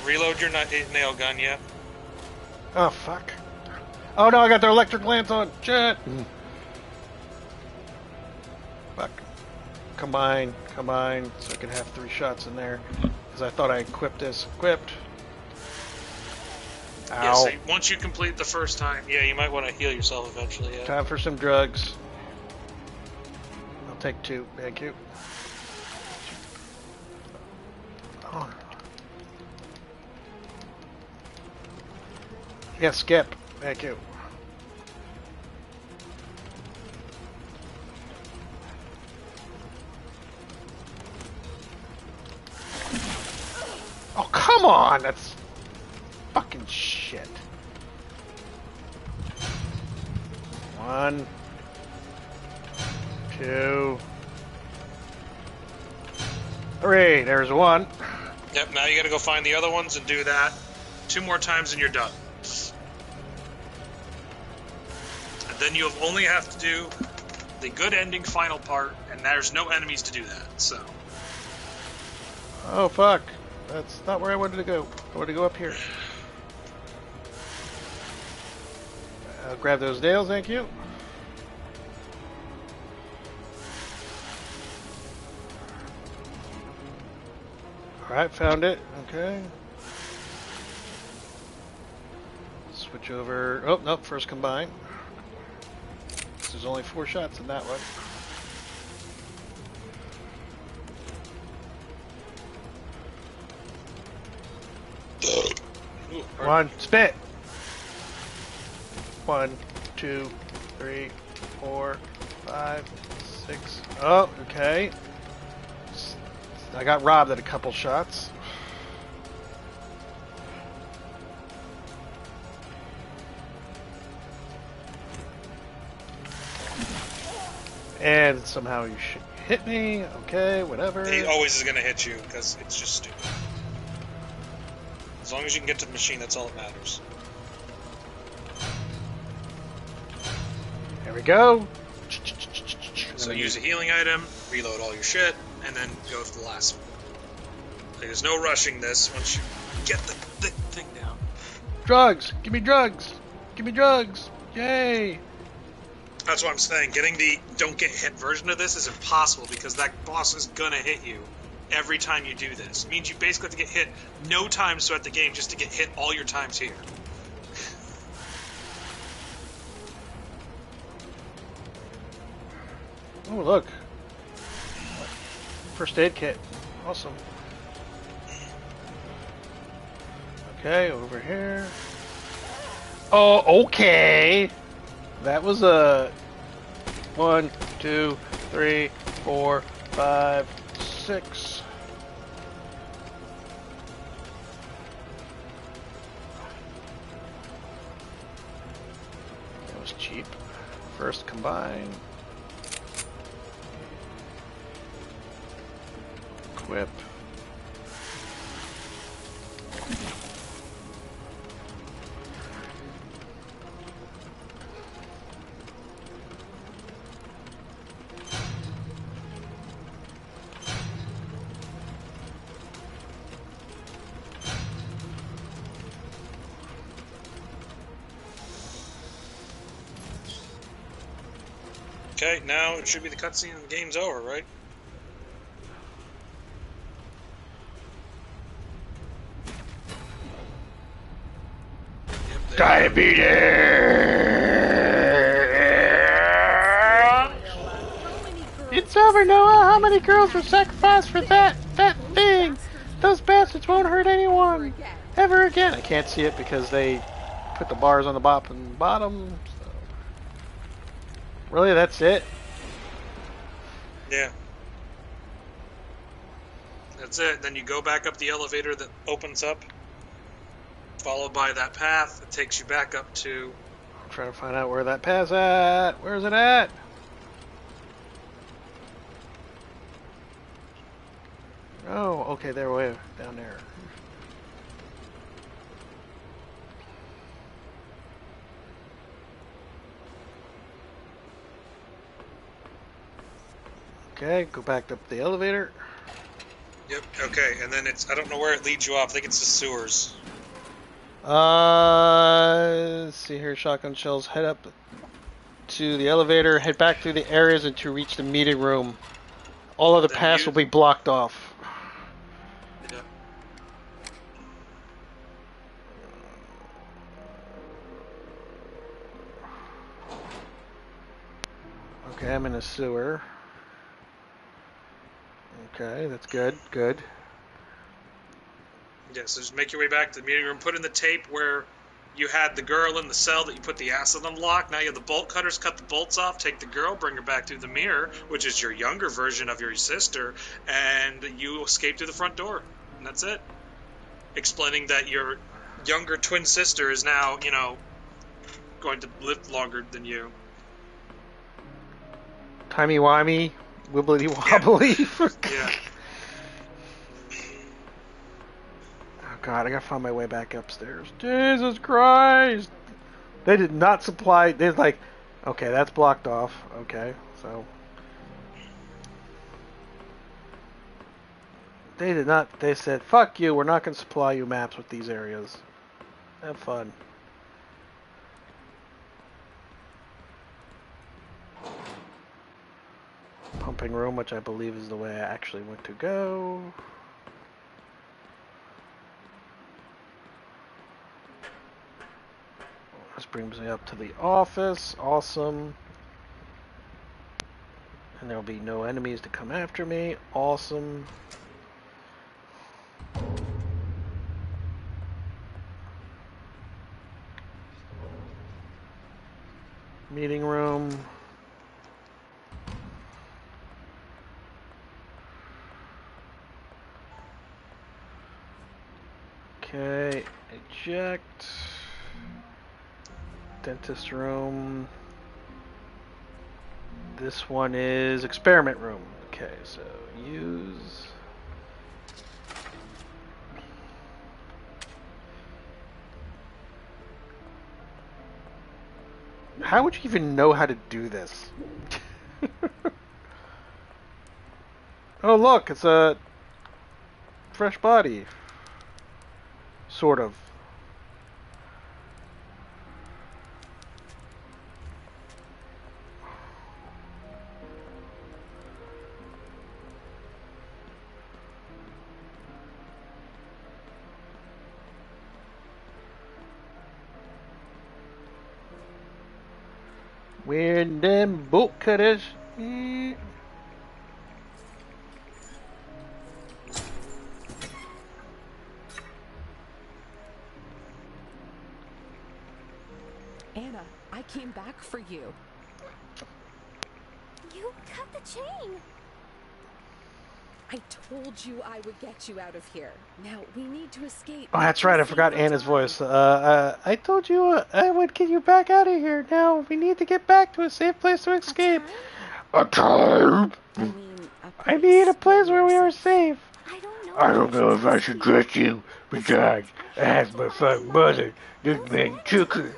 Reload your nail gun. Yeah. Oh fuck! Oh no, I got the electric lance on. Shit! Fuck! Combine, so I can have 3 shots in there. Because I thought I equipped this. Equipped. Yeah, Ow. so once you complete the first time, yeah, you might want to heal yourself eventually. Yeah. Time for some drugs. I'll take 2. Thank you. Oh. Yeah, skip. Thank you. Oh, come on! That's fucking shit. 1, 2, 3. There's 1. Yep, now you gotta go find the other ones and do that 2 more times and you're done. And then you'll only have to do the good ending final part, and there's no enemies to do that, so. Oh, fuck. That's not where I wanted to go. I wanted to go up here. I'll grab those nails, thank you. Alright, found it. Okay. Switch over. Oh, nope, first combine. There's only 4 shots in that one. One, spit! 1, 2, 3, 4, 5, 6. Oh, okay. I got robbed at a couple shots. And somehow you hit me. Okay, whatever. He always is gonna hit you, because it's just stupid. As long as you can get to the machine, that's all that matters. There we go. So use a healing item, reload all your shit, and then go to the last one. There's no rushing this once you get the thing down. Drugs! Give me drugs! Give me drugs! Yay! That's what I'm saying. Getting the don't get hit version of this is impossible because that boss is gonna hit you every time you do this. It means you basically have to get hit no times throughout the game just to get hit all your times here. Oh, look. First aid kit. Awesome. Okay, over here. Oh, okay. That was a 1, 2, 3, 4, 5, 6. That was cheap. First combine. Equip. Okay, now it should be the cutscene and the game's over, right? Yep, Diabetes! It's over, Noah! How many girls were sacrificed for that thing? Those bastards won't hurt anyone ever again. I can't see it because they put the bars on the bottom. So. Really, that's it? Yeah. That's it. Then you go back up the elevator that opens up, followed by that path that takes you back up to... I'm trying to find out where that path's at. Where's it at? Oh, okay, they're way down there. Okay, go back up the elevator. Yep, okay, and then it's... I don't know where it leads you off. I think it's the sewers. Let's see here, shotgun shells. Head up to the elevator, head back through the areas and to reach the meeting room. All other paths will be blocked off. Yeah. Okay, I'm in a sewer. Okay, that's good. Good. Yeah, so just make your way back to the meeting room. Put in the tape where you had the girl in the cell that you put the acid on the lock. Now you have the bolt cutters. Cut the bolts off. Take the girl. Bring her back through the mirror, which is your younger version of your sister, and you escape through the front door. And that's it. Explaining that your younger twin sister is now, going to live longer than you. Timey-wimey, wibbly-wobbly. Yeah. Oh god, I gotta find my way back upstairs. Jesus Christ! They did not supply... They're like, okay, that's blocked off. Okay, so... They did not... They said, fuck you, we're not gonna supply you maps with these areas. Have fun. Pumping room, which I believe is the way I actually want to go. This brings me up to the office. Awesome. And there'll be no enemies to come after me. Awesome. Meeting room. Okay, eject. Dentist room. This one is experiment room. Okay, so use. How would you even know how to do this? Oh look, it's a fresh body. Sort of. When them bolt cutters. Anna, I came back for you. You cut the chain. I told you I would get you out of here. Now we need to escape. Oh, that's right. I forgot Anna's voice. I told you I would get you back out of here. Now we need to get back to a safe place to escape. A time? I need a place where we are safe. I don't know if I should trust you. Besides, I have my fucking mother. This man took her.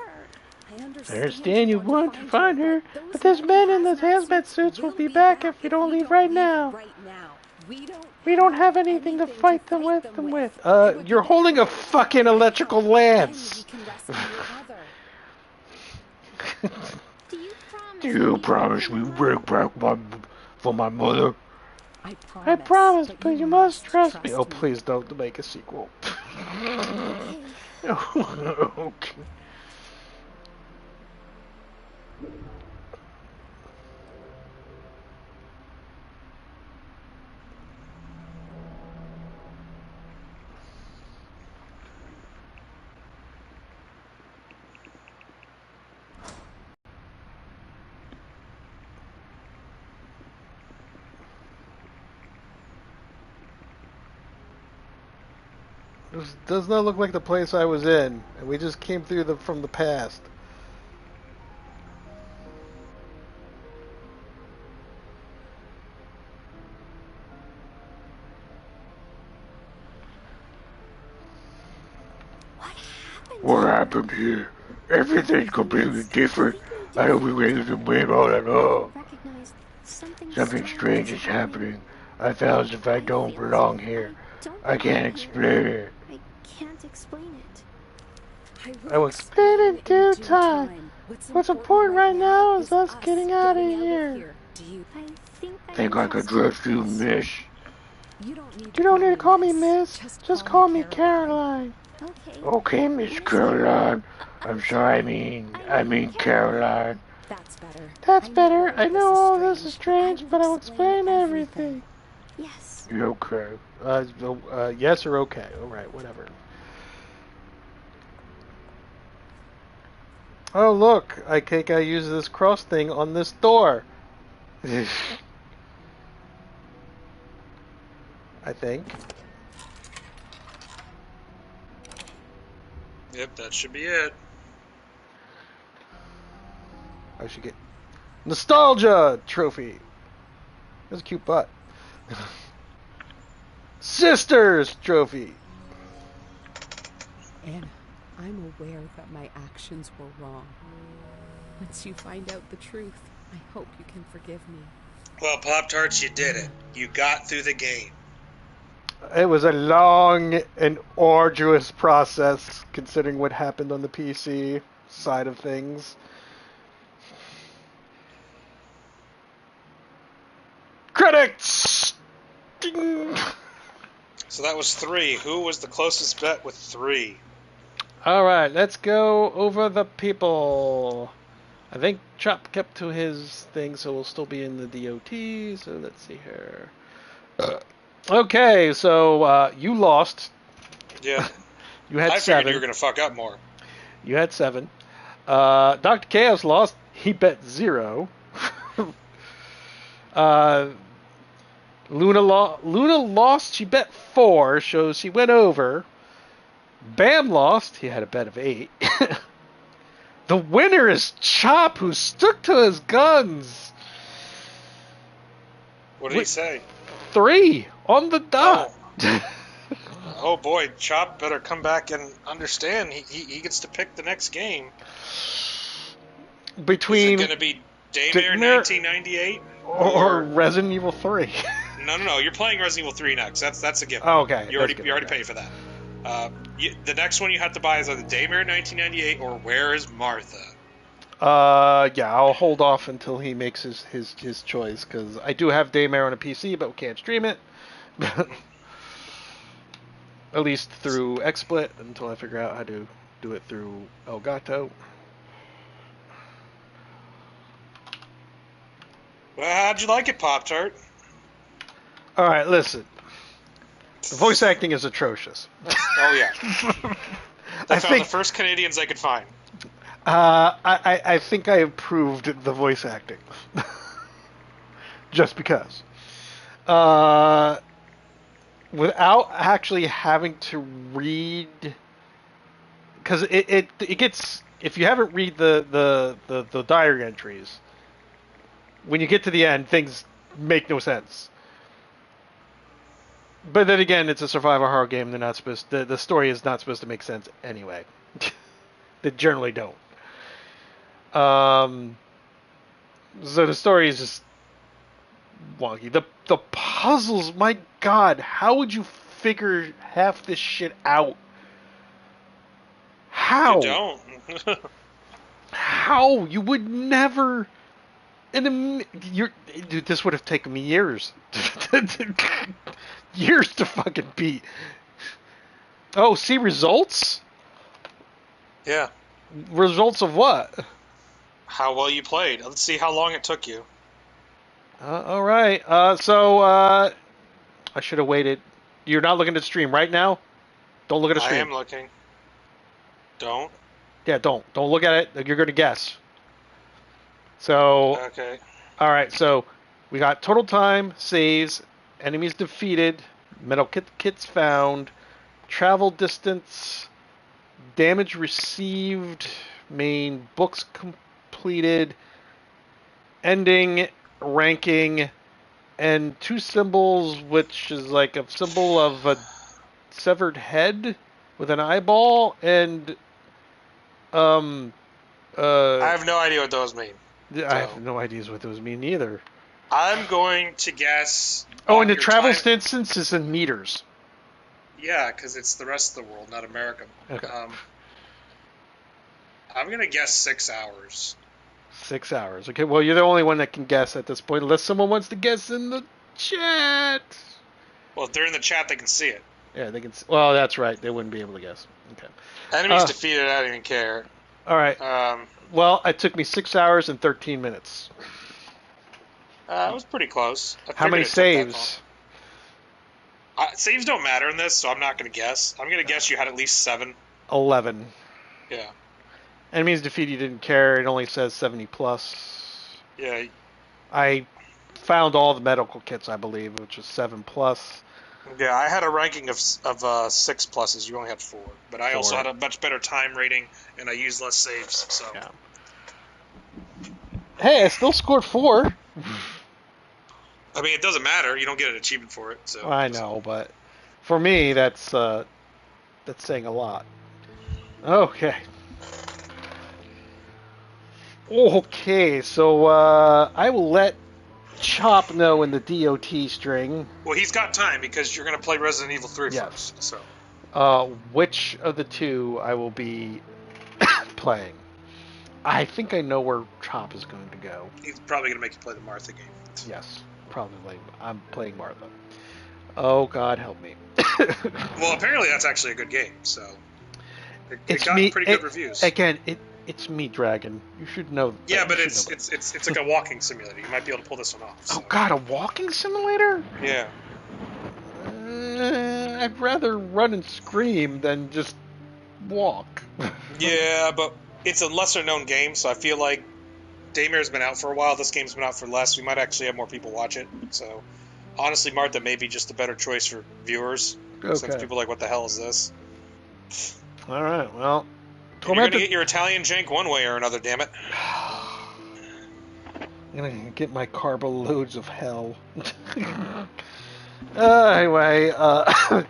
I understand you want to find her, but those men in those hazmat suits will be back if we don't leave right now. We don't have anything to fight them with. You're holding a fucking electrical lance. Do you promise me bring back for my mother? I promise, but you must trust me. Oh, please don't make a sequel. Okay. This does not look like the place I was in, and we just came through from the past. What happened here? Everything's completely different. I don't believe the win all at all. Something strange is happening. I feel as if I don't belong here. I can't explain it. I can't explain it. I will explain in due time. What's important right now is us getting out of here. Think I could trust you, miss? You don't need to call me miss. Just call me Caroline. Okay, Miss Caroline. I'm sorry, I mean Caroline. That's better. That's better. I know all this is strange, but I'll explain everything. Yes. You okay? Yes or okay? All right, whatever. Oh look! I think I use this cross thing on this door. I think. Yep, that should be it. I should get nostalgia trophy. That's a cute butt. Sisters trophy. Anna, I'm aware that my actions were wrong. Once you find out the truth, I hope you can forgive me. Well, Pop-Tarts, you did it. You got through the game. It was a long and arduous process, considering what happened on the PC side of things. Critics! Ding! So that was 3. Who was the closest bet with 3? Alright, let's go over the people. I think Chop kept to his thing, so we'll still be in the DOT. So let's see here. Okay, so you lost. Yeah. You had I 7. figured you were going to fuck up more. You had 7. Dr. Chaos lost. He bet 0. Luna lost. She bet 4, so she went over. Bam lost. He had a bet of 8. The winner is Chop, who stuck to his guns. What did he say? 3 on the dot. Oh boy, Chop better come back and understand. He gets to pick the next game. Between is it going to be Daymare 1998 or Resident Evil 3? No. You're playing Resident Evil 3 next. That's a gift. Oh, okay. You already paid for that. The next one you have to buy is either Daymare 1998 or Where is Martha? Yeah, I'll hold off until he makes his choice, because I do have Daymare on a PC, but we can't stream it. At least through XSplit, until I figure out how to do it through Elgato. Well, how'd you like it, Pop-Tart? Alright, listen. The voice acting is atrocious. Oh, yeah. They found the first Canadians they could find. I think I improved the voice acting. Just because. Without actually having to read... Because it gets... If you haven't read the diary entries, when you get to the end, things make no sense. But then again, it's a survival horror game. They're not supposed. The story is not supposed to make sense anyway. They generally don't. So the story is just wonky. The puzzles, my God, how would you figure half this shit out? How? You don't. How? You would never. Dude, this would have taken me years. Years to fucking beat. Oh, see results? Yeah. Results of what? How well you played. Let's see how long it took you. All right. I should have waited. You're not looking at the stream right now? Don't look at the stream. I am looking. Don't? Yeah, don't. Don't look at it. You're going to guess. So. Okay. All right. So we got total time, saves, enemies defeated, metal kits found, travel distance, damage received, main books completed, ending, ranking, and 2 symbols, which is like a symbol of a severed head with an eyeball, and I have no idea what those mean. I have no idea what those mean either. I'm going to guess. Oh, and the travel distance is in meters. Yeah, because it's the rest of the world, not America. Okay. I'm going to guess 6 hours. 6 hours. Okay, well, you're the only one that can guess at this point, unless someone wants to guess in the chat. Well, if they're in the chat, they can see it. Yeah, they can. Well, that's right. They wouldn't be able to guess. Okay. Enemies defeated. I don't even care. All right. Well, it took me 6 hours and 13 minutes. It was pretty close. How many saves? Saves don't matter in this, so I'm not going to guess. I'm going to guess you had at least 7. 11. Yeah. Enemies defeated, you didn't care. It only says 70 plus. Yeah. I found all the medical kits, I believe, which is 7 plus. Yeah, I had a ranking of 6 pluses. You only had 4. But I also had a much better time rating, and I used less saves, so... Yeah. Hey, I still scored 4. I mean, it doesn't matter. You don't get an achievement for it. So I know, but for me, that's saying a lot. Okay. Okay, so I will let Chop know in the DOT string. Well, he's got time because you're going to play Resident Evil 3 Yes. first. So. Which of the two I will be playing? I think I know where Chop is going to go. He's probably going to make you play the Martha game. Yes, probably. I'm playing Martha. Oh, God help me. Well, apparently that's actually a good game, so... It got pretty good reviews. Again, it's me, Dragon. You should know. Yeah, but it's like a walking simulator. You might be able to pull this one off. So. Oh God, a walking simulator? Yeah. I'd rather run and scream than just walk. Yeah, but it's a lesser known game, so I feel like Daymare's been out for a while. This game's been out for less. We might actually have more people watch it. So honestly, Martha may be just a better choice for viewers. Okay. Since people are like, what the hell is this? All right, well. You're going to get your Italian jank one way or another, damn it. I'm going to get my carbo loads of hell. Anyway,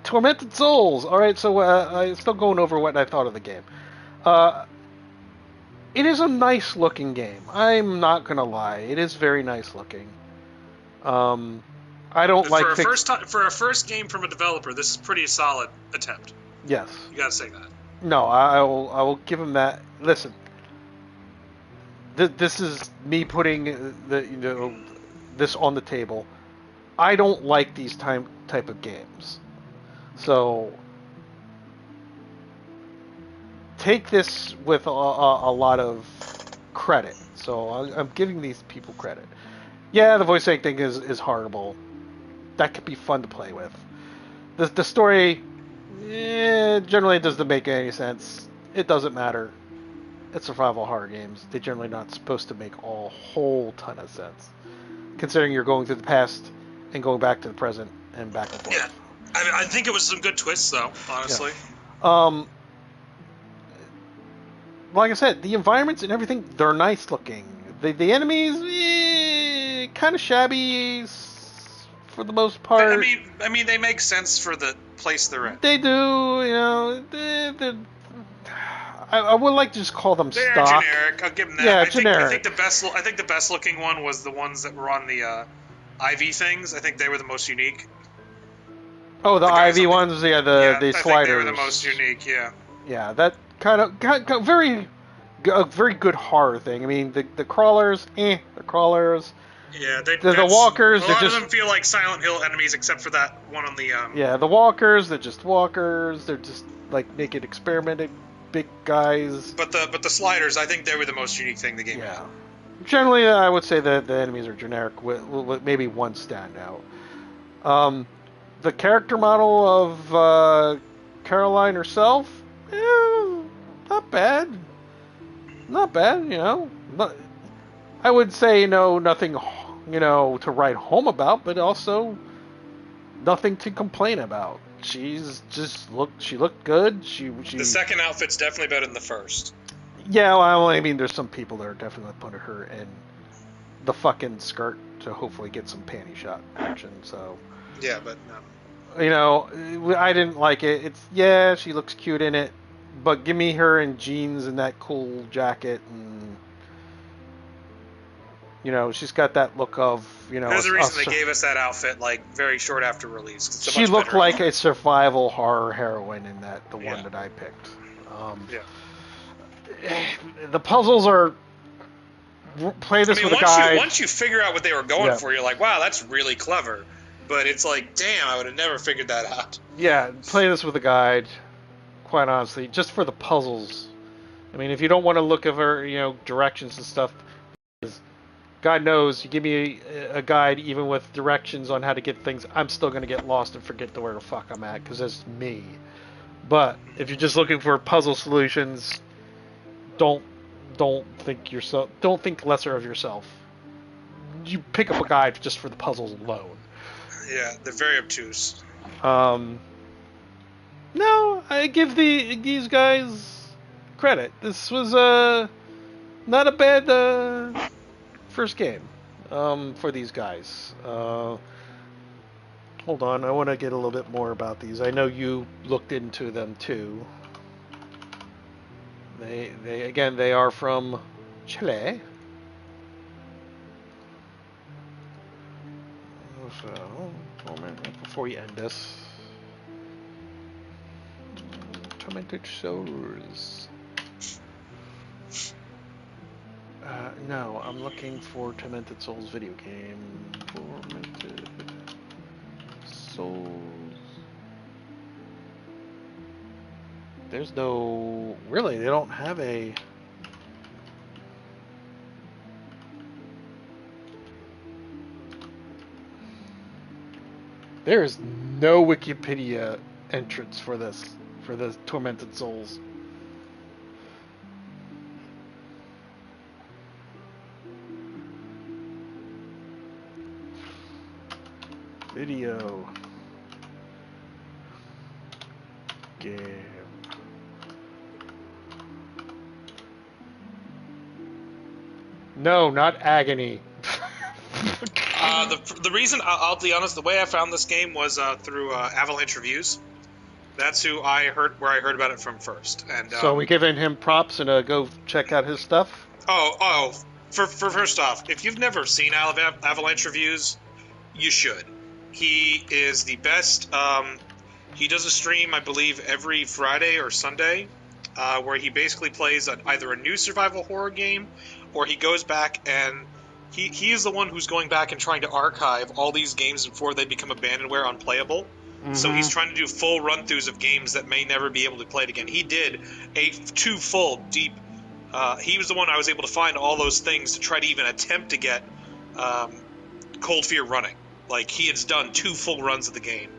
Tormented Souls. All right, so I'm still going over what I thought of the game. It is a nice-looking game. I'm not going to lie. It is very nice-looking. I don't like... For a first game from a developer, this is pretty solid attempt. Yes. You got to say that. No, I will give him that. Listen, this is me putting this on the table. I don't like these type of games, so take this with a lot of credit. So I'm giving these people credit. Yeah, the voice acting is horrible. That could be fun to play with. The story. Generally it doesn't make any sense. It doesn't matter. It's survival horror games. They're generally not supposed to make a whole ton of sense. Considering you're going through the past and going back to the present and back and forth. Yeah. I think it was some good twists, though, honestly. Yeah. Like I said, the environments and everything, they're nice looking. The enemies, kind of shabby for the most part. I mean, they make sense for the place they're in. They do, you know. I would like to just call them they're stock. Generic. I'll give them that. Yeah, generic. I think the best looking one was the ones that were on the IV things. I think they were the most unique. Oh, the IV ones, yeah, the sliders. I think they were the most unique. Yeah. Yeah, that kind of very good horror thing. I mean, the crawlers, the crawlers. Yeah, the walkers. A lot of them feel like Silent Hill enemies, except for that one on the. Yeah, the walkers. They're just walkers. They're just like naked experimented big guys. But the sliders, I think they were the most unique thing the game had. Generally, I would say that the enemies are generic, with maybe one standout. The character model of Caroline herself, not bad. Not bad, you know. I would say, nothing, to write home about, but also nothing to complain about. She looked good. The second outfit's definitely better than the first. Yeah, well, I mean, there's some people that are definitely putting her in the fucking skirt to hopefully get some panty shot action, so... Yeah, but... I didn't like it. She looks cute in it, but give me her in jeans and that cool jacket, and... she's got that look of, There's a reason they gave us that outfit, very short after release. She looked like a survival horror heroine in the one that I picked. The puzzles are... Play this with a guide. Once you figure out what they were going for, you're like, wow, that's really clever. But it's like, damn, I would have never figured that out. Yeah, play this with a guide, quite honestly, just for the puzzles. I mean, if you don't want to look over, directions and stuff, God knows, you give me a guide even with directions on how to get things, I'm still going to get lost and forget where the fuck I'm at, because that's me. But if you're just looking for puzzle solutions, don't think lesser of yourself. You pick up a guide just for the puzzles alone. Yeah, they're very obtuse. No, I give these guys credit. This was not a bad first game for these guys. Hold on, I want to get a little bit more about these. I know you looked into them too. They are from Chile. So, before we end this, Tormented Souls. No, I'm looking for Tormented Souls video game. Tormented Souls. There's no... Really, they don't have a... There is no Wikipedia entrance for the Tormented Souls. Video game. No, not Agony. The reason, I'll be honest, the way I found this game was through Avalanche Reviews. That's where I heard about it from first. And so we giving him props and go check out his stuff? For first off, if you've never seen Avalanche Reviews, you should. He is the best. He does a stream, I believe, every Friday or Sunday, where he basically plays either a new survival horror game, or he goes back and he is the one who's going back and trying to archive all these games before they become abandonware, unplayable. Mm-hmm. So he's trying to do full run-throughs of games that may never be able to be played again. He did two full, deep... he was the one I was able to find all those things to try to even attempt to get Cold Fear running. Like, he has done 2 full runs of the game.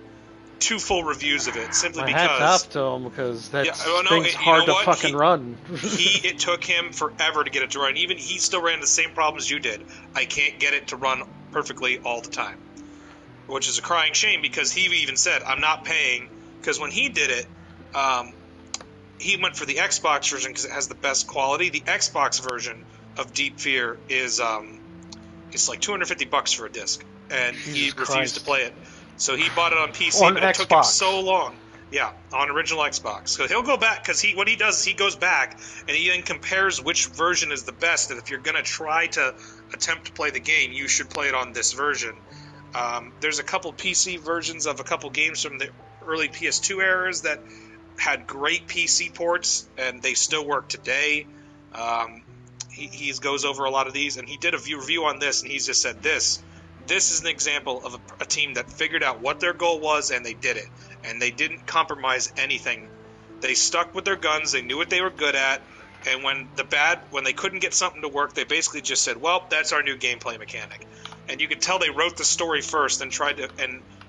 2 full reviews of it, simply because... hats off to him, because thing's hard to fucking run. It took him forever to get it to run. Even he still ran the same problems you did. I can't get it to run perfectly all the time. Which is a crying shame, because he even said, I'm not paying... Because when he did it, he went for the Xbox version because it has the best quality. The Xbox version of Deep Fear is... it's like $250 for a disc. And he refused to play it. So he bought it on PC, but it took him so long. Yeah, on original Xbox. So he'll go back, because what he does is he goes back, and he then compares which version is the best, and if you're going to try to attempt to play the game, you should play it on this version. There's a couple PC versions of a couple games from the early PS2 eras that had great PC ports, and they still work today. He goes over a lot of these, and he did a review on this, and he's just said this is an example of a team that figured out what their goal was, and they did it. And they didn't compromise anything. They stuck with their guns. They knew what they were good at. And when they couldn't get something to work, they basically just said, well, that's our new gameplay mechanic. And you could tell they wrote the story first and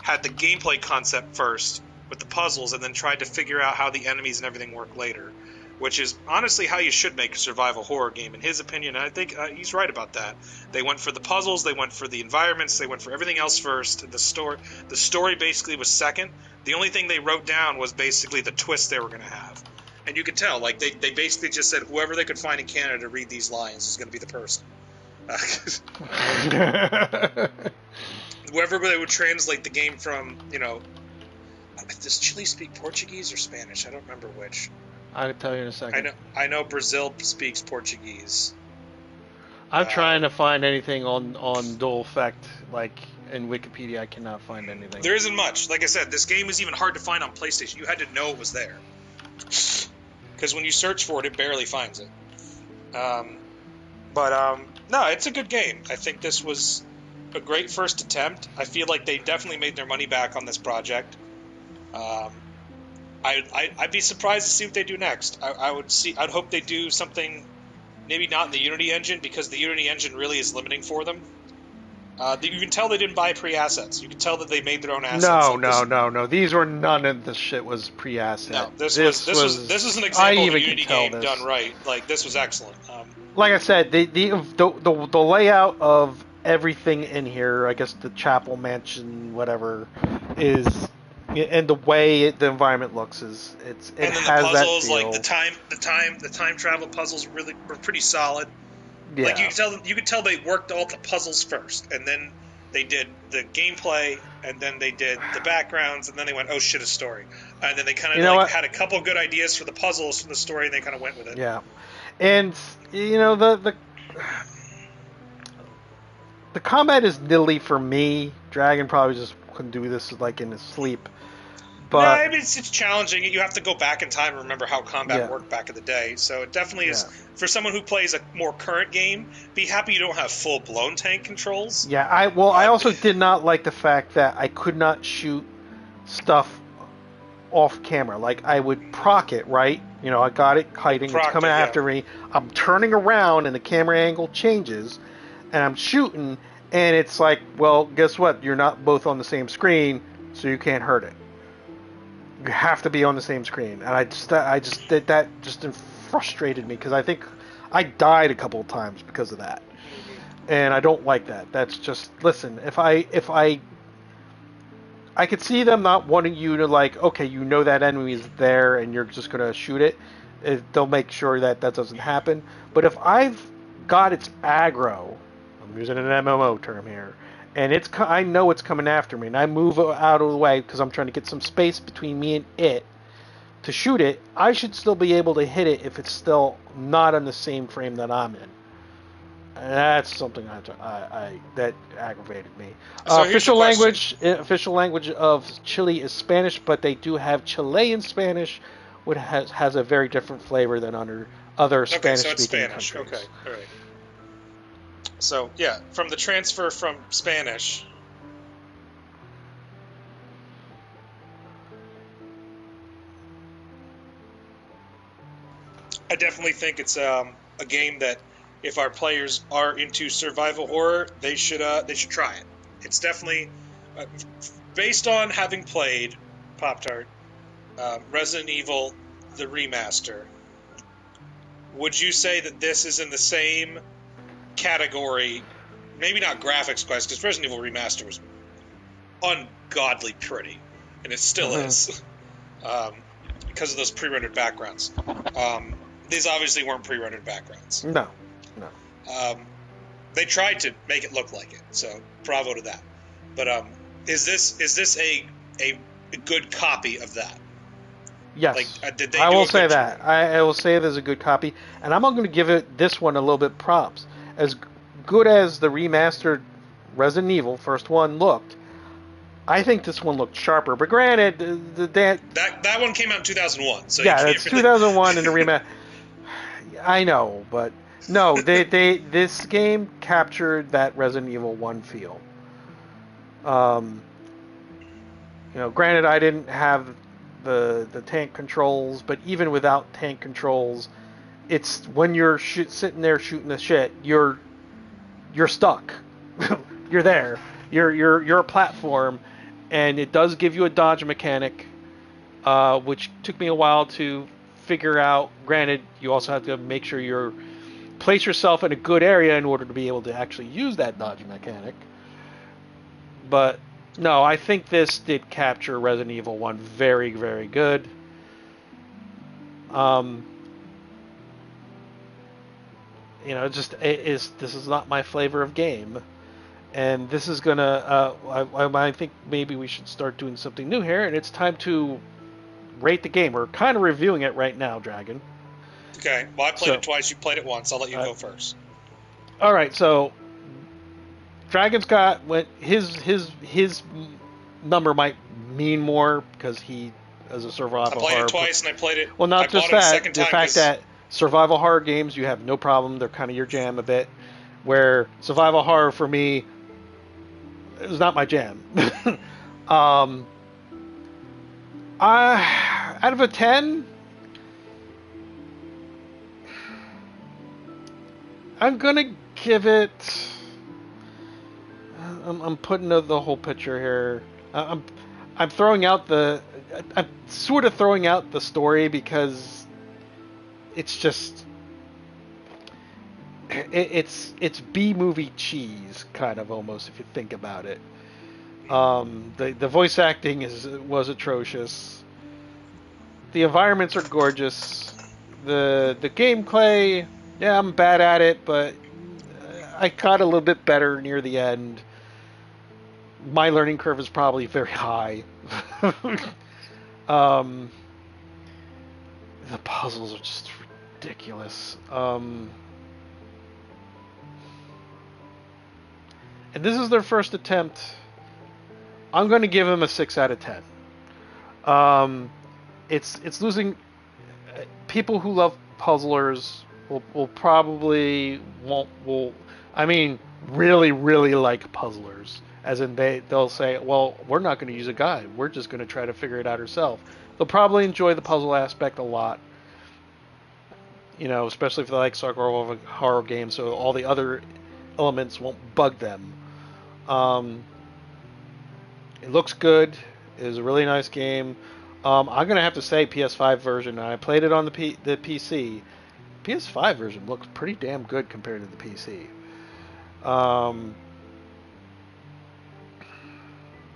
had the gameplay concept first with the puzzles, and then tried to figure out how the enemies and everything work later. Which is honestly how you should make a survival horror game, in his opinion. And I think he's right about that. They went for the puzzles, they went for the environments, they went for everything else first. The story basically was second. The only thing they wrote down was basically the twist they were going to have. And you could tell, like, they basically just said whoever they could find in Canada to read these lines is going to be the person. Whoever they would translate the game from, does Chile speak Portuguese or Spanish? I don't remember which. I'll tell you in a second. I know Brazil speaks Portuguese. I'm trying to find anything on Dual Effect, like in Wikipedia. I cannot find anything. There isn't much. Like I said, this game was even hard to find on PlayStation. You had to know it was there, because when you search for it, it barely finds it. No, it's a good game. I think this was a great first attempt. I feel like they definitely made their money back on this project. I'd be surprised to see what they do next. I'd hope they do something, maybe not in the Unity engine, because the Unity engine really is limiting for them. You can tell they didn't buy pre-assets. You can tell that they made their own assets. No. These were none of this shit was pre-asset. No, this was an example of a Unity game done right. Like, this was excellent. Like I said, the layout of everything in here, I guess the chapel mansion, whatever, is, and the way the environment looks is it and then has the puzzles, that feel. like the time travel puzzles really were pretty solid. Yeah. Like, you could tell they worked all the puzzles first, and then they did the gameplay, and then they did the backgrounds, and then they went, oh shit, a story. And then they kind of had a couple good ideas for the puzzles from the story, and they kind of went with it. Yeah. And, the combat is nilly for me. Dragon probably just couldn't do this like in his sleep. But no, I mean, it's challenging. You have to go back in time and remember how combat worked back in the day. So it definitely is, for someone who plays a more current game, be happy you don't have full-blown tank controls. Yeah, I also did not like the fact that I could not shoot stuff off camera. Like, I would proc it, right? I got it kiting, it's coming after me. I'm turning around and the camera angle changes, and I'm shooting, and it's like, well, guess what? You're not both on the same screen, so you can't hurt it. You have to be on the same screen, and I just did that. Just frustrated me because I think I died a couple of times because of that, and I don't like that. That's just, listen. If I could see them not wanting you to, like, okay, that enemy is there and you're just gonna shoot it. They'll make sure that doesn't happen. But if I've got its aggro, I'm using an MMO term here, and I know it's coming after me, and I move out of the way because I'm trying to get some space between me and it to shoot it, I should still be able to hit it if it's still not on the same frame that I'm in. And that's something that aggravated me. So official language of Chile is Spanish, but they do have Chilean Spanish, which has a very different flavor than under other Spanish-speaking countries. Okay, all right. So, yeah, from the transfer from Spanish. I definitely think it's a game that, if our players are into survival horror, they should try it. It's definitely, based on having played Poptart, Resident Evil, the remaster, would you say that this is in the same category, maybe not graphics wise, because Resident Evil Remaster was ungodly pretty, and it still is, because of those pre-rendered backgrounds. These obviously weren't pre-rendered backgrounds. No. They tried to make it look like it, so bravo to that. But is this a good copy of that? Yes, like, did they I will say that. I will say there's a good copy, and I'm going to give this one a little bit props. As good as the remastered Resident Evil first one looked, I think this one looked sharper. But granted, that one came out in 2001. So yeah, it's 2001 in the remaster. I know, but no, this game captured that Resident Evil 1 feel. Granted, I didn't have the tank controls, but even without tank controls, it's when you're sitting there shooting the shit, you're stuck. You're there. You're a platform, and it does give you a dodge mechanic, which took me a while to figure out. Granted, you also have to make sure you place yourself in a good area in order to be able to actually use that dodge mechanic. But no, I think this did capture Resident Evil 1 very, very good. This is not my flavor of game, and this is gonna. I think maybe we should start doing something new here, and it's time to rate the game. We're kind of reviewing it right now, Dragon. Okay. Well, I played it twice. You played it once. I'll let you go first. All right. So, Dragon's got his number might mean more because he, as a survival horror. I played it twice, and I played it. Well, not just that. The fact that survival horror games, you have no problem. They're kind of your jam a bit. Where survival horror for me is not my jam. Out of a 10, I'm gonna give it. I'm putting the whole picture here. I'm throwing out the. I'm sort of throwing out the story because it's just. It's B movie cheese kind of almost if you think about it. The voice acting was atrocious. The environments are gorgeous. The gameplay, yeah, I'm bad at it, but I got a little bit better near the end. My learning curve is probably very high. um, the puzzles are just ridiculous. And this is their first attempt. I'm going to give them a 6 out of 10. It's losing. People who love puzzlers will probably will. I mean, really like puzzlers. As in they'll say, well, we're not going to use a guide. We're just going to try to figure it out ourselves. They'll probably enjoy the puzzle aspect a lot. You know, especially if they like survival horror games, so all the other elements won't bug them. It looks good. It is a really nice game. I'm gonna have to say PS5 version. I played it on the PC. PS5 version looks pretty damn good compared to the PC.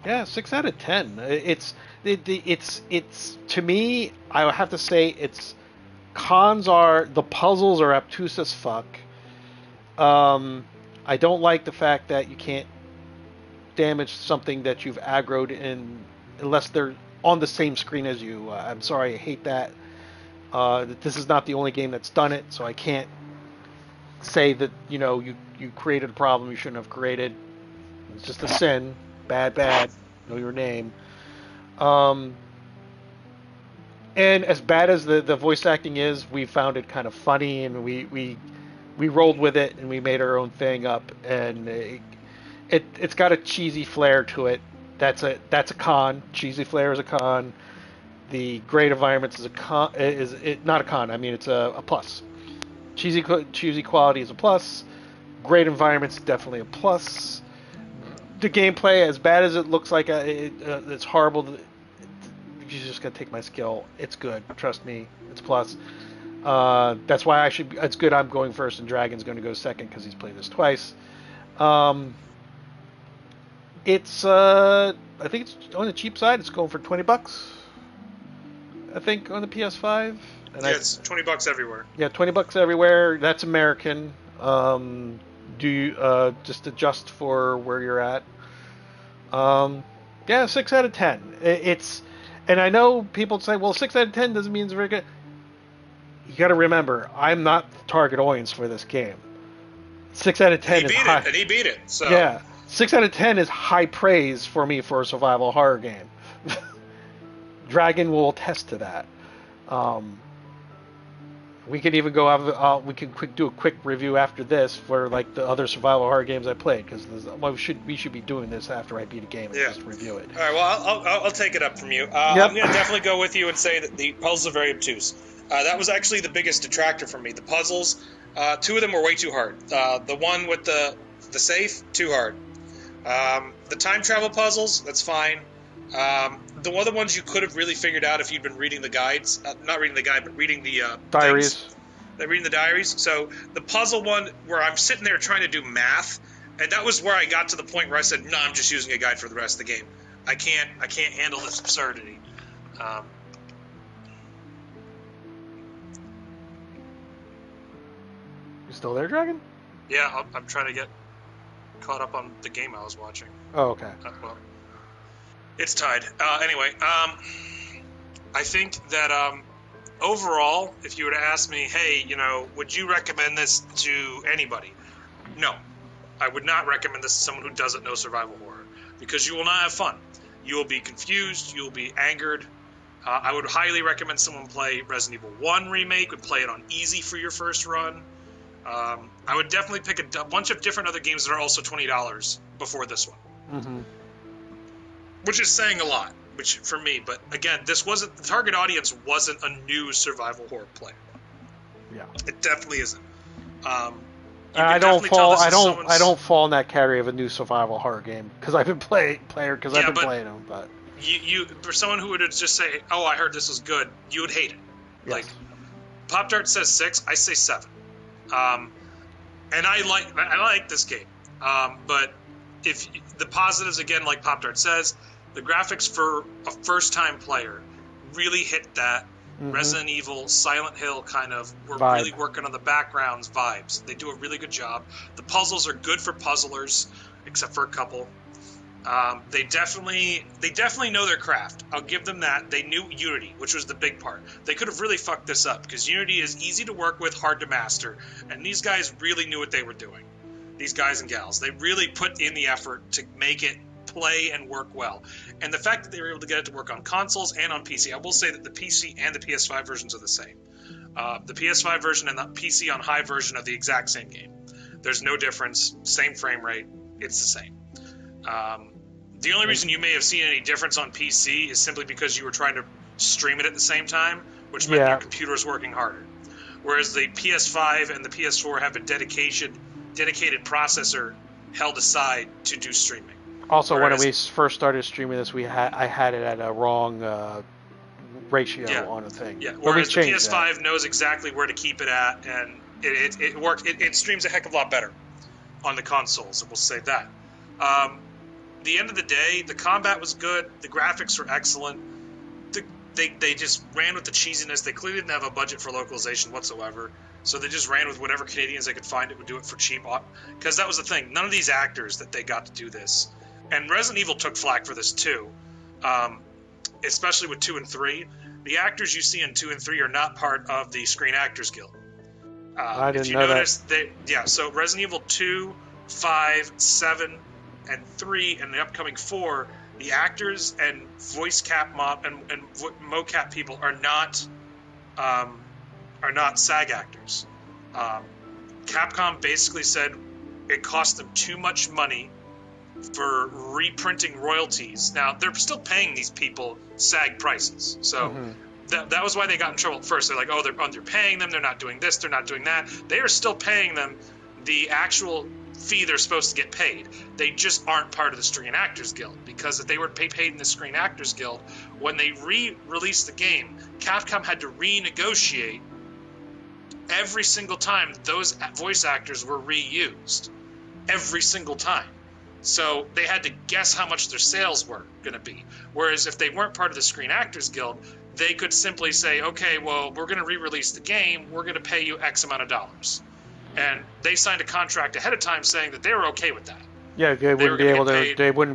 Yeah, 6 out of 10. It's to me. I have to say its cons are the puzzles are obtuse as fuck. I don't like the fact that you can't damage something that you've aggroed in unless they're on the same screen as you. I'm sorry, I hate that. This is not the only game that's done it, so I can't say that you created a problem you shouldn't have created. It's just a sin. Bad. Know your name. And as bad as the voice acting is, we found it kind of funny, and we rolled with it, and we made our own thing up, and it's got a cheesy flair to it. That's a con. Cheesy flair is a con. The great environments is a con. Not a con. I mean, it's a plus. Cheesy quality is a plus. Great environments definitely a plus. The gameplay, as bad as it looks like, it's horrible. You just gotta take my skill. It's good. Trust me. It's plus. That's why it's good I'm going first and Dragon's going to go second because he's played this twice. It's I think it's on the cheap side. It's going for $20. I think on the PS5. And it's $20 everywhere. Yeah, $20 everywhere. That's American. Do you just adjust for where you're at? Yeah, 6 out of 10. And I know people say, well, 6 out of 10 doesn't mean it's very good. You got to remember, I'm not the target audience for this game. 6 out of 10 is high. And he beat it. So. Yeah, 6 out of 10 is high praise for me for a survival horror game. Dragon will attest to that. We can even go. We can do a quick review after this for like the other survival horror games I played because we should be doing this after I beat a game and just review it. All right. Well, I'll take it up from you. I'm going to definitely go with you and say that the puzzles are very obtuse. That was actually the biggest detractor for me. The puzzles, 2 of them were way too hard. The one with the safe, too hard. The time travel puzzles, that's fine. The other ones you could have really figured out if you'd been reading the guides. Not reading the guide, but reading the diaries. Reading the diaries. So the puzzle one where I'm sitting there trying to do math, and that was where I got to the point where I said, no, I'm just using a guide for the rest of the game. I can't handle this absurdity. You still there, Dragon? Yeah, I'm trying to get caught up on the game I was watching. Oh, okay. Well, it's tied. Anyway, I think that overall, if you were to ask me, hey, would you recommend this to anybody? No, I would not recommend this to someone who doesn't know survival horror because you will not have fun. You will be confused. You will be angered. I would highly recommend someone play Resident Evil 1 Remake, would play it on easy for your first run. I would definitely pick a bunch of different other games that are also $20 before this one. Mm-hmm. Which is saying a lot. which for me, but again, this wasn't, the target audience wasn't a new survival horror player. Yeah. It definitely isn't. I don't fall in that category of a new survival horror game because I've been playing them. But you for someone who would just say, "Oh, I heard this was good," you would hate it. yes. Like Poptart says 6, I say 7. And I like this game. But if the positives again, like Poptart says, the graphics for a first-time player really hit that. Resident Evil, Silent Hill kind of were really working on the backgrounds vibes. They do a really good job. The puzzles are good for puzzlers, except for a couple. They definitely know their craft. I'll give them that. They knew Unity, which was the big part. They could have really fucked this up because Unity is easy to work with, hard to master, and these guys really knew what they were doing. These guys and gals, they really put in the effort to make it play and work well. And the fact that they were able to get it to work on consoles and on PC, I will say that the PC and the PS5 versions are the same. The PS5 version and the PC on high version are the exact same game. There's no difference, same frame rate, it's the same. The only reason you may have seen any difference on PC is simply because you were trying to stream it at the same time, which meant your computer was working harder. Whereas the PS5 and the PS4 have a dedicated processor held aside to do streaming. Also, when we first started streaming this, I had it at a wrong ratio on a thing. Yeah, whereas the PS5 knows exactly where to keep it at, and it works. It streams a heck of a lot better on the consoles, and we'll say that. The end of the day, the combat was good. The graphics were excellent. They just ran with the cheesiness. They clearly didn't have a budget for localization whatsoever, so they just ran with whatever Canadians they could find it would do it for cheap. Because that was the thing. None of these actors that they got to do this. And Resident Evil took flack for this too, especially with 2 and 3. The actors you see in 2 and 3 are not part of the Screen Actors Guild. I didn't know that. So Resident Evil 2, 5, 7, and 3, and the upcoming 4, the actors and voice cap and mocap people are not SAG actors. Capcom basically said it cost them too much money for reprinting royalties. Now, they're still paying these people SAG prices. So that was why they got in trouble at first. They're like, oh, they're underpaying them. They're not doing this. They're not doing that. They are still paying them the actual fee they're supposed to get paid. They just aren't part of the Screen Actors Guild, because if they were paid in the Screen Actors Guild, when they re-released the game, Capcom had to renegotiate every single time those voice actors were reused. Every single time. So they had to guess how much their sales were going to be. Whereas if they weren't part of the Screen Actors Guild, they could simply say, okay, well, we're going to re-release the game. We're going to pay you X amount of dollars. And they signed a contract ahead of time saying that they were okay with that. Yeah, they wouldn't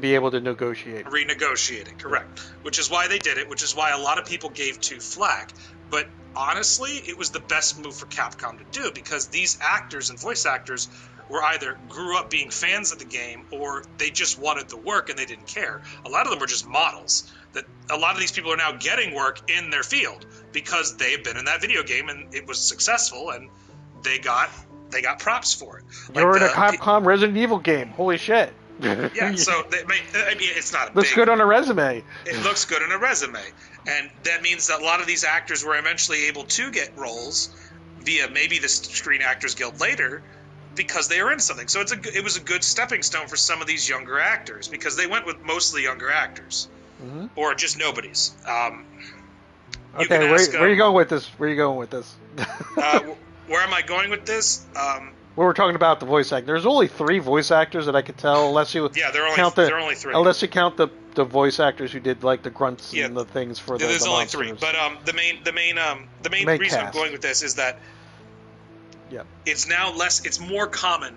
be able to negotiate. Renegotiate it, correct. Which is why they did it, which is why a lot of people gave 2 flack. But honestly, it was the best move for Capcom to do, because these actors and voice actors were either grew up being fans of the game, or they just wanted the work and they didn't care. A lot of them were just models. That a lot of these people are now getting work in their field because they've been in that video game and it was successful, and they got props for it. You're in a Capcom Resident Evil game. Holy shit. Yeah, so it's not a looks good on a resume. It looks good on a resume. And that means that a lot of these actors were eventually able to get roles via maybe the Screen Actors Guild later, because they were in something. So it was a good stepping stone for some of these younger actors, because they went with mostly younger actors. Or just nobodies. Okay, where are you going with this? Where are you going with this? Where am I going with this? We were talking about the voice actor. There's only 3 voice actors that I could tell, unless you they're only 3. Unless you count the voice actors who did like the grunts and the things for the there's only monsters. 3. But the main reason cast. I'm going with this is that it's now it's more common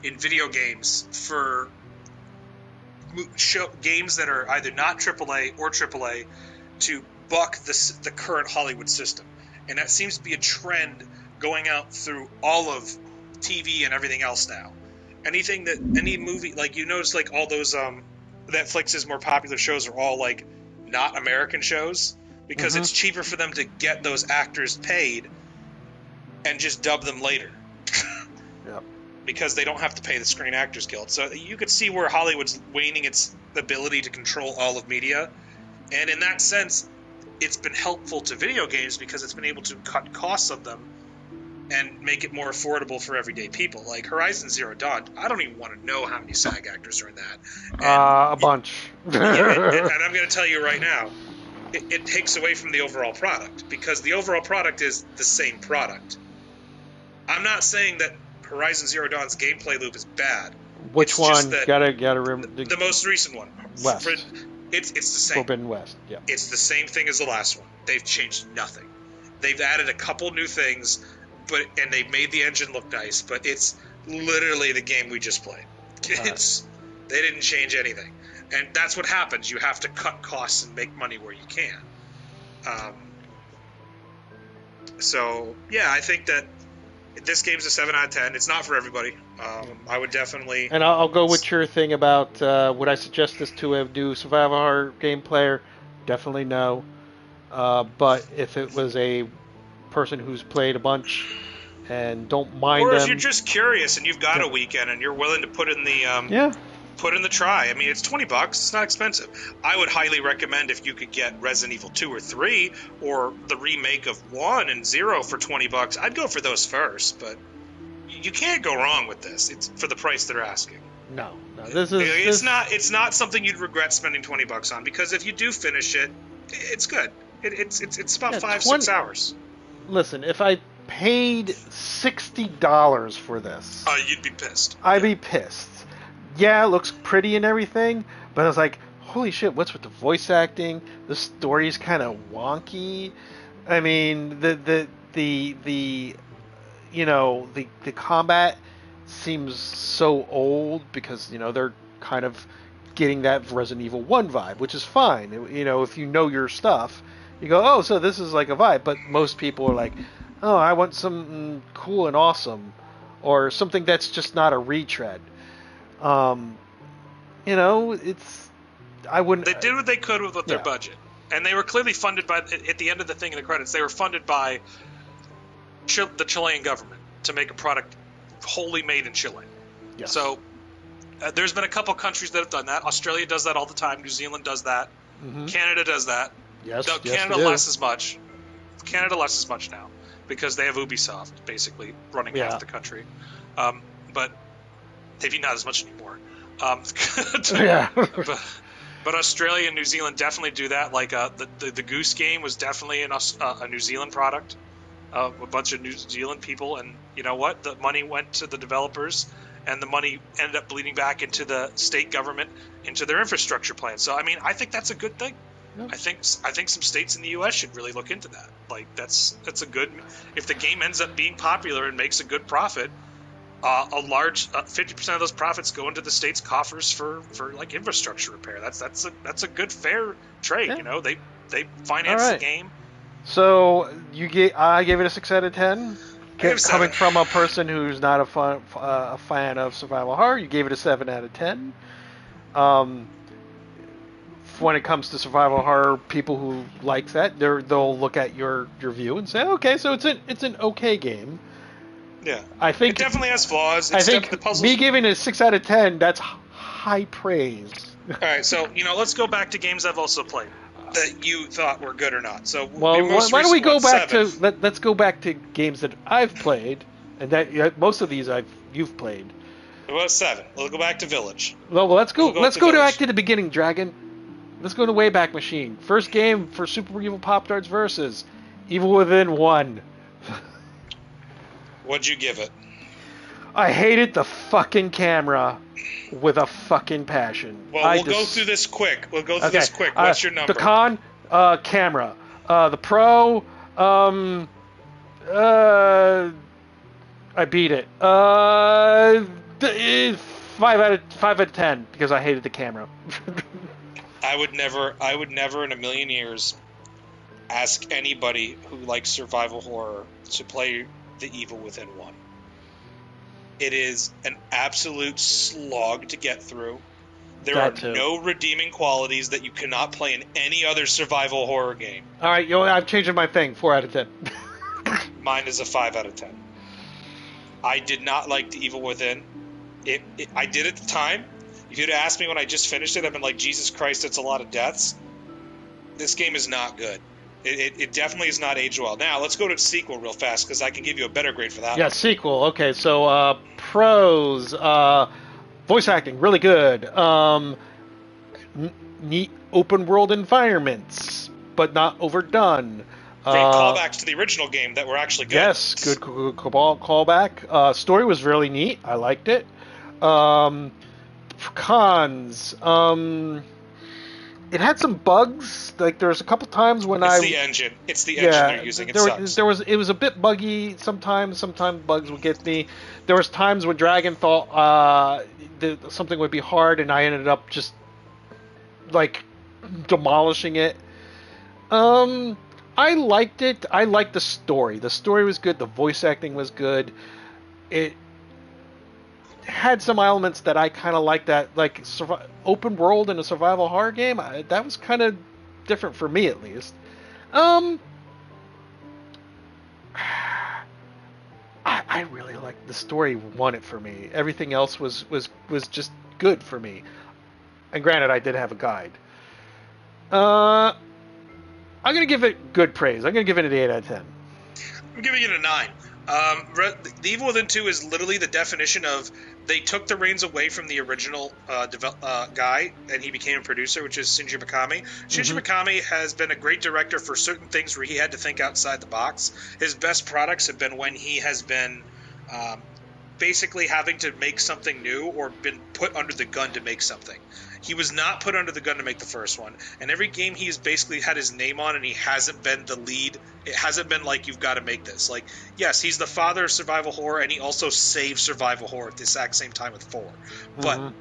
in video games for games that are either not AAA or AAA to buck the current Hollywood system, and that seems to be a trend going out through all of TV and everything else now. Any movie, like, you notice, like, all those Netflix's more popular shows are all like not American shows, because it's cheaper for them to get those actors paid and just dub them later. Because they don't have to pay the Screen Actors Guild. So you could see where Hollywood's waning its ability to control all of media, And in that sense, it's been helpful to video games because it's been able to cut costs of them and make it more affordable for everyday people. Like Horizon Zero Dawn, I don't even want to know how many SAG actors are in that. And A bunch. and I'm going to tell you right now, it takes away from the overall product, because the overall product is the same product. I'm not saying that Horizon Zero Dawn's gameplay loop is bad. Which one? Gotta the most recent one. West. It's the same. Forbidden West. Yeah. It's the same thing as the last one. They've changed nothing. They've added a couple new things, and they've made the engine look nice. But it's literally the game we just played. They didn't change anything, and that's what happens. You have to cut costs and make money where you can. So yeah, I think that this game's a 7 out of 10. It's not for everybody. I would definitely... And I'll go with your thing about would I suggest this to a new survival horror game player? Definitely no. But if it was a person who's played a bunch and don't mind or if them... you're just curious and you've got a weekend and you're willing to put in the... Put in the try. I mean, it's $20. It's not expensive. I would highly recommend if you could get Resident Evil 2 or 3 or the remake of 1 and 0 for $20. I'd go for those first, but you can't go wrong with this. It's for the price they're asking. No. It's not something you'd regret spending $20 on, because if you do finish it, it's good. It's about 5-6 hours. Listen, if I paid $60 for this, you'd be pissed. I'd be pissed. Yeah, it looks pretty and everything, but I was like, holy shit, what's with the voice acting? The story's kind of wonky. I mean, the combat seems so old because, they're kind of getting that Resident Evil 1 vibe, which is fine. If you know your stuff, you go, oh, so this is like a vibe. But most people are like, oh, I want something cool and awesome, or something that's just not a retread. I wouldn't... They did what they could with their budget. And they were clearly funded by, at the end of the thing in the credits, they were funded by the Chilean government to make a product wholly made in Chile. Yes. So there's been a couple countries that have done that. Australia does that all the time. New Zealand does that. Mm-hmm. Canada does that. Yes, Canada less as much. Canada less as much now because they have Ubisoft basically running half the country. But maybe not as much anymore. But Australia and New Zealand definitely do that. Like the Goose game was definitely a New Zealand product. A bunch of New Zealand people, and you know what? The money went to the developers, and the money ended up bleeding back into the state government, into their infrastructure plan. So I mean, I think that's a good thing. Yeah. I think some states in the U.S. should really look into that. Like that's a good. If the game ends up being popular and makes a good profit, a large 50% of those profits go into the state's coffers for like infrastructure repair. That's a good fair trade. Yeah. They finance the game. So I gave it a 6 out of 10. Coming from a person who's not a fan of survival horror, you gave it a 7 out of 10. When it comes to survival horror, people who like that, they'll look at your review and say, okay, so it's an okay game. Yeah, I think it definitely has flaws. I think me giving it a 6 out of 10, that's high praise. All right, so let's go back to games I've also played that you thought were good or not. So why don't we go back to let's go back to games that I've played, and that most of these you've played. Well, 7. We'll go back to Village. Well, let's go back to the beginning, Dragon. Let's go to Wayback Machine. First game for Super Evil Poptarts versus Evil Within 1. What'd you give it? I hated the fucking camera with a fucking passion. Well, we'll go through this quick. What's your number? The con, camera. The pro, I beat it. 5 out of 10 because I hated the camera. I would never in a million years ask anybody who likes survival horror to play The Evil Within 1. It is an absolute slog to get through. There are no redeeming qualities that you cannot play in any other survival horror game. All right, I'm changing my thing. 4 out of 10. Mine is a 5 out of 10. I did not like The Evil Within. I did at the time. If you'd asked me when I just finished it, I've been like, Jesus Christ, that's a lot of deaths. This game is not good. It definitely is not aged well. Now, let's go to sequel real fast, because I can give you a better grade for that Yeah, one. sequel. Okay, so pros. Voice acting, really good. Neat open world environments, but not overdone. Great callbacks to the original game that were actually good. Yes, good callback. Story was really neat. I liked it. Cons. It had some bugs. Like there's a couple times when It's the engine. It's the engine they're using. It sucks. It was a bit buggy sometimes. Sometimes bugs would get me. There was times when Dragon thought something would be hard, and I ended up just like demolishing it. I liked it. I liked the story. The story was good. The voice acting was good. It had some elements that I kind of liked. That like open world in a survival horror game. That was kind of different for me, at least. I really liked the story. Won it for me. Everything else was just good for me. And granted, I did have a guide. I'm going to give it good praise. I'm going to give it an 8 out of 10. I'm giving it a 9. The Evil Within 2 is literally the definition of they took the reins away from the original guy, and he became a producer, which is Shinji Mikami. Shinji Mikami has been a great director for certain things where he had to think outside the box. His best products have been when he has been basically having to make something new or been put under the gun to make something. He was not put under the gun to make the first one. And every game he's basically had his name on, and he hasn't been the lead. It hasn't been like, you've got to make this. Like, yes, he's the father of survival horror, and he also saved survival horror at the exact same time with 4. But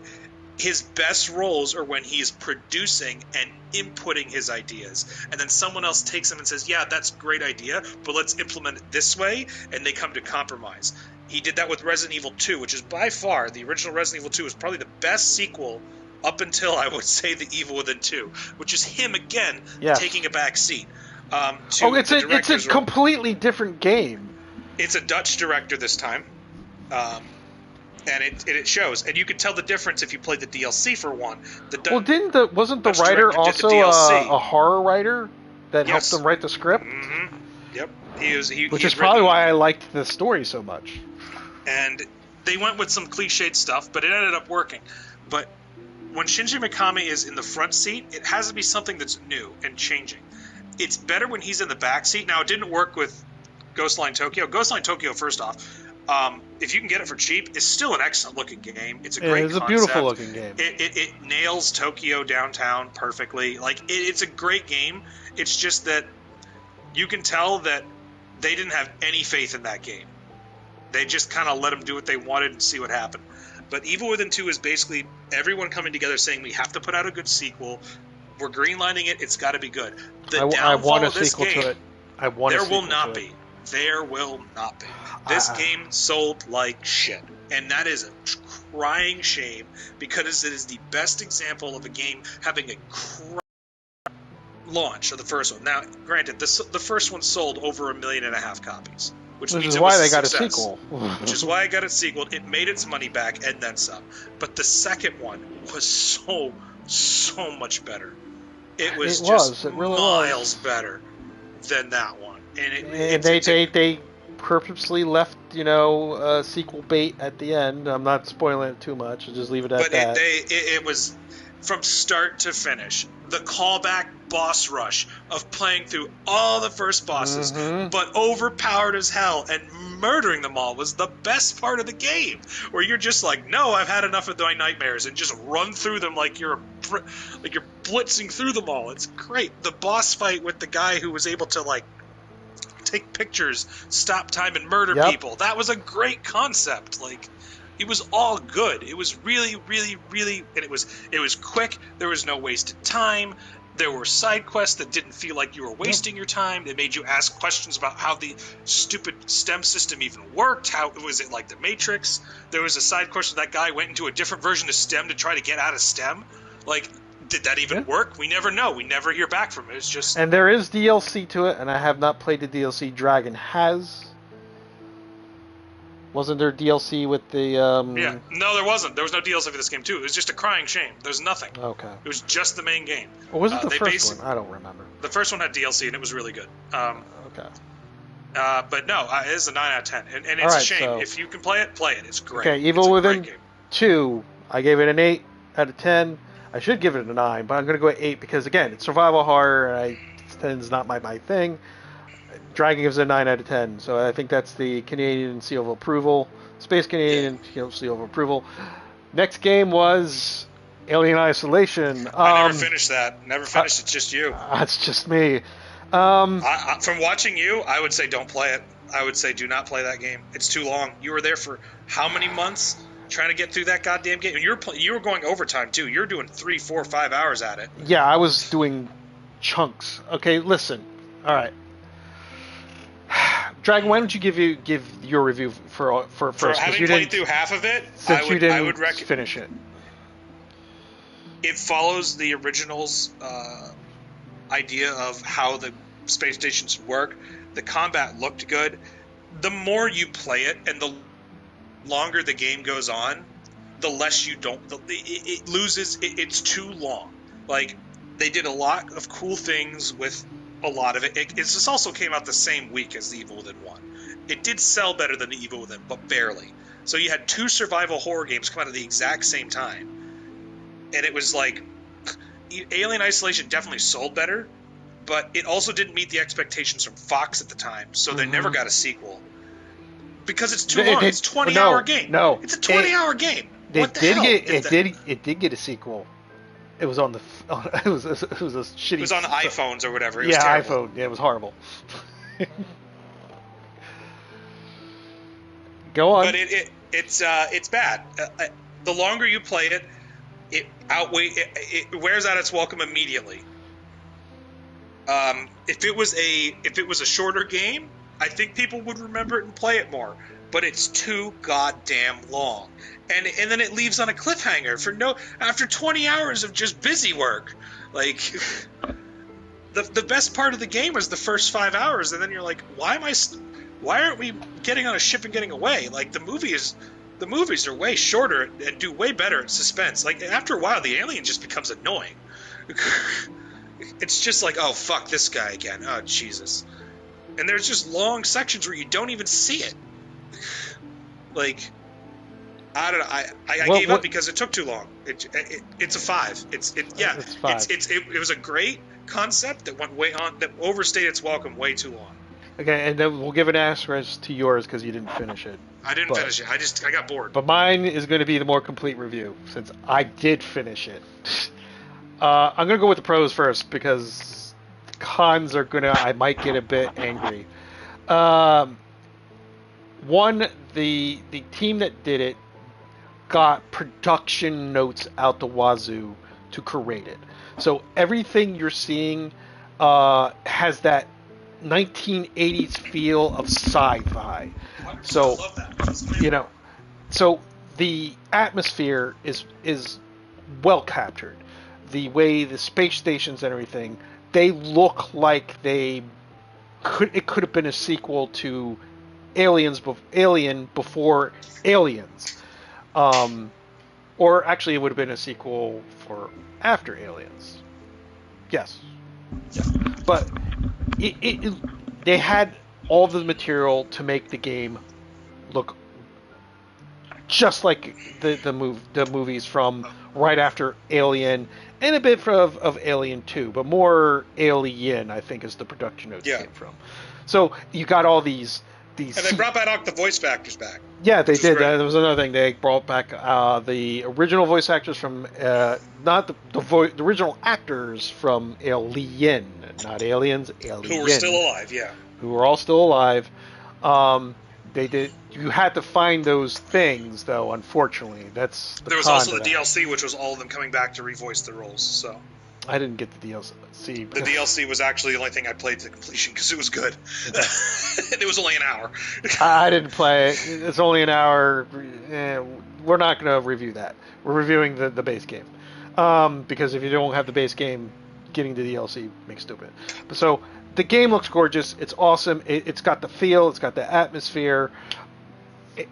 his best roles are when he is producing and inputting his ideas. And then someone else takes them and says, yeah, that's a great idea, but let's implement it this way. And they come to compromise. He did that with Resident Evil 2, which is by far, the original Resident Evil 2 is probably the best sequel up until, I would say, The Evil Within 2, which is him, again, taking a back seat. It's a completely different game. It's a Dutch director this time, and it shows. And you can tell the difference if you play the DLC for one. Wasn't the writer also a horror writer that helped him write the script? Mm-hmm. Yep. Which is probably why I liked the story so much. And they went with some cliched stuff, but it ended up working. But when Shinji Mikami is in the front seat, it has to be something that's new and changing. It's better when he's in the back seat. Now, it didn't work with Ghostline Tokyo. Ghostline Tokyo, first off, if you can get it for cheap, it's still an excellent-looking game. It's a great concept. It's a beautiful-looking game. It nails Tokyo downtown perfectly. Like, it's a great game. It's just that you can tell that they didn't have any faith in that game. They just kind of let them do what they wanted and see what happened. But Evil Within 2 is basically everyone coming together saying, we have to put out a good sequel. We're greenlighting it. It's got to be good. I want a sequel to it. There will not be. There will not be. This game sold like shit. And that is a crying shame, because it is the best example of a game having a launch of the first one. Now, granted, the first one sold over 1.5 million copies. Which is why they got a sequel. Which is why I got a sequel. It made its money back and then some. But the second one was so much better. It really miles better than that one. And they purposely left, sequel bait at the end. I'm not spoiling it too much. I'll just leave it at that. It was from start to finish. The callback boss rush of playing through all the first bosses, but overpowered as hell and murdering them all was the best part of the game. Where you're just like, no, I've had enough of my nightmares, and just run through them like you're blitzing through them all. It's great. The boss fight with the guy who was able to take pictures, stop time, and murder people. That was a great concept. It was all good. It was really, really, really, and it was quick. There was no wasted time. There were side quests that didn't feel like you were wasting your time. They made you ask questions about how the stupid STEM system even worked. How was it like the Matrix? There was a side quest where that guy went into a different version of STEM to try to get out of STEM. Did that even work? We never know. We never hear back from it. It's just... And there is DLC to it, and I have not played the DLC. Dragon has. Wasn't there DLC with the? Yeah, no, there wasn't. There was no DLC for this game too. It was just a crying shame. There's nothing. Okay. It was just the main game. Or was it the first one? I don't remember. The first one had DLC and it was really good. Okay. But no, it is a 9 out of 10, and it's a shame. So, if you can play it, play it. It's great. Okay, Evil Within 2, I gave it an 8 out of 10. I should give it a 9, but I'm going to go at 8 because, again, it's survival horror, and 10 is not my thing. Dragon gives it a 9 out of 10, so I think that's the Canadian seal of approval. Space Canadian seal of approval. Next game was Alien Isolation. I never finished that. Never finished it, just you. That's just me. From watching you, I would say don't play it. I would say do not play that game. It's too long. You were there for how many months trying to get through that goddamn game? And you were going overtime, too. You're doing 3, 4, 5 hours at it. Yeah, I was doing chunks. Okay, listen. All right. Dragon, why don't you give your review for first? Having played through half of it, I would finish it. It follows the original's idea of how the space stations work. The combat looked good. The more you play it, and the longer the game goes on, the less you don't. It loses. It's too long. Like, they did a lot of cool things with a lot of it. This also came out the same week as the Evil Within 1. It did sell better than the Evil Within, but barely. So you had 2 survival horror games come out at the exact same time. And it was like, Alien Isolation definitely sold better, but it also didn't meet the expectations from Fox at the time, so they never got a sequel. Because it's too long. It's a 20-hour game. No. It's a 20-hour game. It did get a sequel. It was on the. It was a shitty. It was on iPhones or whatever. It was terrible. iPhone. Yeah, it was horrible. Go on. But it's bad. The longer you play it, it wears out its welcome immediately. If it was a shorter game, I think people would remember it and play it more. But it's too goddamn long, and then it leaves on a cliffhanger after 20 hours of just busy work. Like, the best part of the game was the first 5 hours, and then you're like, why aren't we getting on a ship and getting away? Like, the movies are way shorter and do way better at suspense. Like, after a while, the alien just becomes annoying. It's just like, oh fuck, this guy again. Oh Jesus. And there's just long sections where you don't even see it. Like, I don't know. I gave up because it took too long. It's a 5. It's 5. It was a great concept that that overstayed its welcome way too long. Okay, and then we'll give an asterisk to yours because you didn't finish it. I didn't finish it. I got bored. But mine is going to be the more complete review since I did finish it. I'm going to go with the pros first because the cons I might get a bit angry. One, the team that did it got production notes out the wazoo to create it. So everything you're seeing has that 1980s feel of sci-fi. So, so the atmosphere is well captured. The way the space stations and everything, they look like it could have been a sequel to Alien before Aliens. Or actually it would have been a sequel for after Aliens. Yes. But they had all the material to make the game look just like the movies from right after Alien, and a bit of Alien 2, but more Alien, I think, is the production notes came from. So you got all these. And they brought back the voice actors back. Yeah, they did. There was another thing. They brought back the original voice actors from, not the original actors from Alien, not Aliens, Alien. Who were still alive, yeah. Who were all still alive. They did. You had to find those things, though. Unfortunately, that's the there was also the DLC, which was all of them coming back to revoice the roles. So I didn't get the DLC. The DLC was actually the only thing I played to completion because it was good. And it was only an hour. I didn't play it. It's only an hour. We're not going to review that. We're reviewing the base game. Because if you don't have the base game, getting the DLC makes stupid. So the game looks gorgeous. It's awesome. It's got the feel. It's got the atmosphere.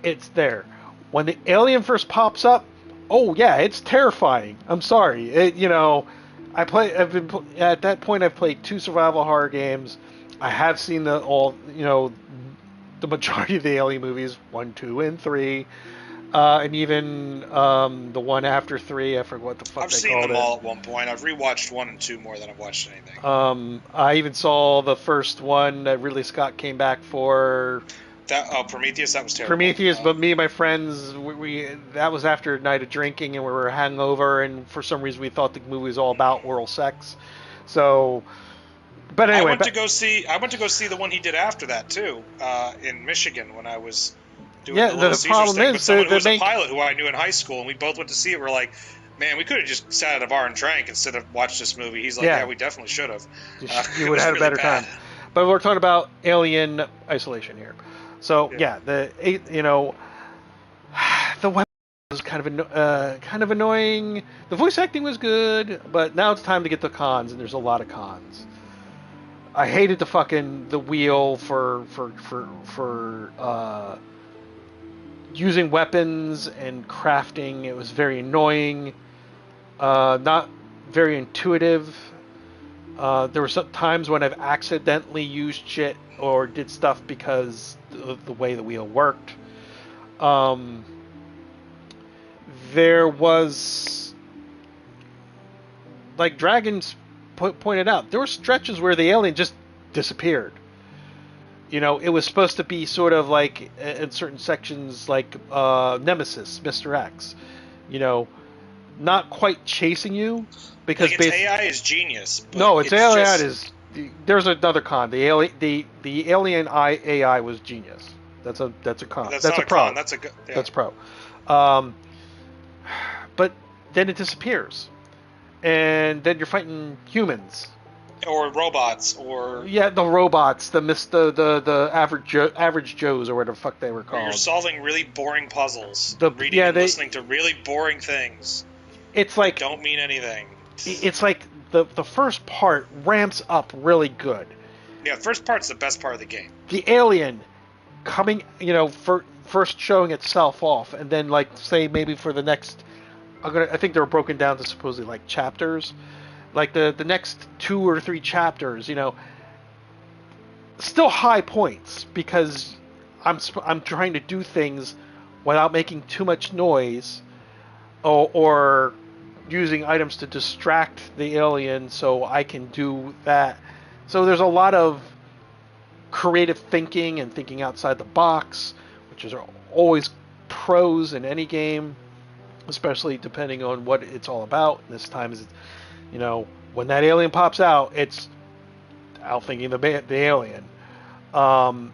it's there. When the alien first pops up, oh yeah, it's terrifying. I'm sorry, at that point. I've played 2 survival horror games. I have seen the majority of the Alien movies, 1, 2, and 3, and even the one after 3. I forget what the fuck I've they seen called them it. all at one point. I've rewatched 1 and 2 more than I've watched anything. I even saw the first one that Ridley Scott came back for. Prometheus, that was terrible. Prometheus, but me and my friends, we that was after a night of drinking, and we were hungover, and for some reason we thought the movie was all about oral sex. So, but anyway, I went to go see the one he did after that too, in Michigan when I was doing the Little Caesars problem thing. is But someone who was a pilot who I knew in high school, and we both went to see it. We're like, man, we could have just sat at a bar and drank instead of watched this movie. He's like, yeah, we definitely should have. You would have had a better time. But we're talking about Alien Isolation here. So the weapon was kind of annoying. The voice acting was good, but now it's time to get the cons, and there's a lot of cons. I hated the wheel for using weapons and crafting. It was very annoying, not very intuitive. There were some times when I've accidentally used shit or did stuff because of the way the wheel worked. There was, like Dragons pointed out, there were stretches where the alien just disappeared. It was supposed to be sort of like in certain sections like Nemesis, Mr. X. Not quite chasing you. Because its AI is genius. No, its AI is. There's another con. The alien AI was genius. That's a con. That's not a pro. Con. That's pro. But then it disappears, and then you're fighting humans or robots or the robots, the average Joes or whatever the fuck they were called. You're solving really boring puzzles. Reading and listening to really boring things. It's like don't mean anything. It's like the first part ramps up really good. Yeah, first part's the best part of the game. The alien coming, first showing itself off, and then say maybe for the next, I think they were broken down to supposedly like chapters, like the next 2 or 3 chapters, still high points because I'm trying to do things without making too much noise, or using items to distract the alien so I can do that. So there's a lot of creative thinking and thinking outside the box, which is always pros in any game, especially depending on what it's all about. And this time is, when that alien pops out, it's outthinking the alien. And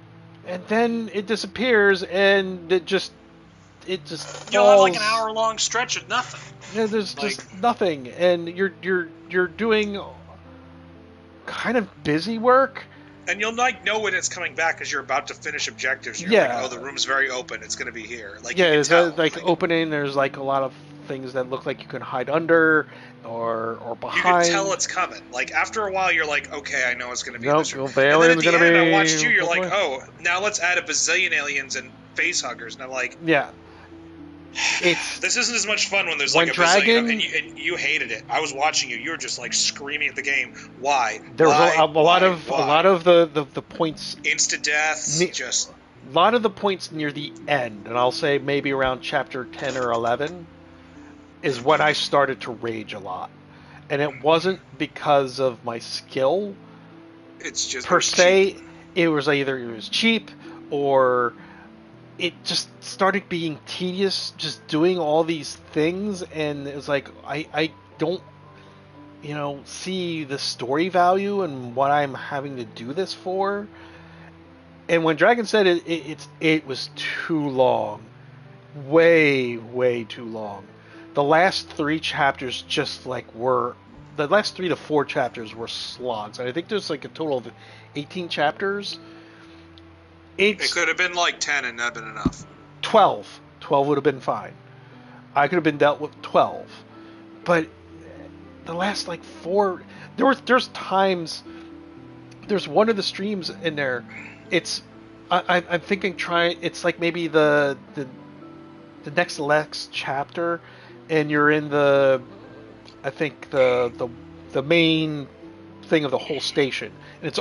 then it disappears, and it just you'll have like an hour-long stretch of nothing. Yeah, there's just nothing, and you're doing kind of busy work. And you'll know when it's coming back because you're about to finish objectives. And you're like, the room's very open. It's going to be here. It's opening. There's like a lot of things that look like you can hide under or behind. You can tell it's coming. Like after a while, you're like, okay, I know it's going to be this room. The alien's going to be. I watched you. You're like, oh, now let's add a bazillion aliens and face huggers. And I'm like, this isn't as much fun when there's like a bazillion, and you hated it. I was watching you. You were just like screaming at the game. Why? There was a lot of the points. Instant deaths. Just a lot of the points near the end, and I'll say maybe around chapter 10 or 11, is when I started to rage a lot, and it wasn't because of my skill. It's just per se. Cheap. It was either it was cheap or it just started being tedious, just doing all these things, and it was like I don't see the story value and what I'm having to do this for. And when Dragon said it was too long, way too long. The last 3 chapters the last 3 to 4 chapters were slogs. And I think there's like a total of 18 chapters. It could have been like 10 and that'd been enough. 12. 12 would have been fine. I could have been dealt with 12. But the last 4, there's times, there's one of the streams in there, it's I'm thinking it's like maybe the next chapter, and you're in I think the main thing of the whole station, and it's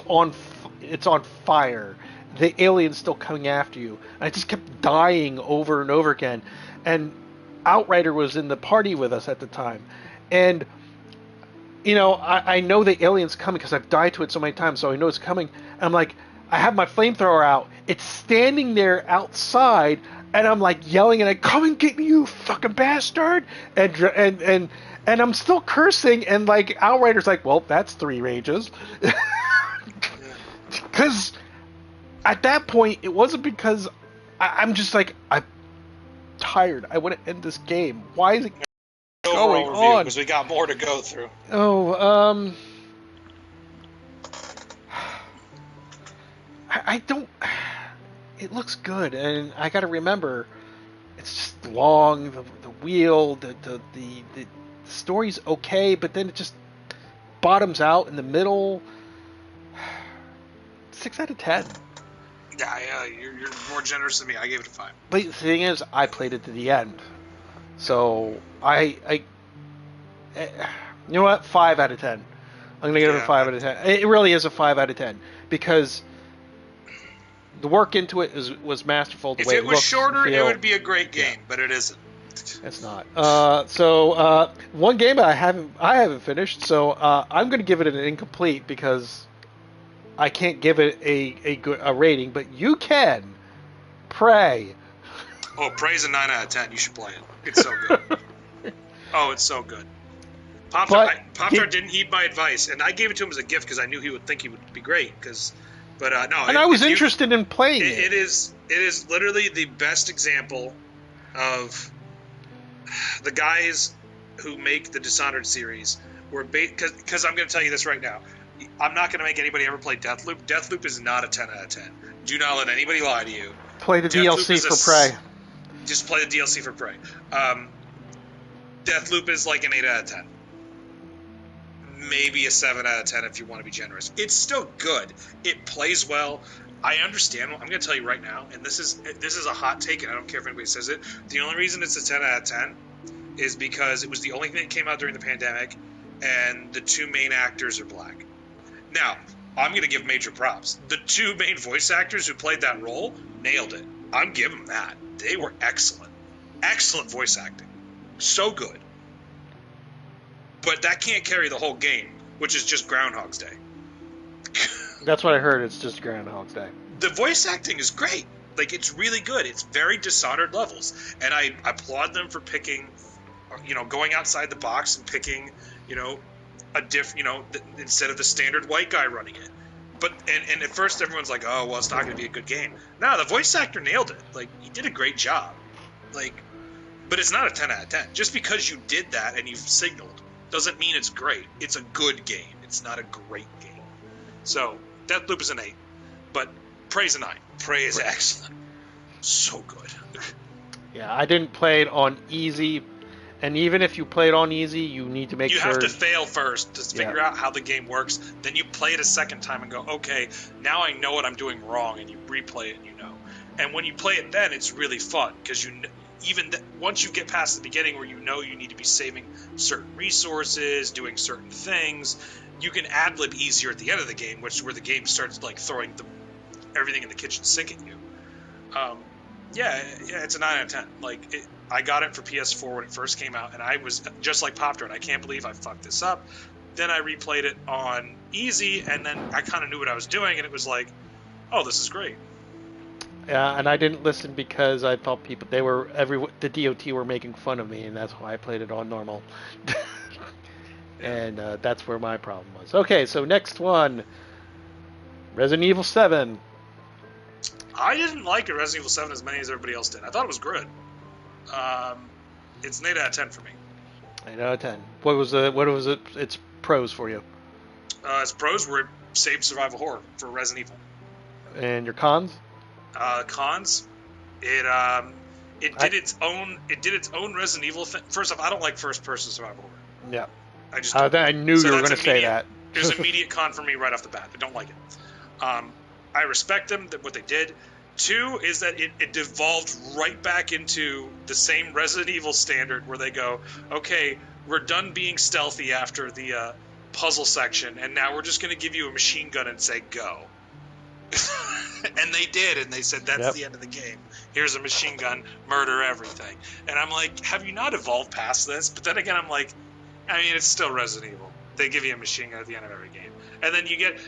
on fire. The alien's still coming after you, and I just kept dying over and over again. And Outrider was in the party with us at the time, and I know the alien's coming because I've died to it so many times, so I know it's coming. And I'm like, I have my flamethrower out. It's standing there outside, and I'm like yelling at it, "Come and get me, you fucking bastard!" And I'm still cursing, and like Outrider's like, "Well, that's 3 rages," because at that point it wasn't because I'm just like I'm tired. I want to end this game. Why is it going on? Because we got more to go through. I don't. It looks good, and I got to remember, it's just long. The wheel, the story's okay, but then it just bottoms out in the middle. 6 out of 10. Yeah, you're more generous than me. I gave it a 5. But the thing is, I played it to the end, so I you know what? 5 out of 10. I'm gonna give it a 5 out of 10. It really is a 5 out of 10 because the work into it was masterful. If it was shorter, it would be a great game, but it isn't. It's not. So one game I haven't finished, so I'm going to give it an incomplete because I can't give it a rating, but you can. Prey. Oh, Prey's a 9 out of 10. You should play it. It's so good. Oh, it's so good. Poptart didn't heed my advice, and I gave it to him as a gift because I knew he would think he would be great. No. And I was interested in playing it. It is literally the best example of the guys who make the Dishonored series were because I'm going to tell you this right now. I'm not going to make anybody ever play Deathloop. Deathloop is not a 10 out of 10. Do not let anybody lie to you. Play the DLC for Prey. Just play the DLC for Prey. Deathloop is like an 8 out of 10. Maybe a 7 out of 10 if you want to be generous. It's still good. It plays well. I understand. I'm going to tell you right now, and this is a hot take, and I don't care if anybody says it. The only reason it's a 10 out of 10 is because it was the only thing that came out during the pandemic, and the 2 main actors are black. Now, I'm going to give major props. The 2 main voice actors who played that role nailed it. I'm giving them that. They were excellent. Excellent voice acting. So good. But that can't carry the whole game, which is just Groundhog's Day. That's what I heard. It's just Groundhog's Day. The voice acting is great. Like, it's really good. It's very Dishonored levels. And I applaud them for picking, going outside the box and picking, instead of the standard white guy running it. But, and at first everyone's like, oh, well, it's not going to be a good game. No, the voice actor nailed it. Like, he did a great job. Like, but it's not a 10 out of 10. Just because you did that and you've signaled doesn't mean it's great. It's a good game. It's not a great game. So, Deathloop is an 8. But Prey's a 9. Prey is excellent. So good. Yeah, I didn't play it on easy. And even if you play it on easy, you need to make sure... You have to fail first to figure out how the game works. Then you play it a second time and go, okay, now I know what I'm doing wrong. And you replay it and you know. And when you play it then, it's really fun. Because once you get past the beginning where you know you need to be saving certain resources, doing certain things, you can ad-lib easier at the end of the game, where the game starts like throwing everything in the kitchen sink at you. Yeah, it's a 9 out of 10. Like, I got it for PS4 when it first came out, and I was just like Poptart. I can't believe I fucked this up. Then I replayed it on easy, and then I kind of knew what I was doing, and it was like, oh, this is great. Yeah, and I didn't listen because I thought the DOT were making fun of me, and that's why I played it on normal. And that's where my problem was. Okay, so next one, Resident Evil 7. I didn't like Resident Evil 7 as many as everybody else did. I thought it was good. It's an 8 out of 10 for me. 8 out of 10. What was its pros for you? Its pros were safe survival horror for Resident Evil. And your cons? Cons, it did its own Resident Evil thing. First off, I don't like first person survival horror. Yeah. I just I knew you were going to say that. There's an immediate con for me right off the bat. I don't like it. I respect them, what they did. 2 is that it devolved right back into the same Resident Evil standard where they go, okay, we're done being stealthy after the puzzle section, and now we're just going to give you a machine gun and say go. And they did, and they said that's the end of the game. Here's a machine gun, murder everything. And I'm like, have you not evolved past this? But then again, I'm like, I mean, it's still Resident Evil. They give you a machine gun at the end of every game. And then you get,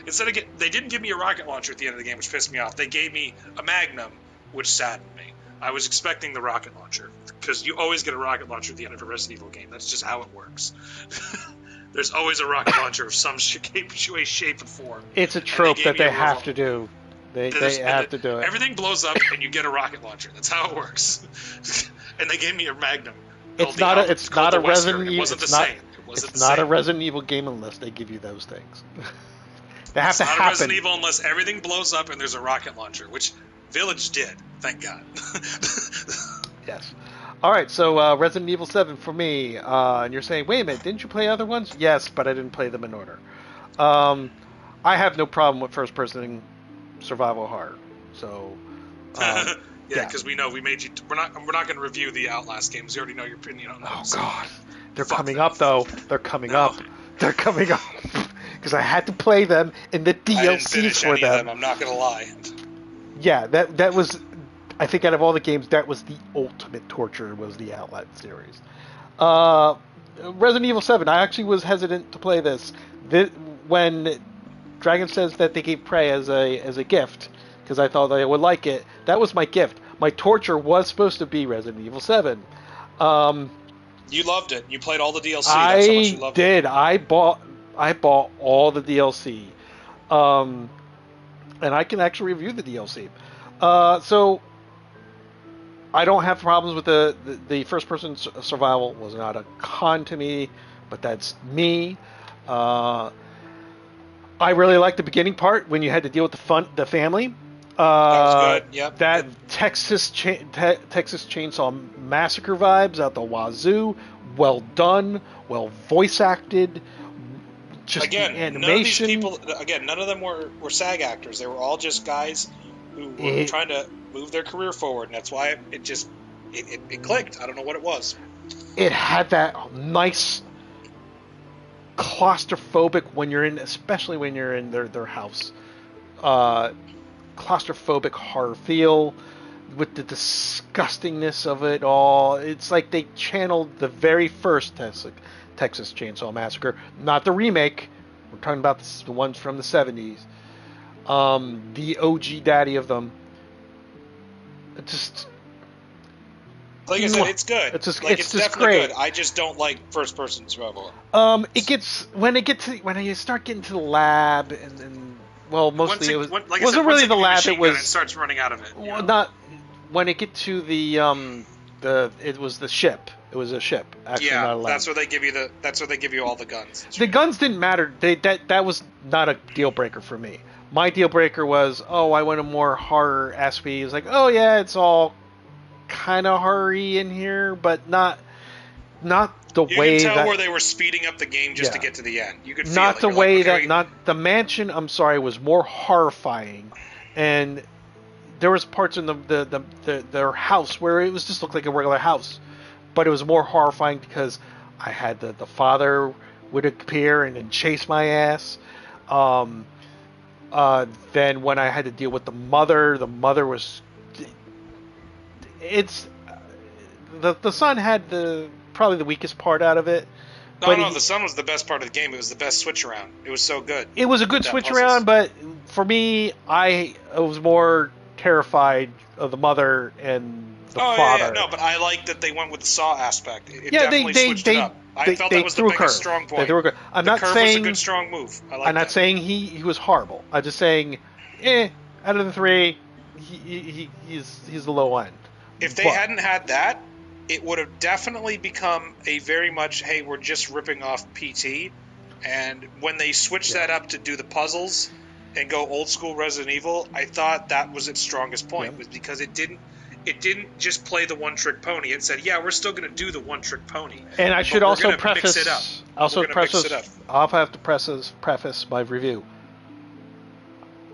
they didn't give me a rocket launcher at the end of the game, which pissed me off. They gave me a Magnum, which saddened me. I was expecting the rocket launcher, because you always get a rocket launcher at the end of a Resident Evil game. That's just how it works. There's always a rocket launcher of some way, shape, and form. It's a trope that they have to do. They have to do it. Everything blows up, and you get a rocket launcher. That's how it works. And they gave me a Magnum. It's not a Resident Evil. It wasn't the same. It's not a Resident Evil game unless they give you those things. They have to happen. It's not a Resident Evil unless everything blows up and there's a rocket launcher, which Village did. Thank God. Yes. All right, so Resident Evil 7 for me. And you're saying, wait a minute, didn't you play other ones? Yes, but I didn't play them in order. I have no problem with first-person survival horror. So, yeah, because we know we made you. We're not going to review the Outlast games. We already know your opinion on those. Oh God, they're coming up though. They're coming up. They're coming up because I had to play them in the DLC for them. I'm not going to lie. Yeah, that was. I think out of all the games, that was the ultimate torture. Was the Outlast series. Resident Evil 7. I actually was hesitant to play this. When Dragon says that they gave Prey as a gift, because I thought they would like it. That was my gift. My torture was supposed to be Resident Evil 7. You loved it. You played all the DLC. That's I how much you loved did. It. I bought all the DLC, and I can actually review the DLC. So I don't have problems with the first person survival. Was not a con to me, but that's me. I really liked the beginning part when you had to deal with the family. That was good. Yep. That Texas Chainsaw Massacre vibes out the wazoo. Well done. Well voice acted. Just again, the animation. None of these people. None of them were SAG actors. They were all just guys who were trying to move their career forward, and that's why it clicked. I don't know what it was. It had that nice claustrophobic especially when you're in their house. Claustrophobic horror feel with the disgustingness of it all. It's like they channeled the very first Texas Chainsaw Massacre, not the remake. We're talking about the ones from the 70s. The OG daddy of them. It just, like I said, it's good. It's just definitely great. Good. I just don't like first-person survival. It gets when you start getting to the lab and well, mostly it wasn't really the lab. It starts running out of it. Well, not when it get to it was the ship. It was a ship. Actually, not a lab. That's where they give you all the guns. The guns didn't matter. That was not a deal breaker for me. My deal breaker was, I want a more horror aspect. It was like, oh yeah, it's all kind of horror-y in here, but not the way that... You can tell where they were speeding up the game just to get to the end. You could feel not it. the way that... Not the mansion, I'm sorry, was more horrifying. And there was parts in their house where it was just looked like a regular house. But it was more horrifying because I had the father would appear and then chase my ass. Then when I had to deal with the mother was... The son had probably the weakest part out of it. The son was the best part of the game. It was the best switch around. It was so good. It was a good switch around, but for me, I was more terrified of the mother and the father. Yeah, no, but I like that they went with the Saw aspect. It definitely switched it up. I felt that was the biggest strong point. The curve was a good strong move. I'm not saying he was horrible. I'm just saying, out of the three, he's the low end. If they hadn't had that, it would have definitely become a very much, hey, we're just ripping off PT. And when they switched that up to do the puzzles and go old school Resident Evil, I thought that was its strongest point, was because it didn't just play the one trick pony. It said, yeah, we're still going to do the one trick pony. And I should also preface it up. I'll have to preface my review.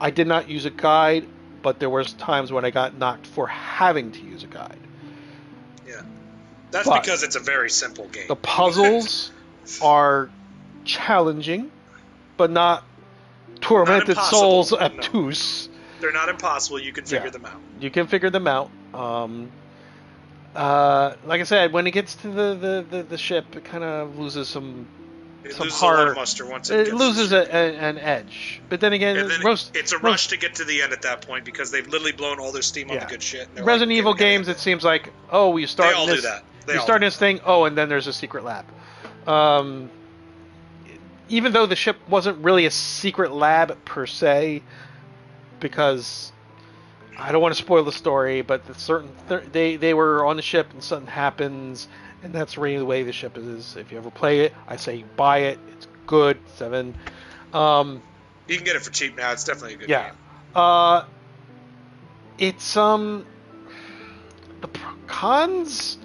I did not use a guide but there was times when I got knocked for having to use a guide. Yeah. That's But because it's a very simple game. the puzzles are challenging, but not Tormented Souls obtuse. No. They're not impossible. You can figure them out. You can figure them out. Like I said, when it gets to the ship, it kind of loses some loses heart. A lot of muster once it loses an edge. But then again, it's a rush to get to the end at that point because they've literally blown all their steam on the good shit. Resident Evil games, it seems like, oh, you start they all this, do that. You start this thing, oh, and then there's a secret lab. Even though the ship wasn't really a secret lab per se, because I don't want to spoil the story, but they were on the ship and something happens, and that's really the way the ship is. If you ever play it, I say buy it. It's good. 7. You can get it for cheap now. It's definitely a good game. It's the cons.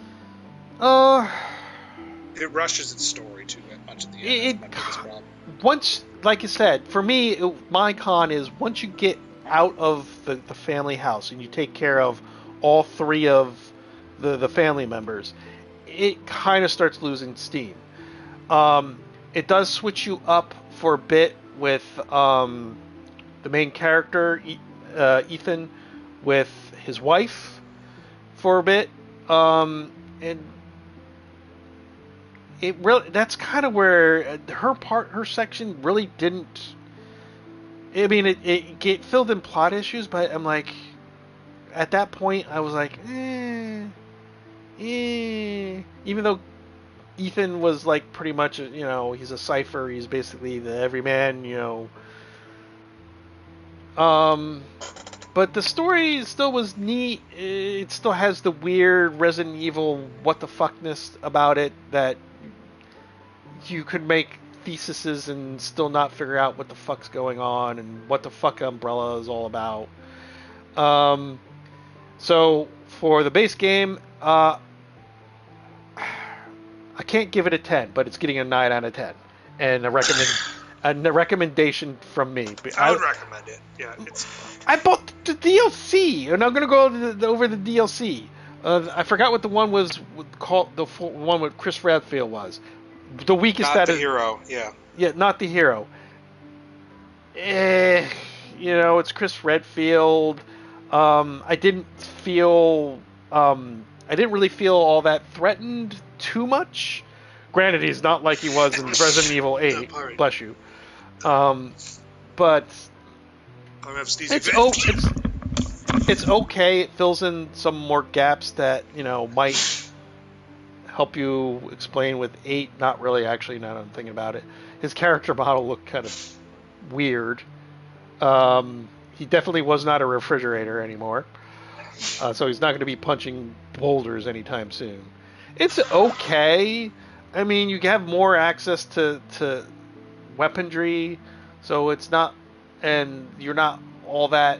It rushes its story too much at the end. That's my biggest problem. Once, like you said, for me, my con is once you get out of the family house and you take care of all 3 of the family members, it kind of starts losing steam. It does switch you up for a bit with the main character, Ethan, with his wife for a bit, and it really, that's kind of where her section really didn't. I mean, it filled in plot issues, but I'm like, at that point, I was like, even though Ethan was like pretty much, he's a cipher, he's basically the everyman, but the story still was neat. It still has the weird Resident Evil what the fuckness about it that you could make theses and still not figure out what the fuck's going on and what the fuck Umbrella is all about. So for the base game, I can't give it a 10, but it's getting a 9 out of 10, and a recommendation from me. I would recommend it. Yeah, I bought the DLC, and I'm gonna go over the DLC. I forgot what the one was called. The one with Chris Redfield was. The weakest not the hero, yeah. Yeah, not the hero. It's Chris Redfield. I didn't really feel all that threatened too much. Granted, he's not like he was in Resident Evil 8. Bless you. But it's okay. It fills in some more gaps that might help you explain with 8. Not really, actually. Now that I'm thinking about it, his character model looked kind of weird. He definitely was not a refrigerator anymore, so he's not going to be punching boulders anytime soon. It's okay. I mean, you have more access to weaponry, so it's not, and you're not all that.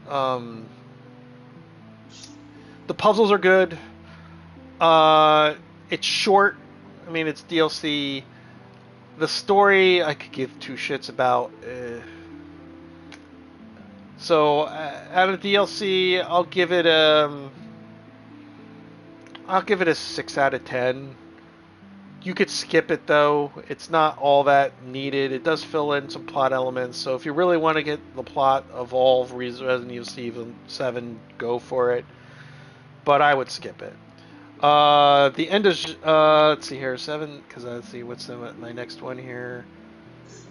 The puzzles are good. It's short. I mean, it's DLC. The story, I could give 2 shits about. So, out of DLC, I'll give it a 6 out of 10. You could skip it though. It's not all that needed. It does fill in some plot elements. So if you really want to get the plot of all of Resident Evil 7, go for it. But I would skip it. The end is let's see here, 7. Because let's see what's my next one here.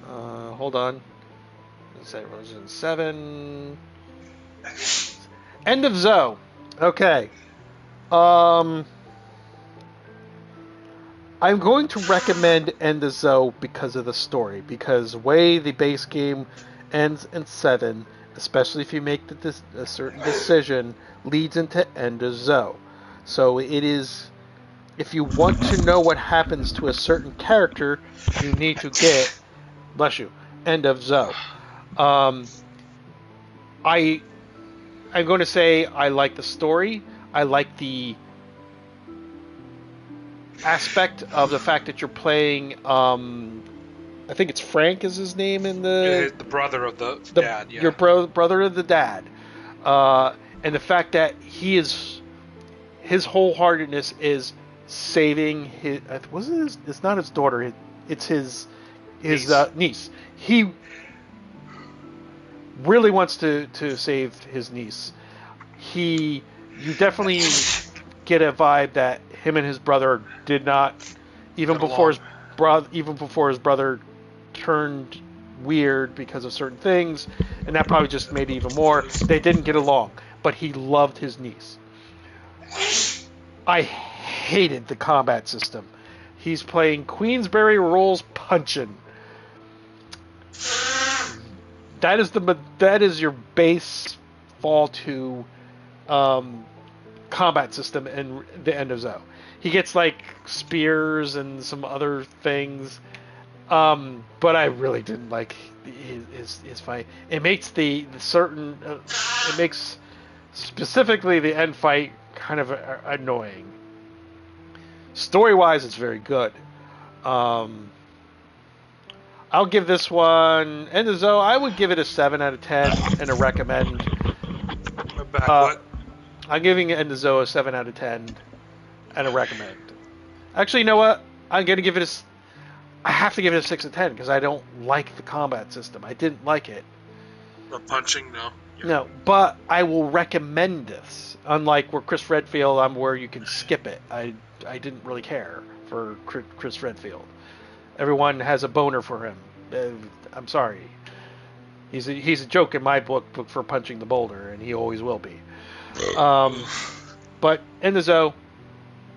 Hold on. Let's say Resident 7. End of Zoe. Okay. I'm going to recommend End of Zoe because of the story. Because the way the base game ends in 7, especially if you make a certain decision, leads into End of Zoe. So it is, if you want to know what happens to a certain character, you need to get, bless you, End of Zoe. I'm going to say I like the story. I like the aspect of the fact that you're playing. I think it's Frank is his name in the brother of the dad. Yeah. Your brother of the dad. And the fact that his wholeheartedness is saving his, it's not his daughter, it's his niece. He really wants to save his niece. You definitely get a vibe that him and his brother did not, even before his brother turned weird because of certain things, and that probably just made it even more. They didn't get along, but he loved his niece. I hated the combat system. He's playing Queensberry Rules Punchin'. That is your base fall to combat system in the end of Zoe. He gets like spears and some other things, but I really didn't like his fight. It makes it makes specifically the end fight kind of annoying. Story-wise, it's very good. I'll give this one, End of Zoe, I would give it a 7 out of 10 and a recommend. What? I'm giving End of Zoe a 7 out of 10 and a recommend. Actually, you know what? I have to give it a 6 out of 10 because I don't like the combat system. I didn't like it. The punching, no. Yeah. No, but I will recommend this. Unlike where Chris Redfield, where you can skip it. I didn't really care for Chris Redfield. Everyone has a boner for him. I'm sorry. He's a joke in my book for punching the boulder, and he always will be. But in the Zoe,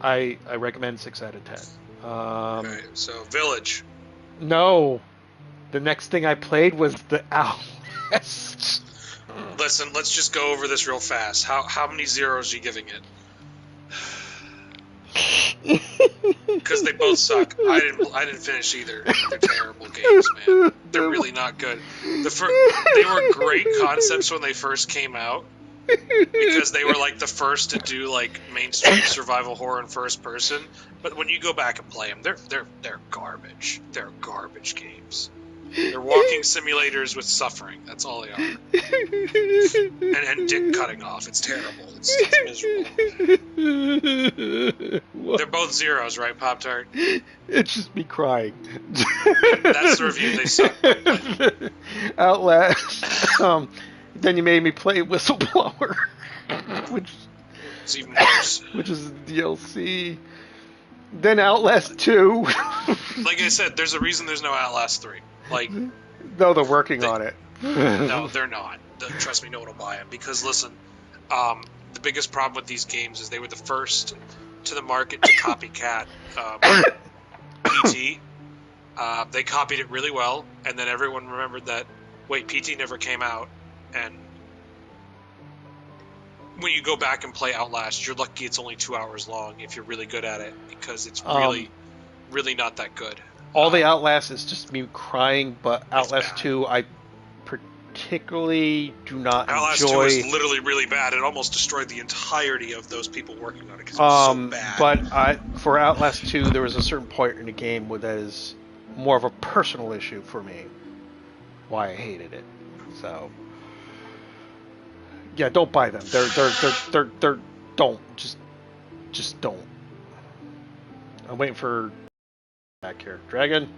I recommend 6 out of 10. Okay, so Village. No, the next thing I played was the Outlast. Listen, let's just go over this real fast. How many zeros are you giving it? Because they both suck. I didn't finish either. They're terrible games, man. They're really not good. They were great concepts when they first came out, because they were like the first to do like mainstream survival horror in first person. But when you go back and play them, they're garbage. They're garbage games. They're walking simulators with suffering. That's all they are. And dick cutting off. It's terrible. It's miserable. They're both zeros, right, Poptart? It's just me crying. That's the review. They suck. Outlast. Then you made me play Whistleblower, which is even worse. Which is DLC. Then Outlast 2. Like I said, there's a reason there's no Outlast 3. Like, no, they're working on it. No, they're not. Trust me, no one will buy them. Because listen, the biggest problem with these games is they were the first to the market to copycat PT. They copied it really well, and then everyone remembered that, wait, PT never came out, and when you go back and play Outlast, you're lucky it's only 2 hours long if you're really good at it, because it's really not that good. All the Outlast is just me crying, but Outlast 2 I particularly do not Outlast enjoy. Outlast 2 is literally really bad. It almost destroyed the entirety of those people working on it because it was so bad. But for Outlast 2, there was a certain point in the game where that is more of a personal issue for me, why I hated it. So, yeah, don't buy them. They're don't just don't. I'm waiting for back here, Dragon.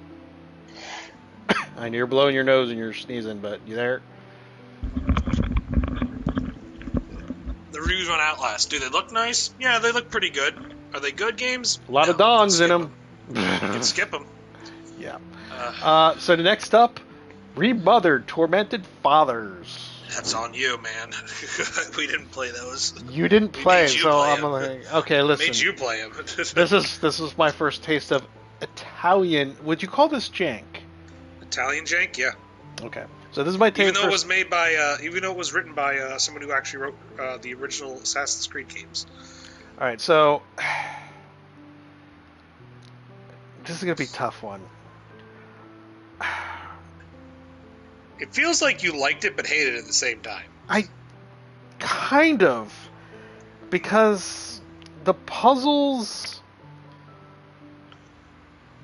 I know you're blowing your nose and you're sneezing, but you there? The reviews on Outlast, do they look nice? Yeah, they look pretty good. Are they good games? A lot of dongs in them. You can skip them. Yeah. So the next up, Remothered Tormented Fathers. That's on you, man. We didn't play those. You didn't play, so I'm like, okay, listen. Made you play them. This is my first taste of Italian. Would you call this jank? Italian jank, yeah. Okay, so this is my taste. Even though it was made by, even though it was written by someone who actually wrote the original Assassin's Creed games. All right, so this is gonna be a tough one. It feels like you liked it but hated it at the same time. I kind of, because the puzzles,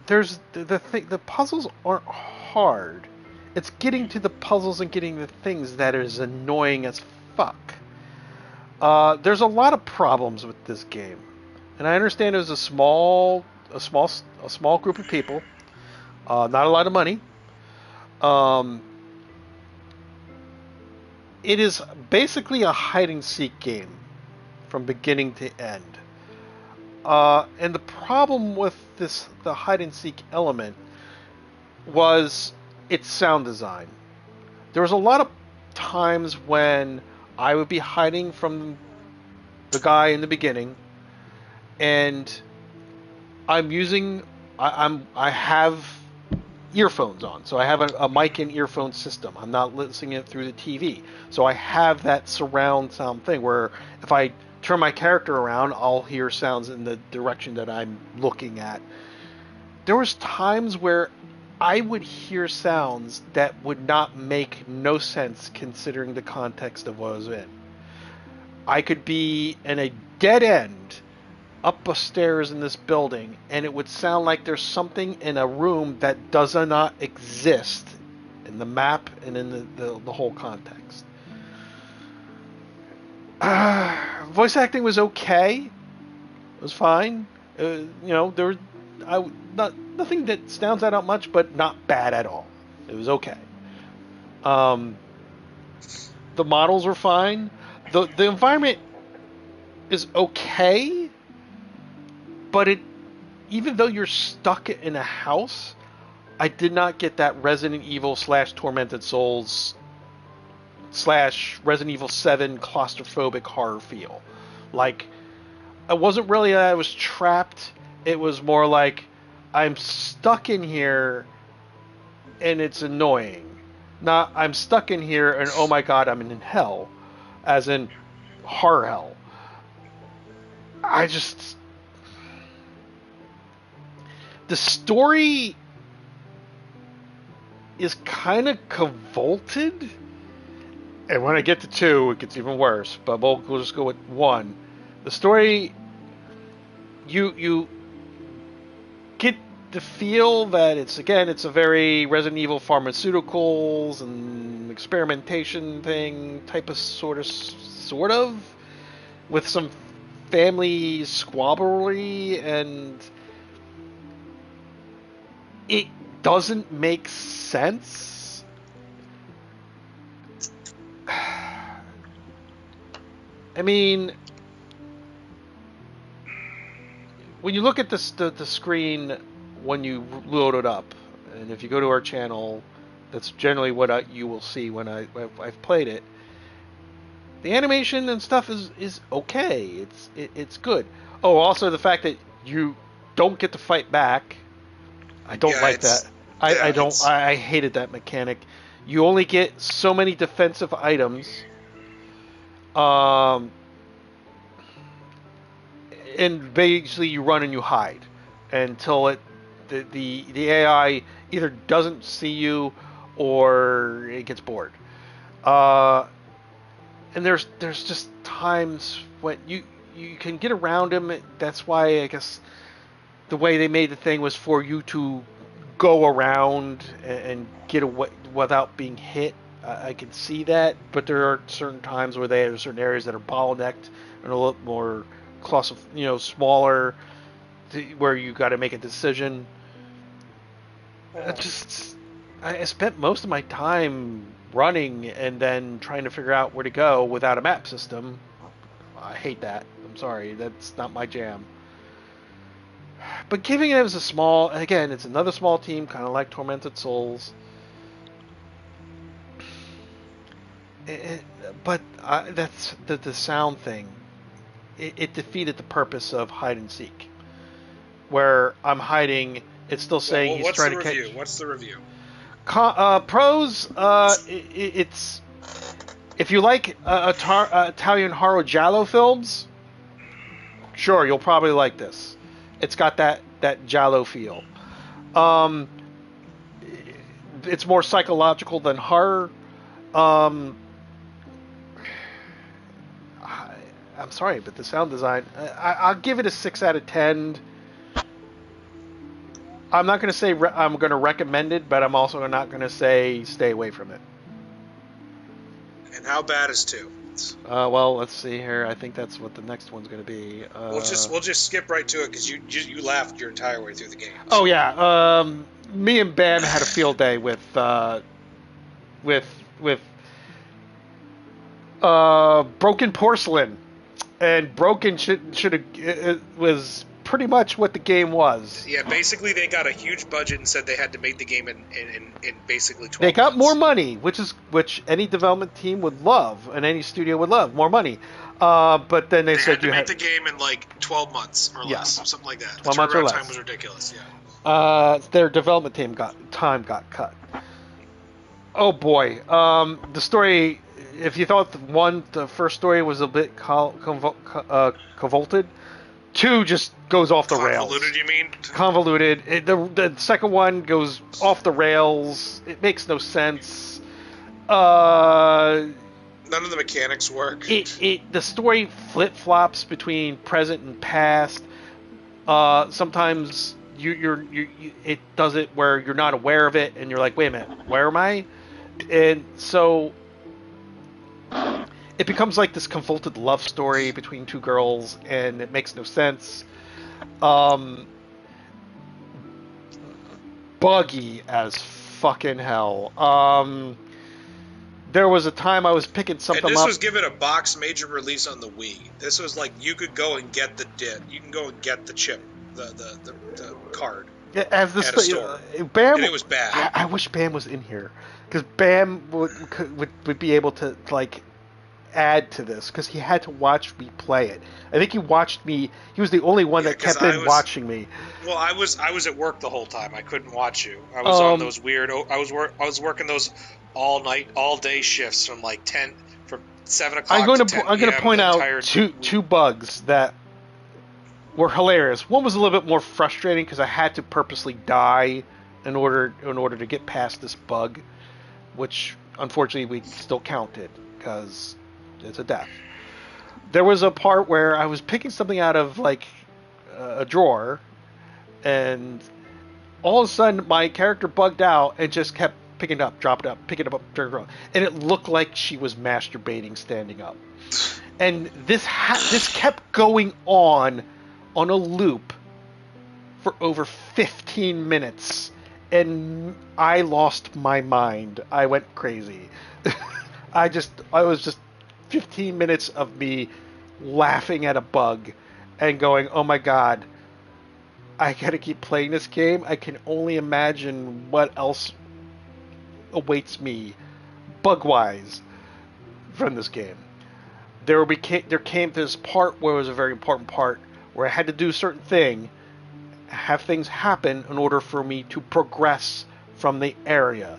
the puzzles aren't hard. It's getting to the puzzles and getting the things that is annoying as fuck. There's a lot of problems with this game, and I understand it was a small group of people, not a lot of money. Um, it is basically a hide and seek game from beginning to end. And the problem with the hide and seek element was its sound design. There was a lot of times when I would be hiding from the guy in the beginning, and I have earphones on, so I have a mic and earphone system. I'm not listening it through the TV, so I have that surround sound thing where if I turn my character around, I'll hear sounds in the direction that I'm looking at. There was times where I would hear sounds that would not make no sense considering the context of what I was in. I could be in a dead end up a stairs in this building, and it would sound like there's something in a room that does not exist in the map and in the whole context. Voice acting was okay. It was fine. There was nothing that stands out much, but not bad at all. It was okay. The models were fine. The environment is okay, but even though you're stuck in a house, I did not get that Resident Evil / Tormented Souls / Resident Evil 7 claustrophobic horror feel. Like, it wasn't really that I was trapped. It was more like I'm stuck in here and it's annoying. Not I'm stuck in here and oh my god, I'm in hell. As in horror hell. The story is kind of cavolted. And when I get to 2, it gets even worse. But we'll just go with 1. The story, you get the feel that it's a very Resident Evil pharmaceuticals and experimentation thing type of sort of, with some family squabblery, and it doesn't make sense. I mean, when you look at the screen when you load it up, and if you go to our channel, that's generally what you will see when I've played it. The animation and stuff is okay. It's good. Oh, also the fact that you don't get to fight back. I don't like that. I hated that mechanic. You only get so many defensive items. And basically you run and you hide until the AI either doesn't see you or it gets bored. And there's just times when you can get around him. That's why I guess the way they made the thing was for you to go around and get away without being hit. I can see that, but there are certain times where they have certain areas that are bottlenecked and a little more smaller, where you got to make a decision. I spent most of my time running and then trying to figure out where to go without a map system. I hate that. I'm sorry, that's not my jam. But giving it as it's another small team, kind of like Tormented Souls. But that's the sound thing. It defeated the purpose of hide and seek. Where I'm hiding, it's still saying he's trying to catch. What's the review? Pros, it's if you like Italian horror giallo films, sure, you'll probably like this. It's got that giallo feel. It's more psychological than horror. I'm sorry, but the sound design, I'll give it a 6 out of 10. I'm not going to say I'm going to recommend it, but I'm also not going to say stay away from it. And how bad is 2? Well, let's see here. I think that's what the next one's going to be. We'll just skip right to it because you laughed your entire way through the game. Oh yeah. Me and Bam had a field day with Broken Porcelain, and Broken should have was pretty much what the game was. Yeah, basically they got a huge budget and said they had to make the game in basically 12 They got months. more money, which any development team would love, and any studio would love more money. But then they said had to make the game in like 12 months or less, something like that. 12 months or less. Time was ridiculous. Yeah. Their development team got cut. Oh boy, the story. If you thought the first story was a bit convoluted, 2 just goes off the rails. Convoluted, you mean? Convoluted. The second one goes off the rails. It makes no sense. None of the mechanics work. The story flip-flops between present and past. Sometimes it does it where you're not aware of it, and you're like, wait a minute, where am I? And so it becomes like this convoluted love story between 2 girls, and it makes no sense. Buggy as fucking hell. There was a time I was picking something up. And this was given a box major release on the Wii. This was like you could go and get the disc. You can go and get the chip, the card. As the at a store. Bam, and it was bad. I wish Bam was in here, because Bam would be able to like add to this, because he had to watch me play it. I think he watched me. He was the only one that kept watching me. Well, I was at work the whole time. I couldn't watch you. I was on those weird. I was working those all day shifts from 7 o'clock. I'm going to point out two bugs that were hilarious. One was a little bit more frustrating because I had to purposely die in order to get past this bug, which unfortunately we still counted because it's a death. There was a part where I was picking something out of a drawer, and all of a sudden my character bugged out and just kept picking it up, dropping it up, picking it up, turning it up, and it looked like she was masturbating standing up. And this kept going on a loop for over 15 minutes, and I lost my mind. I went crazy. I was just 15 minutes of me laughing at a bug and going, oh my god, I gotta keep playing this game. I can only imagine what else awaits me bug-wise from this game. There came this part where it was a very important part where I had to do a certain thing, have things happen in order for me to progress from the area.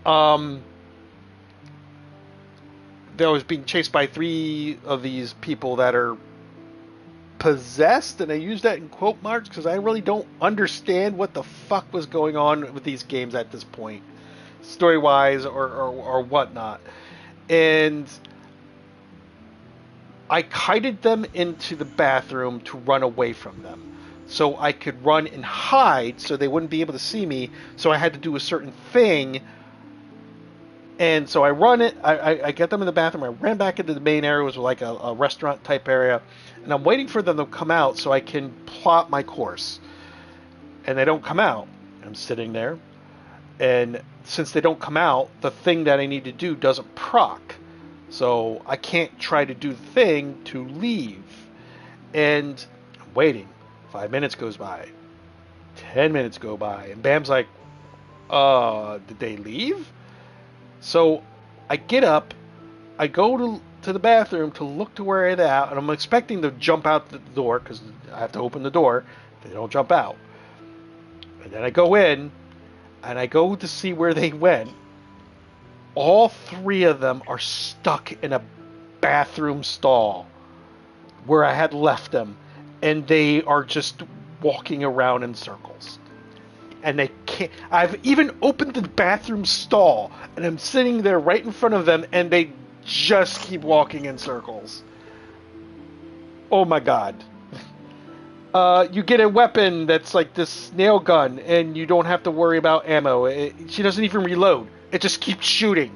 I was being chased by 3 of these people that are possessed, and I use that in quote marks because I really don't understand what the fuck was going on with these games at this point, story-wise or whatnot. And I kited them into the bathroom to run away from them, so I could run and hide so they wouldn't be able to see me, so I had to do a certain thing. And so I run it, I get them in the bathroom, I ran back into the main area, it was like a restaurant type area, and I'm waiting for them to come out so I can plot my course. And they don't come out. I'm sitting there, and since they don't come out, the thing that I need to do doesn't proc. So I can't try to do the thing to leave. And I'm waiting. 5 minutes goes by. 10 minutes go by. And Bam's like, did they leave? So I get up. I go to the bathroom to look to where they're at. And I'm expecting to jump out the door because I have to open the door. They don't jump out. And then I go in. And I go to see where they went. All 3 of them are stuck in a bathroom stall where I had left them, and they are just walking around in circles. And they can't. I've even opened the bathroom stall, and I'm sitting there right in front of them, and they just keep walking in circles. Oh my god. You get a weapon that's like this nail gun, and you don't have to worry about ammo. She doesn't even reload. It just keeps shooting.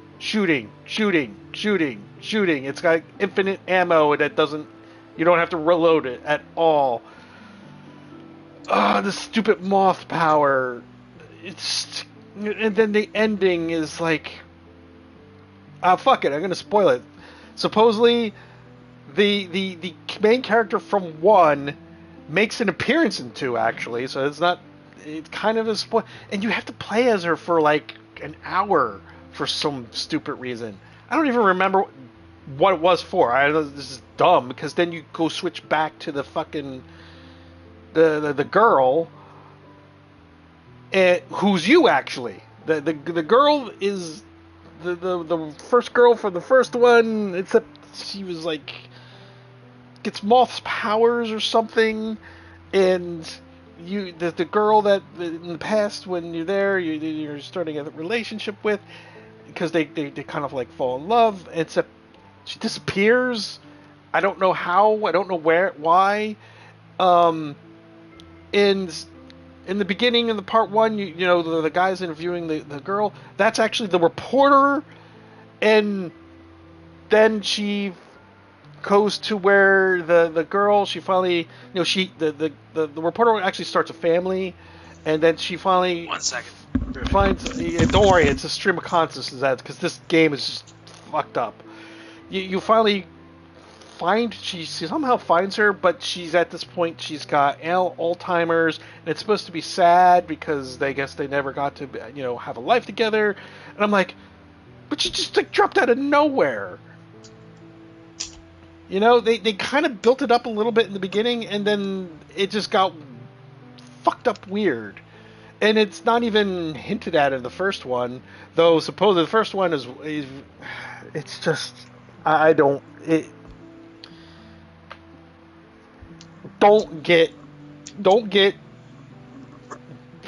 shooting. It's got infinite ammo, and you don't have to reload it at all. The stupid moth power. And then the ending is like, fuck it, I'm gonna spoil it. Supposedly, the main character from 1 makes an appearance in 2, actually, so it's kind of a spoil, and you have to play as her for like an hour for some stupid reason. I don't even remember what it was for. This is dumb, because then you go switch back to the fucking the girl, who's you actually. The girl is the first girl from the first one, except she was like gets Moth's powers or something, and the girl that in the past when you're there you're starting a relationship with, because they kind of like fall in love, except she disappears. I don't know how. I don't know why. And in the beginning of the part 1, you know the guy's interviewing the girl. That's actually the reporter, and then she goes to where the girl, she finally, the reporter actually starts a family, and then she finally 1 second finds. Don't worry, it's a stream of consciousness, because this game is just fucked up. You finally she somehow finds her, but she's at this point, she's got Alzheimer's, and it's supposed to be sad because they never got to have a life together. And I'm like, but she just like dropped out of nowhere. They kind of built it up a little bit in the beginning, and then it just got fucked up weird. And it's not even hinted at in the first one, though supposedly the first one is it's just,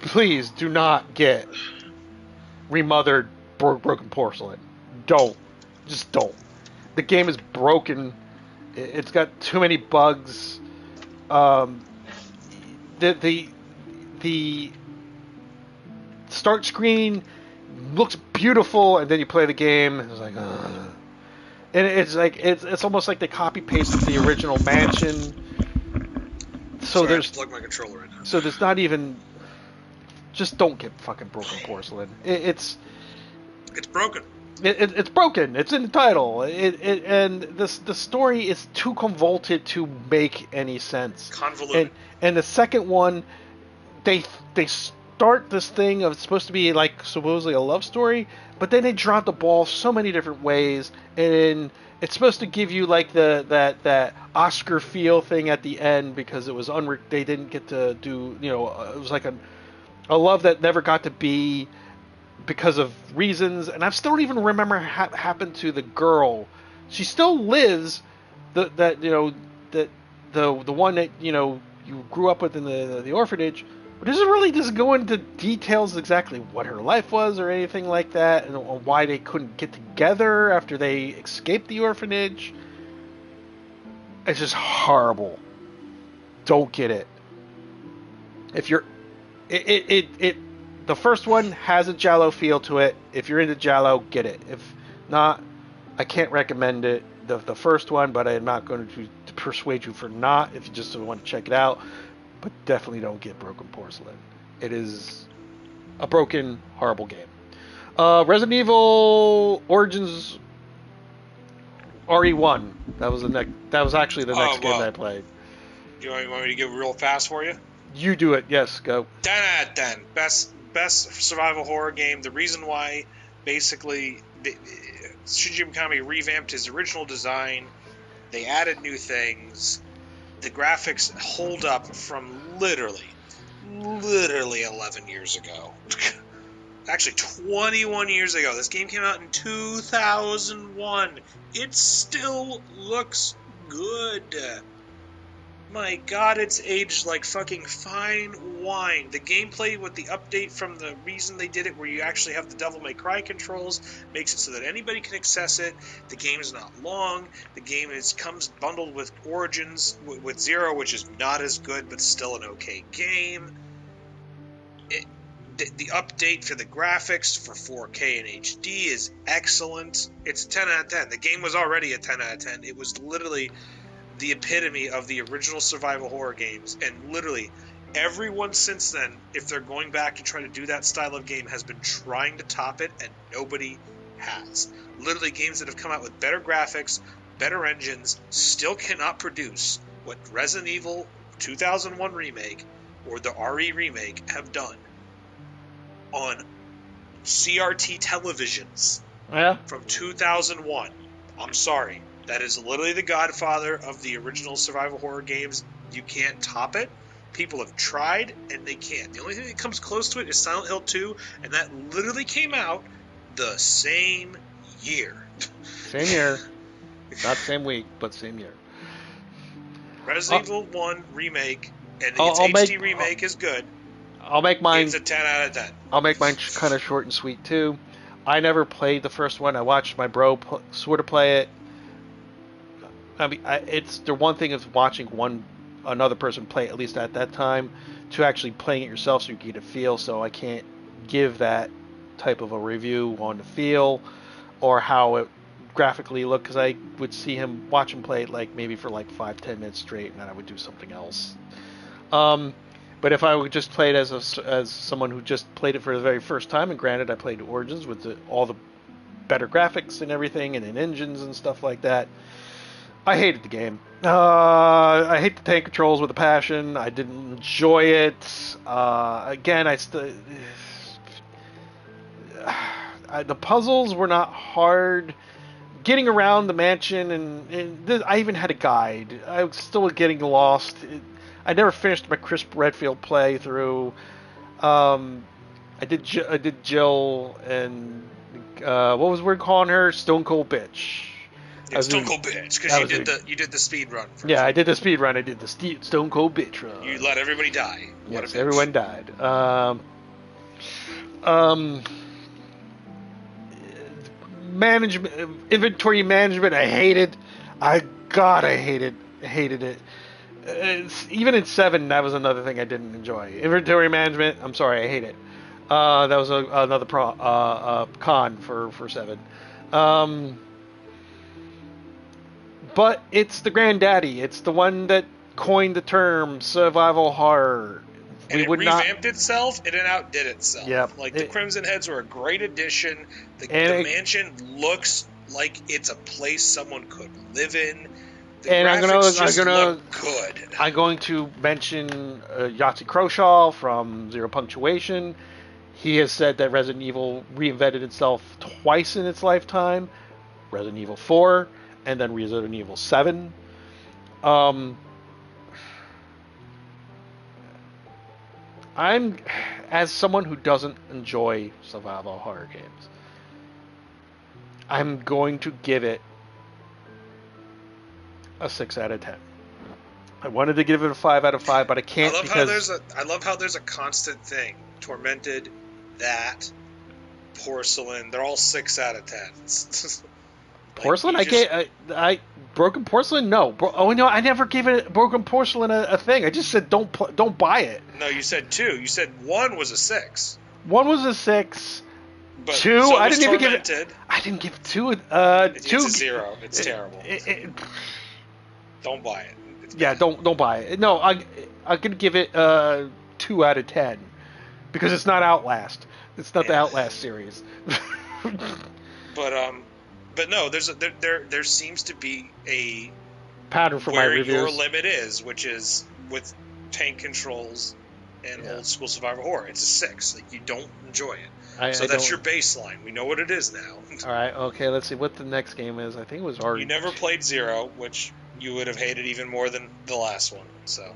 please do not get remothered broken porcelain. Just don't. The game is broken. It's got too many bugs. The start screen looks beautiful, and then you play the game, and it's like, ugh. And it's almost like they copy pasted the original Mansion. So Sorry, I have to plug my controller in now. So there's not even. Just don't get fucking broken porcelain. It's broken. It's broken. It's in the title. And the story is too convoluted to make any sense. Convoluted. And the second one, they start this thing of it's supposed to be like supposedly a love story, but then they drop the ball so many different ways, and it's supposed to give you like that Oscar feel thing at the end, because it was they didn't get to do, it was like a love that never got to be because of reasons, and I still don't even remember what happened to the girl. She still lives, the one that you grew up with in the orphanage, but it doesn't go into details exactly what her life was or anything like that, and why they couldn't get together after they escaped the orphanage. It's just horrible. Don't get it. If you're the first one has a Giallo feel to it. If you're into Giallo, get it. If not, I can't recommend it. The first one, but I'm not going to persuade you for not, if you just want to check it out. But definitely don't get Broken Porcelain. It is a broken, horrible game. Resident Evil Origins RE1. That was actually the next game that I played. You want me to give it real fast for you? You do it. Yes, go. 10 out of 10. Best survival horror game. The reason why, basically, Shinji Mikami revamped his original design. They added new things. The graphics hold up from literally 11 years ago. Actually, 21 years ago. This game came out in 2001. It still looks good. My God, it's aged like fucking fine wine. The gameplay with the update from the reason they did it, where you actually have the Devil May Cry controls, makes it so that anybody can access it. The game is not long. The game comes bundled with Origins, with Zero, which is not as good, but still an okay game. the update for the graphics for 4K and HD is excellent. It's a 10 out of 10. The game was already a 10 out of 10. It was literally the epitome of the original survival horror games, and literally everyone since then, if they're going back to try to do that style of game, has been trying to top it, and nobody has. Literally, games that have come out with better graphics, better engines, still cannot produce what Resident Evil 2001 Remake or the RE Remake have done on CRT televisions from 2001. I'm sorry. That is literally the godfather of the original survival horror games. You can't top it. People have tried, and they can't. The only thing that comes close to it is Silent Hill 2, and that literally came out the same year. Same year. Not same week, but same year. Resident Evil 1 Remake, and its HD remake is good. I'll make mine... It's a 10 out of 10. I'll make mine kind of short and sweet, too. I never played the first one. I watched my bro sort of play it. I mean, it's the one thing of watching another person play it, at least at that time, to actually playing it yourself so you get a feel. So I can't give that type of a review on the feel or how it graphically looked, because I would watch him play it like maybe for like 5-10 minutes straight, and then I would do something else. But if I would just play it as someone who just played it for the very first time, and granted I played Origins with all the better graphics and everything, and in engines and stuff like that, I hated the game. I hate the tank controls with a passion. I didn't enjoy it. Again, the puzzles were not hard. Getting around the mansion, and I even had a guide. I was still getting lost. I never finished my Chris Redfield playthrough. I did Jill, and what was we calling her? Stone Cold Bitch. Yeah, Stone Cold Bitch, because you did the speed run first. Yeah, I did the speed run. I did the Stone Cold Bitch run. You let everybody die. Yes, everyone died. Inventory management, I hated. I hated it. Even in 7, that was another thing I didn't enjoy. Inventory management, I'm sorry, I hate it. That was another con for 7. But it's the granddaddy. It's the one that coined the term survival horror. And it revamped itself, and it outdid itself. Yep. Like, the Crimson Heads were a great addition. The mansion looks like it's a place someone could live in. I'm going to mention Yahtzee Croshaw from Zero Punctuation. He has said that Resident Evil reinvented itself twice in its lifetime. Resident Evil 4 and then Resident Evil 7. I'm, as someone who doesn't enjoy survival horror games, I'm going to give it a 6 out of 10. I wanted to give it a 5 out of 5, but I can't I love how there's a constant thing. Tormented, that, Porcelain, they're all 6 out of 10s. Porcelain? I Broken Porcelain? No. I never gave it Broken Porcelain a thing. I just said don't buy it. No, you said 2. You said 1 was a 6. 1 was a 6. But 2, so I didn't even give it. I didn't give it 2. It's a 0. It's terrible. Don't buy it. Don't buy it. No, I'm gonna give it 2 out of 10 because it's not Outlast. It's not the Outlast series. But no, there seems to be a pattern for my reviews. Where your limit is, which is with tank controls and old school survival horror. It's a 6. Like, you don't enjoy it. So that's your baseline. We know what it is now. All right. Okay. Let's see what the next game is. I think it was already. You never played 0, which you would have hated even more than the last one. So.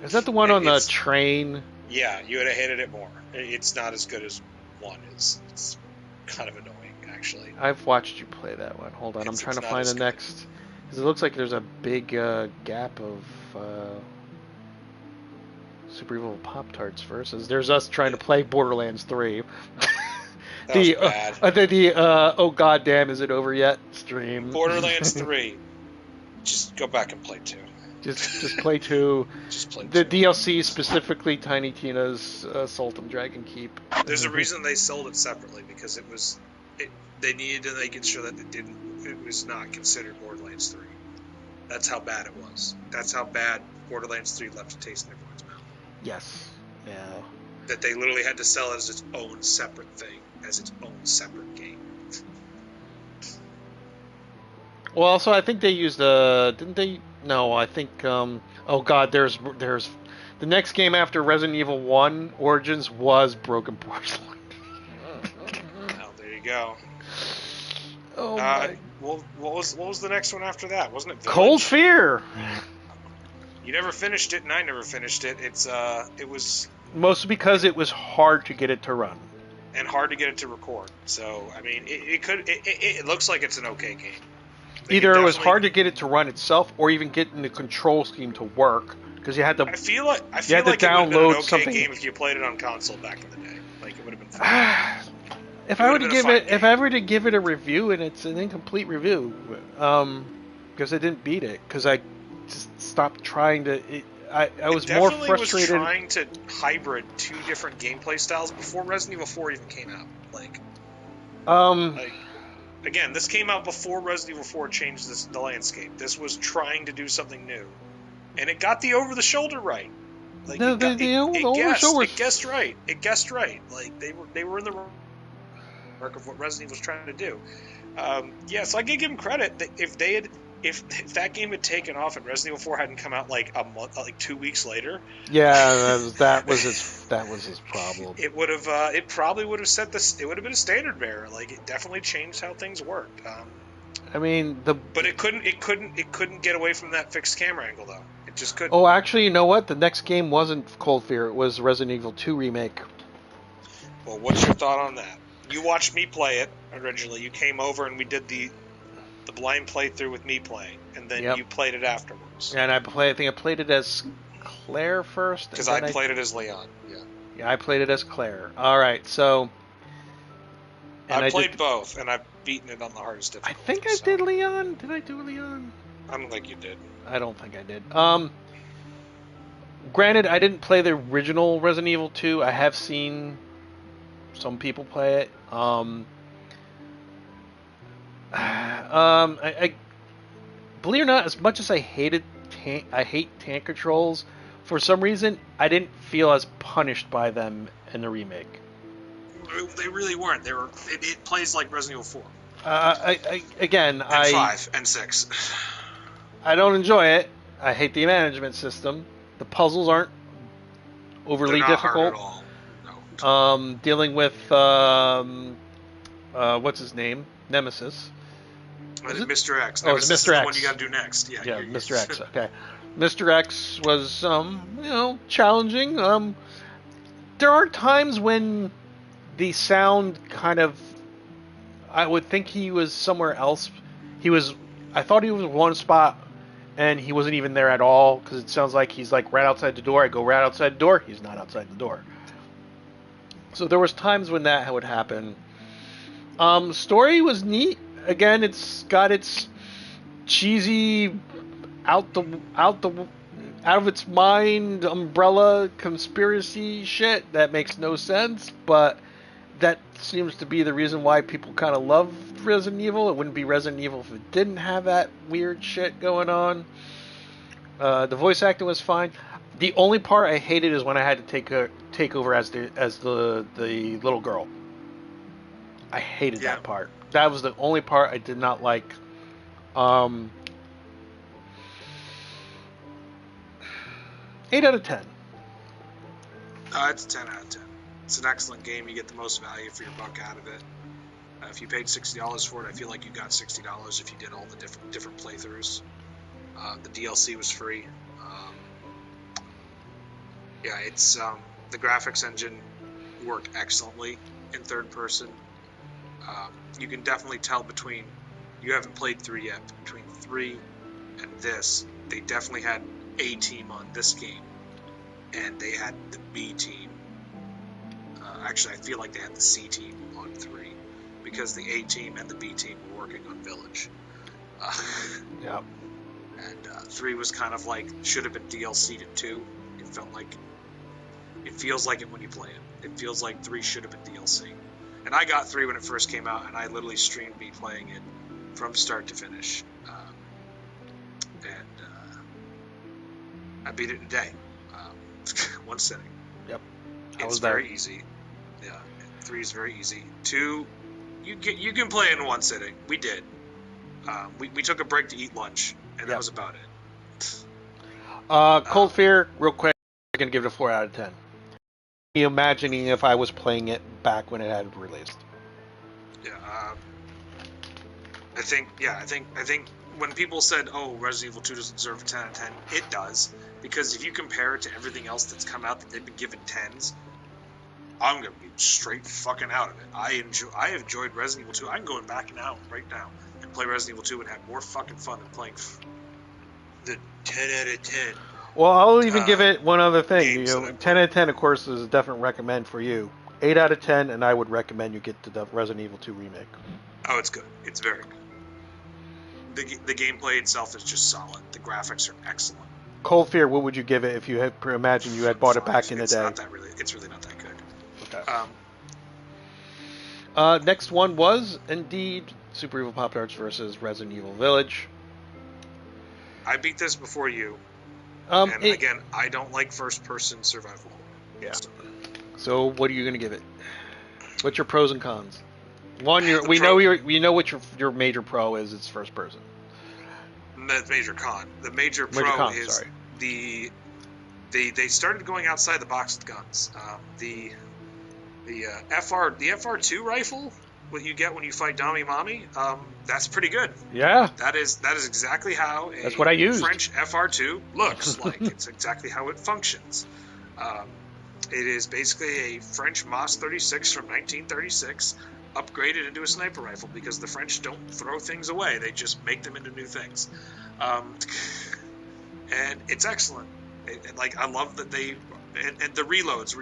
Is that the one on the train? Yeah, you would have hated it more. It's not as good as 1 is. It's kind of annoying, actually. I've watched you play that one. Hold on, I'm trying to find the next. Because it looks like there's a big gap of Super Evil Poptarts versus. There's us trying to play Borderlands 3. That was bad. Oh goddamn, is it over yet? Stream. Borderlands 3. Just go back and play 2. Just play 2. Just play The 2. DLC, specifically Tiny Tina's Salt and Dragon Keep. There's a reason they sold it separately, because they needed to make it sure that it was not considered Borderlands 3. That's how bad it was. That's how bad Borderlands 3 left a taste in everyone's mouth. Yes. Yeah. That they literally had to sell it as its own separate thing, as its own separate game. Well, also, I think they used didn't they? No, I think. Oh God, there's the next game after Resident Evil 1 Origins was Broken Porcelain. Well, there you go. Oh my. Well, what was the next one after that? Wasn't it Village? Cold Fear. You never finished it, and I never finished it. It was mostly because it was hard to get it to run and hard to get it to record. So I mean, it looks like it's an okay game. Either it was hard to get it to run itself, or even getting the control scheme to work, because you had to. I feel like to it would have been an okay something. game if you played it on console back in the day. Like it would have been fun. If I were to give it a review, and it's an incomplete review, because I didn't beat it, because I just stopped trying to. I was more frustrated. Was trying to hybrid 2 different gameplay styles before Resident Evil 4 even came out. Again, this came out before Resident Evil 4 changed the landscape. This was trying to do something new, and it got the over the shoulder right. Like it guessed right. It guessed right. Like they were in the arc of what Resident Evil was trying to do. So I can give them credit that if that game had taken off and Resident Evil 4 hadn't come out like a month, like 2 weeks later. Yeah, that was his problem. It would have. It probably would have set this. It would have been a standard bearer. Like it definitely changed how things worked. I mean But it couldn't get away from that fixed camera angle though. It just couldn't. Oh, actually, you know what? The next game wasn't Cold Fear. It was Resident Evil 2 remake. Well, what's your thought on that? You watched me play it originally. You came over and we did the blind playthrough with me playing, and then you played it afterwards. And I think I played it as Claire first. Because I played it as Leon. Yeah, I played it as Claire. All right, so. I played both, and I've beaten it on the hardest difficulty. I think I did Leon. Did I do Leon? I don't think you did. I don't think I did. Granted, I didn't play the original Resident Evil 2. I have seen some people play it. I believe it or not, as much as I hate tank controls, for some reason I didn't feel as punished by them in the remake. They really weren't. They were. It plays like Resident Evil 4. And 5 and 6. I don't enjoy it. I hate the management system. The puzzles aren't overly difficult. Hard at all. No. Dealing with what's his name? Nemesis. Mr. X. Oh, it's Mr. X. The one you got to do next. Yeah, Mr. X. Okay. Mr. X was challenging. There are times when the sound kind of, I would think he was somewhere else. I thought he was one spot, and he wasn't even there at all, because it sounds like he's like right outside the door. I go right outside the door. He's not outside the door. So there was times when that would happen. Story was neat. Again, it's got its cheesy, out of its mind umbrella conspiracy shit that makes no sense, but that seems to be the reason why people kind of love Resident Evil. It wouldn't be Resident Evil if it didn't have that weird shit going on. The voice acting was fine. The only part I hated is when I had to take over as the little girl. I hated that part. That was the only part I did not like. 8 out of 10. It's a 10 out of 10. It's an excellent game. You get the most value for your buck out of it. If you paid $60 for it, I feel like you got $60 if you did all the different playthroughs. The DLC was free. It's the graphics engine worked excellently in third person. You can definitely tell between, you haven't played 3 yet, between 3 and this, they definitely had A team on this game, and they had the B team. Actually, I feel like they had the C team on 3, because the A team and the B team were working on Village. And 3 was kind of like, should have been DLC'd at 2. It feels like it when you play it. It feels like 3 should have been DLC. And I got 3 when it first came out, and I literally streamed me playing it from start to finish. I beat it in a day. One sitting. Yep. It's very easy. Yeah, 3 is very easy. 2, you can play it in one sitting. We did. We took a break to eat lunch, and that was about it. Cold Fear, real quick, I'm going to give it a 4 out of 10. Imagining if I was playing it back when it had released. Yeah, I think when people said, "Oh, Resident Evil 2 doesn't deserve a 10 out of 10," it does, because if you compare it to everything else that's come out that they've been given 10s, I'm gonna be straight fucking out of it. I have enjoyed Resident Evil 2. I'm going back right now, and play Resident Evil 2 and have more fucking fun than playing the 10 out of 10. Well, I'll even give it one other thing. 10 out of 10, of course, is a definite recommend for you. 8 out of 10, and I would recommend you get to the Resident Evil 2 remake. Oh, it's good. It's very good. The gameplay itself is just solid. The graphics are excellent. Cold Fear, what would you give it if you had imagined you had bought it back in the day? It's really not that good. Okay. Next one was indeed Super Evil Poptarts versus Resident Evil Village. I beat this before you. Again, I don't like first-person survival. Yeah. So, what are you going to give it? What's your pros and cons? One, we know what your major pro is. It's first person. The major con. The major pro is they started going outside the box with guns. The FR2 rifle, what you get when you fight Dami Mami, that's pretty good. Yeah. That is exactly how that's what I used. French FR2 looks like. It's exactly how it functions. It is basically a French MAS 36 from 1936, upgraded into a sniper rifle, because the French don't throw things away; they just make them into new things. And it's excellent. I love that they and the reloads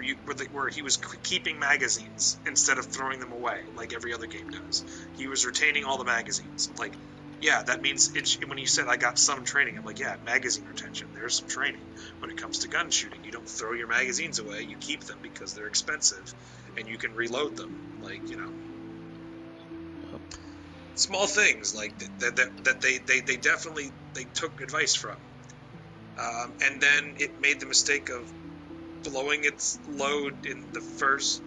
where he was keeping magazines instead of throwing them away like every other game does. He was retaining all the magazines. Like, yeah, that means when you said I got some training, I'm like, yeah, magazine retention. There's some training when it comes to gun shooting. You don't throw your magazines away. You keep them because they're expensive, and you can reload them. Like, you know, small things like that they definitely took advice from. And then it made the mistake of blowing its load in the first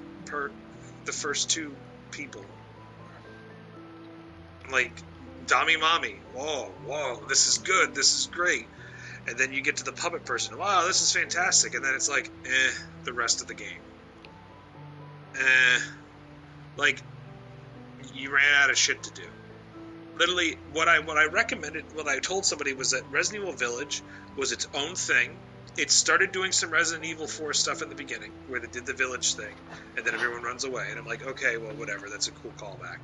two people. Like, Dami Mami, whoa, this is good, this is great. And then you get to the puppet person, wow, this is fantastic. And then it's like, the rest of the game. Like, you ran out of shit to do. Literally, what I recommended, what I told somebody was that Resident Evil Village was its own thing. It started doing some Resident Evil 4 stuff in the beginning, where they did the village thing, and then everyone runs away. And I'm like, okay, well, whatever, that's a cool callback.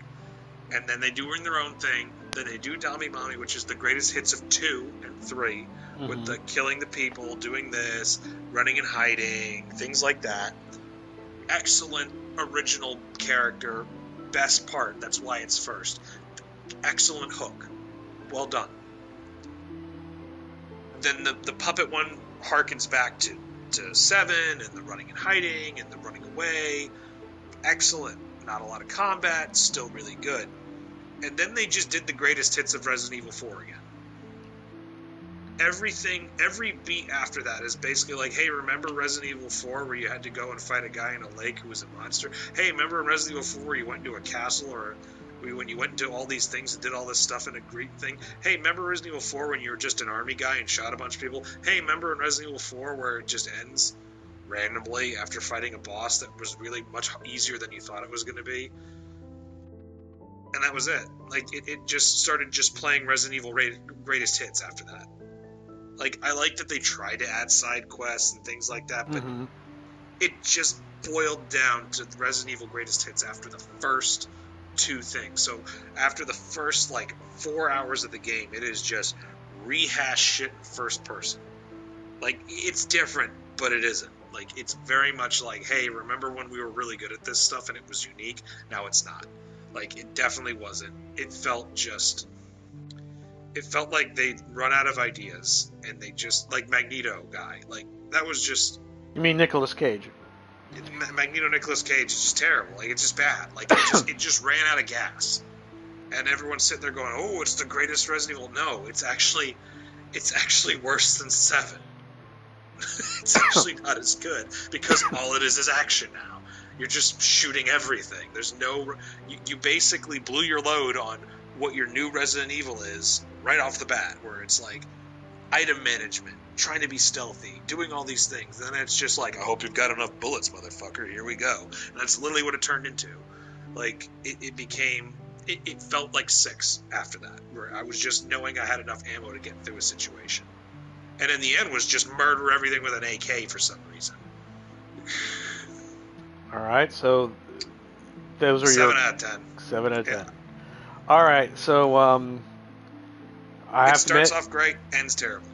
And then they do their own thing. Then they do Dami Mami, which is the greatest hits of 2 and 3, with the killing the people, doing this, running and hiding, things like that. Excellent original character, best part. That's why it's first. Excellent hook. Well done. Then the puppet one harkens back to 7, and the running and hiding, and the running away. Excellent. Not a lot of combat, still really good. And then they just did the greatest hits of Resident Evil 4 again. Every beat after that is basically like, hey, remember Resident Evil 4 where you had to go and fight a guy in a lake who was a monster? Hey, remember in Resident Evil 4 where you went into a castle, or when you went into all these things and did all this stuff in a Greek thing? Hey, remember Resident Evil 4 when you were just an army guy and shot a bunch of people? Hey, remember in Resident Evil 4 where it just ends randomly after fighting a boss that was really much easier than you thought it was going to be? And that was it. Like, it just started just playing Resident Evil greatest hits after that. Like, I like that they tried to add side quests and things like that, but it just boiled down to Resident Evil greatest hits after the first 2 things. So after the first 4 hours of the game, it is just rehash shit in first person. Like, it's different, but it isn't. Like, it's very much like, hey, remember when we were really good at this stuff and it was unique? Now it's not. Like, it definitely wasn't. It felt just it felt like they'd run out of ideas, and they just, like, Magneto guy, like, that was just... You mean Nicolas Cage? Magneto Nicolas Cage is just terrible. Like, it's just bad. Like, it just ran out of gas. And everyone's sitting there going, oh, it's the greatest Resident Evil. No, it's actually worse than 7. It's actually not as good, because all it is action now. You're just shooting everything. There's no... You basically blew your load on what your new Resident Evil is right off the bat, where it's like item management, trying to be stealthy, doing all these things. And then it's just like, I hope you've got enough bullets, motherfucker. Here we go. And that's literally what it turned into. Like, it became... It felt like 6 after that, where I was just knowing I had enough ammo to get through a situation. And in the end was just murder everything with an AK for some reason. All right, so those are 7 out of 10. 7 out of 10. Yeah. All right, so I have It starts to admit, off great, ends terrible.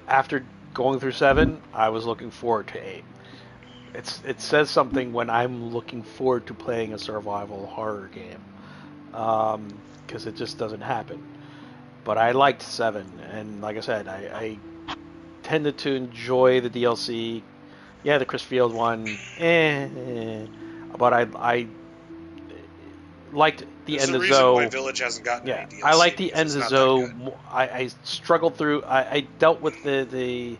after going through 7, I was looking forward to 8. It says something when I'm looking forward to playing a survival horror game, because it just doesn't happen. But I liked 7, and like I said, I tended to enjoy the DLC. Yeah, the Chris Field one, but I liked the There's end a of reason Zoe. why Village hasn't gotten Yeah, any DLC. I like the end It's of not Zoe. that good. I struggled through. I dealt with the,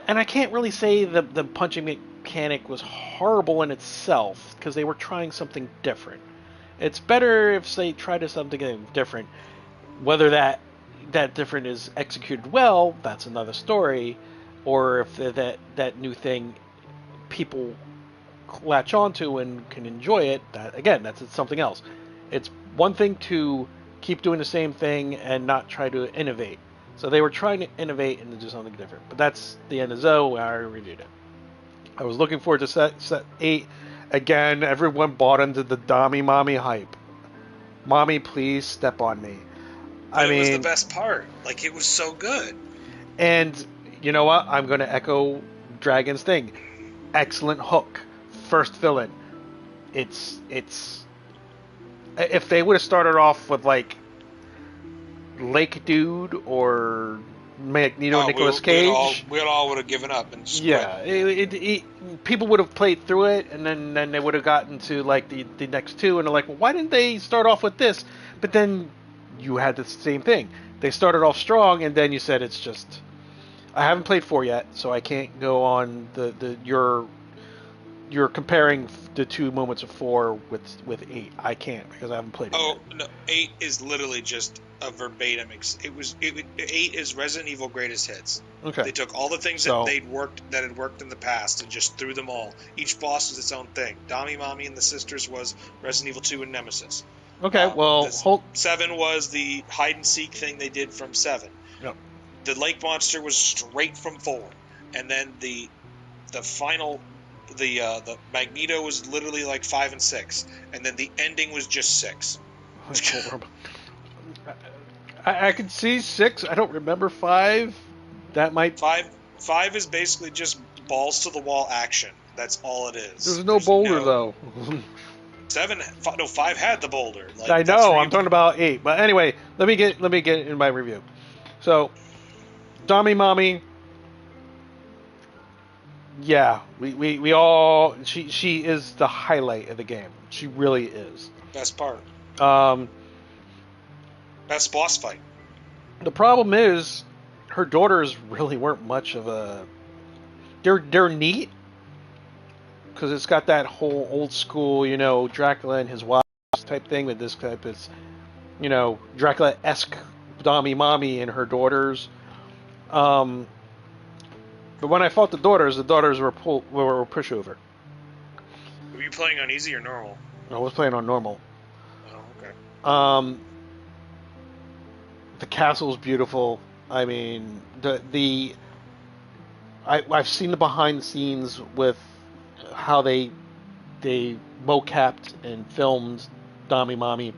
and I can't really say the punching mechanic was horrible in itself, because they were trying something different. It's better if they try to something different. Whether that different is executed well, that's another story. Or if that new thing people latch onto and can enjoy it, that's something else. It's one thing to keep doing the same thing and not try to innovate. So they were trying to innovate and to do something different. But that's the end of Zoe, where I reviewed it. I was looking forward to set 8. Again, everyone bought into the Dommy Mommy hype. Mommy, please step on me. It was the best part. Like, it was so good. And you know what? I'm going to echo Dragon's thing. Excellent hook. First villain. It's if they would have started off with like Lake Dude or Magneto Nicolas Cage, we all would have given up and just yeah, people would have played through it, and then they would have gotten to like the next 2, and they're like, well, why didn't they start off with this? But then you had the same thing. They started off strong, and then you said it's just. I haven't played 4 yet, so I can't go on you're comparing the 2 moments of 4 with 8. I can't, because I haven't played it yet. No, 8 is literally just a verbatim. 8 is Resident Evil greatest hits. Okay. They took all the things that had worked in the past and just threw them all. Each boss was its own thing. Dommy, Mommy, and the Sisters was Resident Evil 2 and Nemesis. Okay, 7 was the hide and seek thing they did from 7. Yep. The lake monster was straight from 4, and then the final, the Magneto was literally like 5 and 6, and then the ending was just 6. I can see 6. I don't remember 5. That might 5 is basically just balls to the wall action. That's all it is. There's no boulder though. 5 had the boulder. Like, I know. I'm talking about 8. But anyway, let me get in my review. So, Dommy Mommy. Yeah, we all. She is the highlight of the game. She really is. Best part. Best boss fight. The problem is, her daughters really weren't much of a. They're neat, because it's got that whole old school, Dracula and his wives type thing. With this type, it's, Dracula-esque Dommy Mommy and her daughters. But when I fought the daughters were a pushover. Were you playing on easy or normal? I was playing on normal. Oh, okay. The castle's beautiful. I mean, I've seen the behind the scenes with how they mocapped and filmed Dommy Mommy,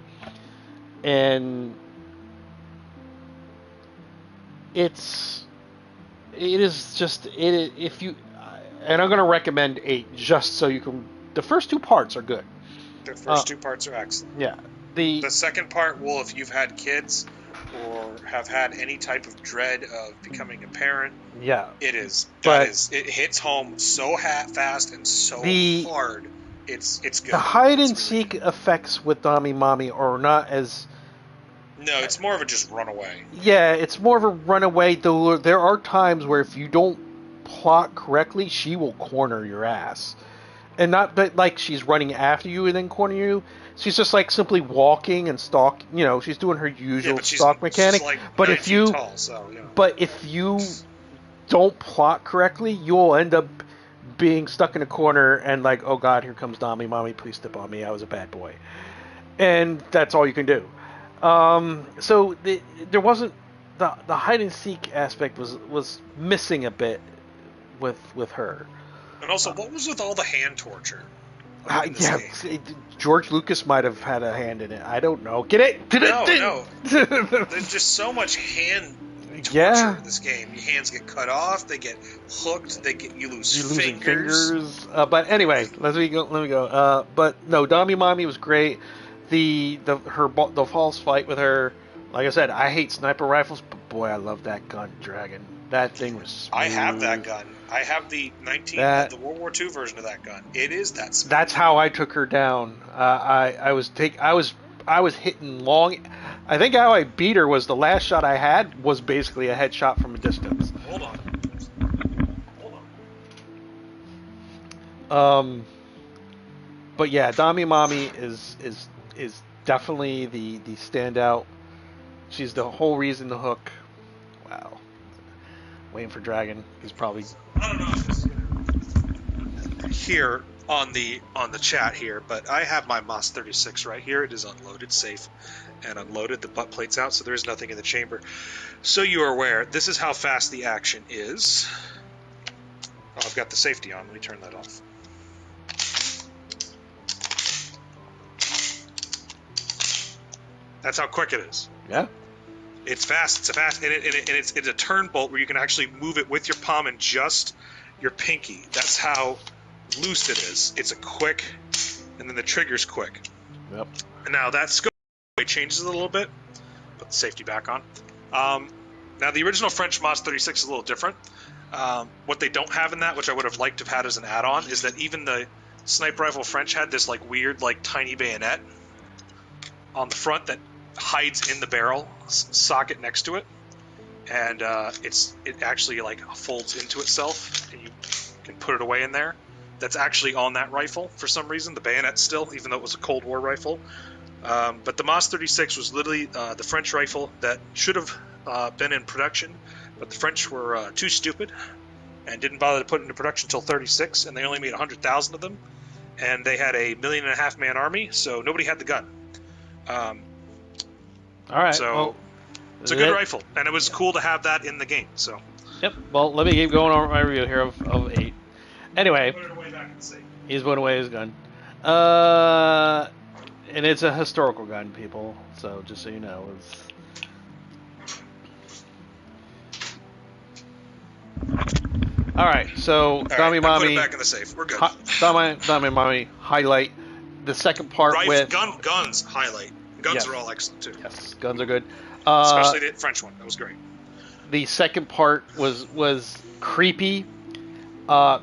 and if you, and I'm going to recommend 8 just so you can. The first 2 parts are good. The first 2 parts are excellent. Yeah. The second part, well, if you've had kids, or have had any type of dread of becoming a parent, Yeah. it is. But It hits home so fast and so hard. It's good. The hide and It's really seek effects with Dami Mami are not as. No, it's more of a just runaway. Yeah, it's more of a runaway. Though there are times where if you don't plot correctly, she will corner your ass, and not that like she's running after you and then corner you. She's just like simply walking and stalk. You know, she's doing her usual stalk mechanic. She's like but 9 if you, feet tall, so, yeah. But if you don't plot correctly, you'll end up being stuck in a corner and like, oh god, here comes Dami Mami, please step on me, I was a bad boy, and that's all you can do. So there wasn't the hide and seek aspect was missing a bit with her. And also, what was with all the hand torture? George Lucas might have had a hand in it. I don't know. Get it? No. There's just so much hand torture in this game. Your hands get cut off. They get hooked. You lose fingers. But anyway, let me go. But no, Dami Mami was great. The false fight with her. Like I said, I hate sniper rifles, but boy, I love that gun, Dragon. That thing was smooth. I have that gun. I have the the World War II version of that gun. It is that smooth. That's how I took her down. I was hitting long. I think how I beat her was the last shot I had was basically a headshot from a distance. Hold on. But yeah, Dami Mami is definitely the standout. She's the whole reason to hook. Wow. Waiting for Dragon. He's probably. I don't know if it's here on the chat here, but I have my MOS 36 right here. It is unloaded, safe, and unloaded. The butt plate's out, so there is nothing in the chamber. So you are aware. This is how fast the action is. Oh, I've got the safety on. Let me turn that off. That's how quick it is. Yeah. It's fast. It's fast, and it's a turn bolt where you can actually move it with your palm and just your pinky. That's how loose it is. It's a quick, and then the trigger's quick. Yep. And now that scope changes a little bit. Put the safety back on. Now the original French MOS 36 is a little different. What they don't have in that, which I would have liked to have had as an add-on, is that even the sniper rifle French had this like weird like tiny bayonet on the front that hides in the barrel socket next to it, and it actually like folds into itself, and you can put it away in there. That's actually on that rifle for some reason. The bayonet still, even though it was a Cold War rifle. But the MOS 36 was literally the French rifle that should have been in production, but the French were too stupid and didn't bother to put it into production until 36, and they only made 100,000 of them, and they had a 1.5 million man army, so nobody had the gun. All right. So well, it's a good rifle, and it was cool to have that in the game. So. Yep. Well, let me keep going on my review here of 8. Anyway, Put it away back in the safe. he's putting away his gun. And it's a historical gun, people. So just so you know, All right. So Dami Mami. Put it back in the safe. We're good. Dami Mami highlight the second part with guns highlight. Guns are all excellent too. Yes, guns are good. Especially the French one. That was great. The second part was creepy,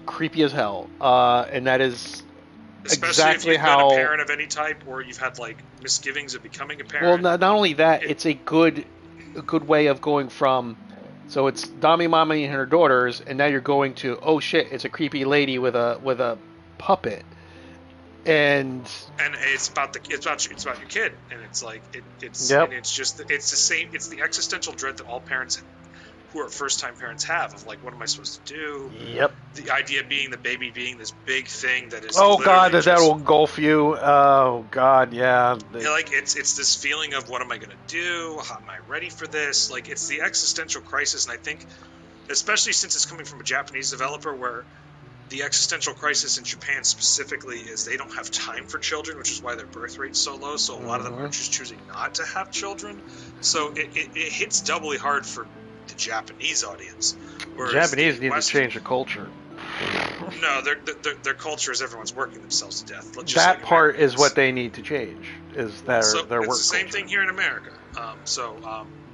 creepy as hell, and that is especially exactly if you've how been a parent of any type, or you've had like misgivings of becoming a parent. Well, not only that, it's a good way of going from. So it's Dami Mami and her daughters, and now you're going to oh shit, it's a creepy lady with a puppet. And it's about your kid, and it's like it's the same. It's the existential dread that all parents who are first-time parents have of like, what am I supposed to do? Yep. The idea being the baby being this big thing that is. Oh god, that will engulf you. Oh god, yeah. Like it's this feeling of what am I gonna do? How am I ready for this? Like it's the existential crisis, and I think, especially since it's coming from a Japanese developer, where the existential crisis in Japan specifically is they don't have time for children, which is why their birth rate's so low. So a lot of them are just choosing not to have children. So it hits doubly hard for the Japanese audience. Japanese need to change their culture. No, their culture is everyone's working themselves to death. That part is what they need to change. Is their work it's the same culture. thing here in America.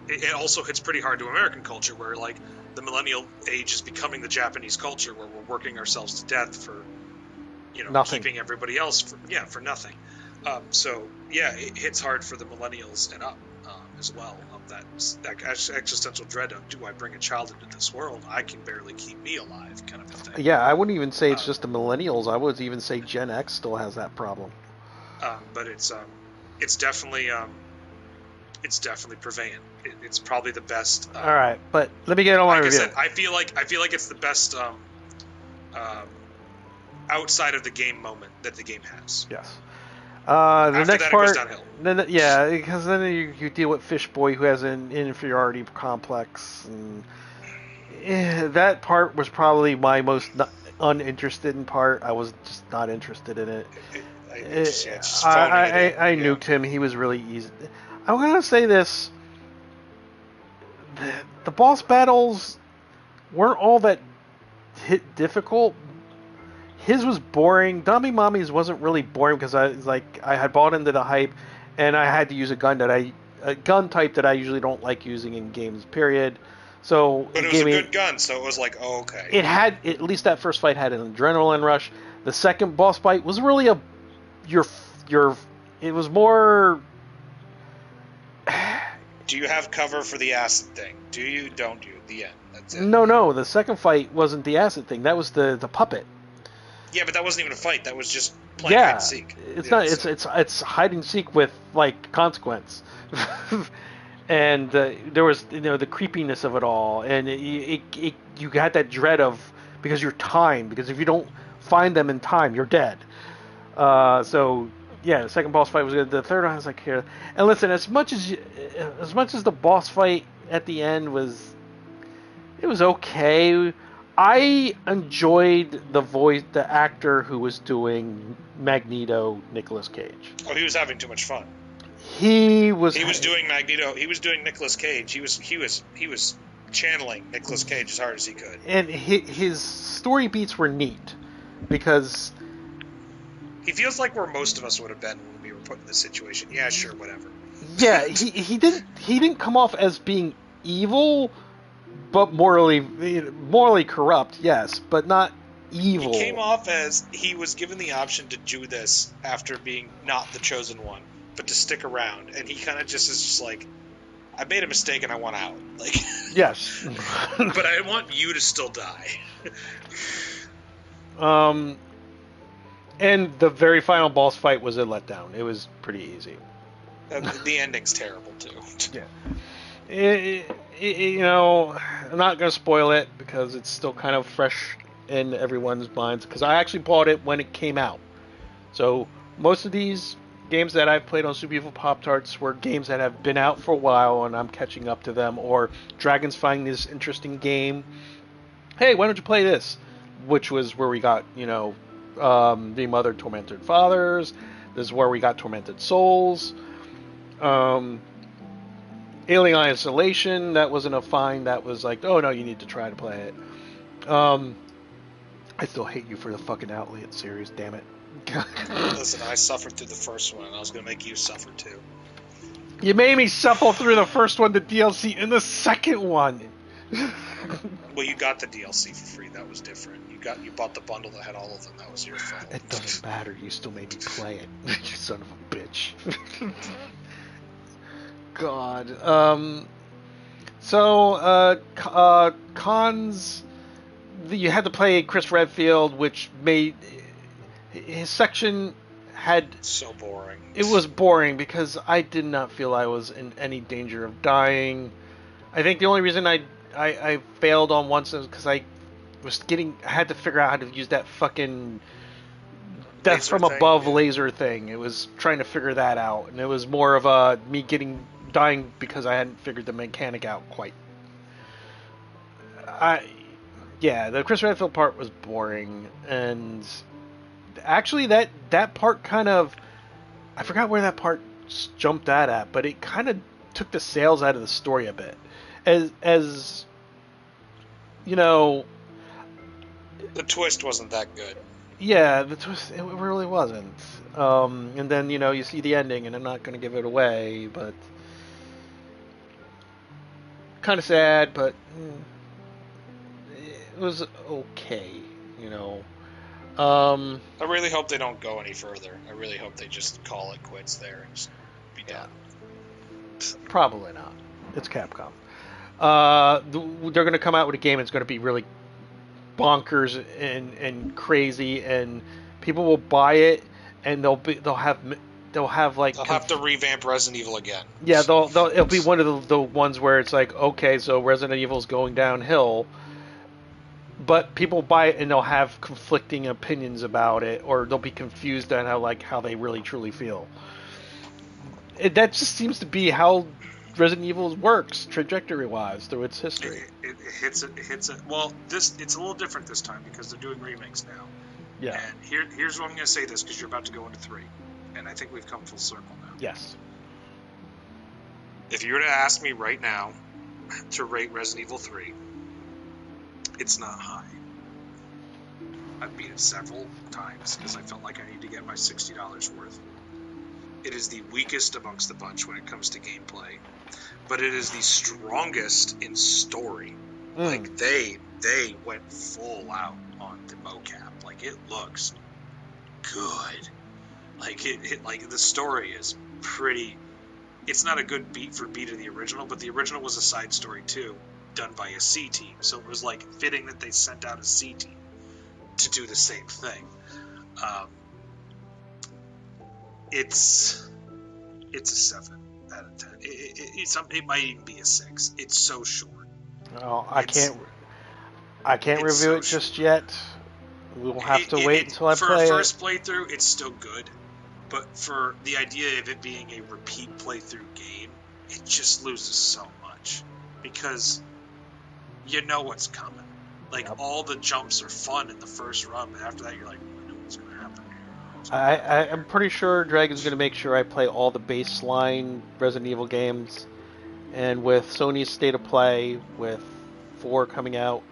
it also hits pretty hard to American culture, where like the millennial age is becoming the Japanese culture, where we're working ourselves to death for, Nothing. keeping everybody else for nothing. So yeah, it hits hard for the millennials and up as well. That existential dread of, do I bring a child into this world? I can barely keep me alive, kind of a thing. Yeah, I wouldn't even say it's just the millennials. I would even say Gen X still has that problem. But it's definitely prevalent. It's probably the best. All right, but let me get on my review. Like I said, I feel like it's the best outside of the game moment that the game has. Yes. The next part, it goes downhill. Then, because then you deal with Fish Boy, who has an inferiority complex, and that part was probably my most uninterested in part. I was just not interested in it. I nuked him. He was really easy. I'm gonna say this: the boss battles weren't all that difficult. His was boring. Dummy Mommy's wasn't really boring because I had bought into the hype, and I had to use a gun type that I usually don't like using in games. Period. So but it was a good gun, so it was like, oh, okay. It had, at least that first fight had an adrenaline rush. The second boss fight was really it was more. Do you have cover for the acid thing? Do you? Don't you? The end. That's it. No. The second fight wasn't the acid thing. That was the puppet. Yeah, but that wasn't even a fight. That was just playing hide and seek. It's hide and seek with like consequence, and there was the creepiness of it all, and you had that dread of, because you're timed, because if you don't find them in time, you're dead. So yeah, the second boss fight was good. The third one I was like, here, and listen, as much as the boss fight at the end was okay. I enjoyed the actor who was doing Magneto, Nicolas Cage. Oh, he was having too much fun. He was doing Magneto. He was doing Nicolas Cage. He was channeling Nicolas Cage as hard as he could. And his story beats were neat because he feels like where most of us would have been when we were put in this situation. Yeah, sure, whatever. Yeah, he didn't come off as being evil. But morally corrupt, yes, but not evil. He came off as he was given the option to do this after being not the chosen one, but to stick around, and he kind of just is just like, I made a mistake and I want out. Like, yes, but I want you to still die. And the very final boss fight was a letdown. It was pretty easy. The ending's terrible too. Yeah. I'm not going to spoil it because it's still kind of fresh in everyone's minds, because I actually bought it when it came out. So most of these games that I've played on Super Evil Poptarts were games that have been out for a while and I'm catching up to them, or Dragon's finding this interesting game. Hey, why don't you play this? Which was where we got, the Mother Tormented Fathers. This is where we got Tormented Souls. Alien Isolation, that wasn't a find. That was like, oh no, you need to try to play it. I still hate you for the fucking Outlet series, damn it. Listen, I suffered through the first one, and I was going to make you suffer too. You made me suffer through the first one, the DLC, and the second one. Well, you got the DLC for free. That was different. You bought the bundle that had all of them. That was your fault. It doesn't matter. You still made me play it. You son of a bitch. God. Cons. You had to play Chris Redfield, which made his section had so boring. It was boring because I did not feel I was in any danger of dying. I think the only reason I failed on once is because I had to figure out how to use that fucking death from above laser thing. It was trying to figure that out, and it was more of me dying because I hadn't figured the mechanic out quite. The Chris Redfield part was boring, and actually that part kind of, I forgot where that part jumped at, but it kind of took the sails out of the story a bit. As you know, the twist wasn't that good. Yeah, the twist, it really wasn't. And then you see the ending, and I'm not going to give it away, but kind of sad, but it was okay, you know. I really hope they don't go any further. I really hope they just call it quits there and just be done. Probably not. It's Capcom. They're going to come out with a game that's going to be really bonkers and crazy, and people will buy it, and they'll have like They'll have to revamp Resident Evil again. Yeah, it'll be one of the ones where it's like, okay, so Resident Evil's going downhill, but people buy it and they'll have conflicting opinions about it, or they'll be confused on how they really truly feel. That just seems to be how Resident Evil works trajectory-wise through its history. It hits it. Well, it's a little different this time because they're doing remakes now. Yeah. And here's what I'm going to say this because you're about to go into 3, and I think we've come full circle now. Yes. If you were to ask me right now to rate Resident Evil 3, it's not high. I've beat it several times because I felt like I need to get my $60 worth. It is the weakest amongst the bunch when it comes to gameplay, but it is the strongest in story. Like they went full out on the mocap. Like it looks good. Like it like the story is pretty. It's not a good beat for beat of the original, but the original was a side story too, done by a C team. So it was like fitting that they sent out a C team to do the same thing. It's a 7 out of 10. It might even be a 6. It's so short. No, I can't review it just yet. We'll have to wait until I play it. For a first playthrough, it's still good. But for the idea of it being a repeat playthrough game, it just loses so much. Because you know what's coming. Like, all the jumps are fun in the first run, but after that, you're like, I know what's going to happen here. I'm pretty sure Dragon's going to make sure I play all the baseline Resident Evil games. And with Sony's State of Play, with 4 coming out...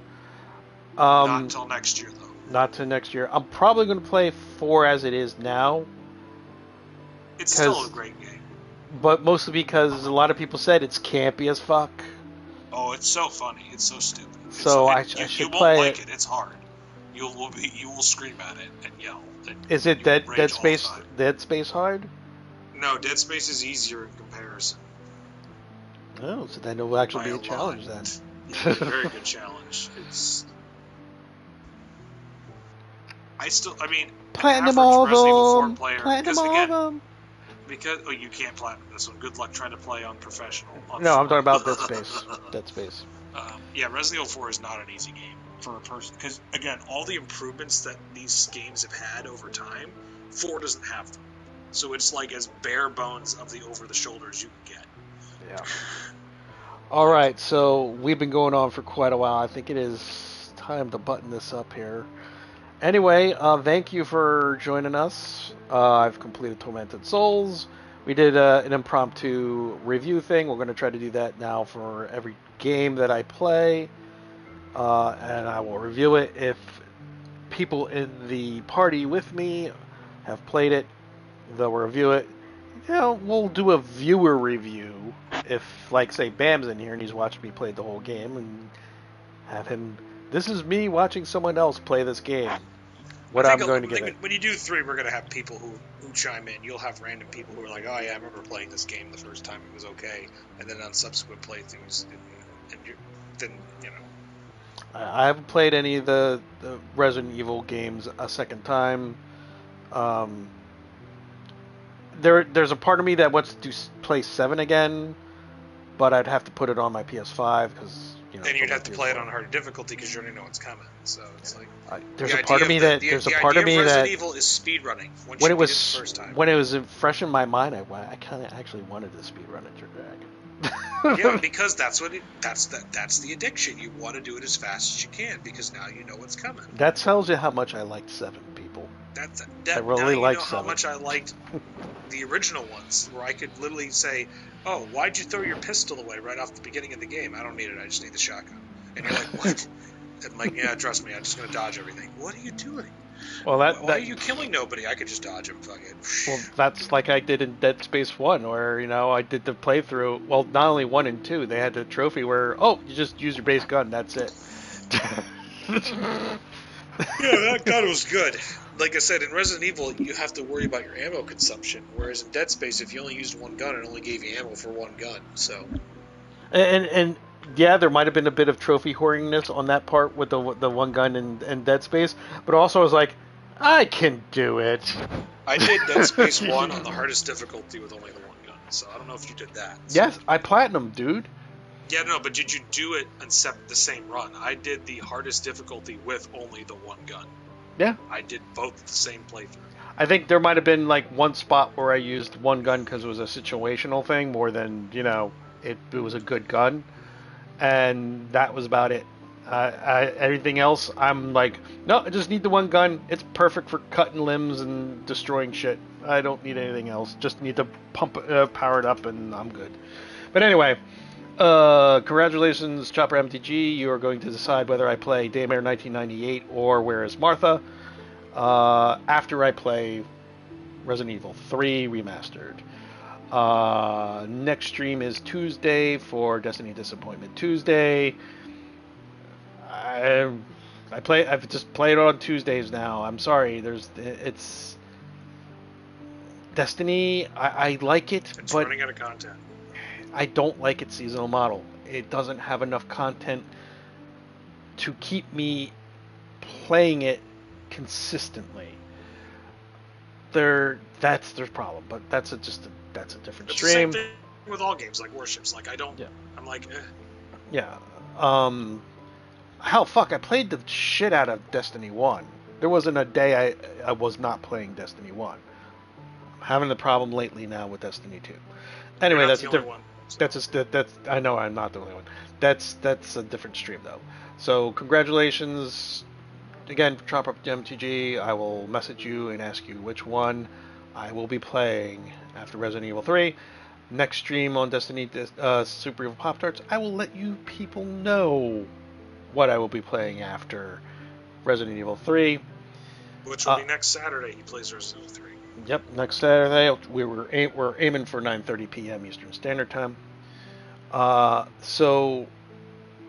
not until next year, though. Not till next year. I'm probably going to play 4 as it is now. It's still a great game. But mostly because a lot of people said it's campy as fuck. Oh, it's so funny. It's so stupid. I should you play won't like it. It's hard. You will scream at it and yell. Is it Dead Space hard? No, Dead Space is easier in comparison. Oh, so then it will actually be a challenge then. Yeah, a very good challenge. Platinum all of them. Platinum all of them. Because you can't platinum this one. Good luck trying to play on professional. No, I'm talking about Dead Space. Dead Space. Yeah, Resident Evil 4 is not an easy game for a person because again, all the improvements that these games have had over time, 4 doesn't have them. So it's like as bare bones of the over the shoulder as you can get. Yeah. All right, so we've been going on for quite a while. I think it is time to button this up here. Anyway, thank you for joining us. I've completed Tormented Souls. We did an impromptu review thing. We're going to try to do that now for every game that I play. And I will review it. If people in the party with me have played it, they'll review it. You know, we'll do a viewer review. If, like, say, Bam's in here and he's watching me play the whole game, and have him... This is me watching someone else play this game. What I'm going to get it. When you do 3, we're going to have people who chime in. You'll have random people who are like, oh yeah, I remember playing this game the first time, it was okay. And then on subsequent playthroughs, then, you know. I haven't played any of the Resident Evil games a second time. There's a part of me that wants to play 7 again, but I'd have to put it on my PS5 because... Then you'd have to play it on harder difficulty because you already know what's coming. So it's like there's a part of me that Resident Evil is speedrunning when it was the first time. When it was fresh in my mind, I kind of actually wanted to speedrun it to Dragon. Yeah, because that's the addiction. You want to do it as fast as you can because now you know what's coming. That tells you how much I liked 7, people. I really liked 7. How much I liked the original ones, where I could literally say, "Oh, why'd you throw your pistol away right off the beginning of the game? I don't need it. I just need the shotgun." And you're like, "What?" I'm like, "Yeah, trust me. I'm just gonna dodge everything." What are you doing? Well, Why are you killing nobody? I could just dodge him. Fuck it. Well, that's like I did in Dead Space 1, where, I did the playthrough. Well, not only 1 and 2, they had the trophy where, you just use your base gun, that's it. Yeah, that gun was good. Like I said, in Resident Evil, you have to worry about your ammo consumption, whereas in Dead Space, if you only used one gun, it only gave you ammo for one gun. So, and yeah, there might have been a bit of trophy hoardingness on that part with the one gun in Dead Space, but also I was like, I can do it. I did Dead Space 1 on the hardest difficulty with only the one gun, so I don't know if you did that. So. Yes, I platinum, dude. Yeah, no, but did you do it in the same run? I did the hardest difficulty with only the one gun. Yeah. I did both the same playthrough. I think there might have been like one spot where I used one gun because it was a situational thing more than, it was a good gun. And that was about it. Everything else, I'm like, no, I just need the one gun. It's perfect for cutting limbs and destroying shit. I don't need anything else. Just need to power it up and I'm good. But anyway, congratulations, Chopper MTG. You are going to decide whether I play Daymare 1998 or Where is Martha after I play Resident Evil 3 Remastered. Next stream is Tuesday for Destiny Disappointment Tuesday. I've just played on Tuesdays now. I'm sorry. It's Destiny. I like it, it's but running out of content. I don't like its seasonal model. It doesn't have enough content to keep me playing it consistently. That's their problem, but that's a different It's stream. the same thing with all games like Warships. Like I'm like, eh. Yeah. Hell, fuck! I played the shit out of Destiny 1. There wasn't a day I was not playing Destiny 1. I'm having the problem lately now with Destiny 2. Anyway, that's a different one. So. That's I know I'm not the only one. That's a different stream though. So congratulations again, Chop Up MTG. I will message you and ask you which one I will be playing after Resident Evil 3. Next stream on Destiny Super Evil Poptarts, I will let you people know what I will be playing after Resident Evil 3. Which will be next Saturday. He plays Resident Evil 3. Yep, next Saturday. We're aiming for 9:30 p.m. Eastern Standard Time. So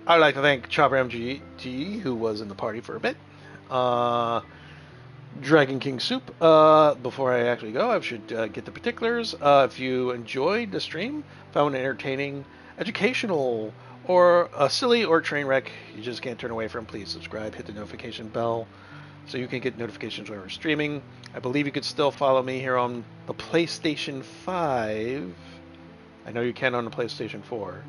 I'd like to thank Chopper MGT, who was in the party for a bit. Dragon King Soup. Before I actually go, I should get the particulars. If you enjoyed the stream, found it entertaining, educational, or silly or train wreck you just can't turn away from, please subscribe, hit the notification bell so you can get notifications when we're streaming. I believe you could still follow me here on the PlayStation 5. I know you can on the PlayStation 4.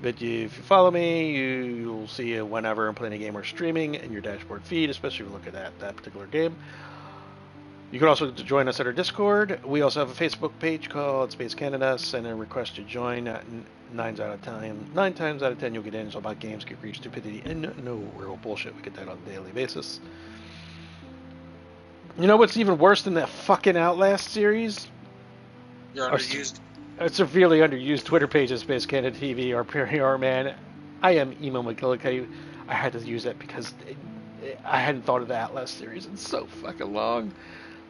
But if you follow me, you'll see whenever I'm playing a game or streaming in your dashboard feed, especially if you look at that particular game. You can also join us at our Discord. We also have a Facebook page called Space Canada. Send a request to join. 9 times out of 10 you'll get in. It's all about games, geek, greed, stupidity, and no real bullshit. We get that on a daily basis. You know what's even worse than that fucking Outlast series? You're underused. A severely underused Twitter page of Space Canada TV or PR Man. I am Emo McGillicuddy. I had to use that because I hadn't thought of the Outlast series in so fucking long.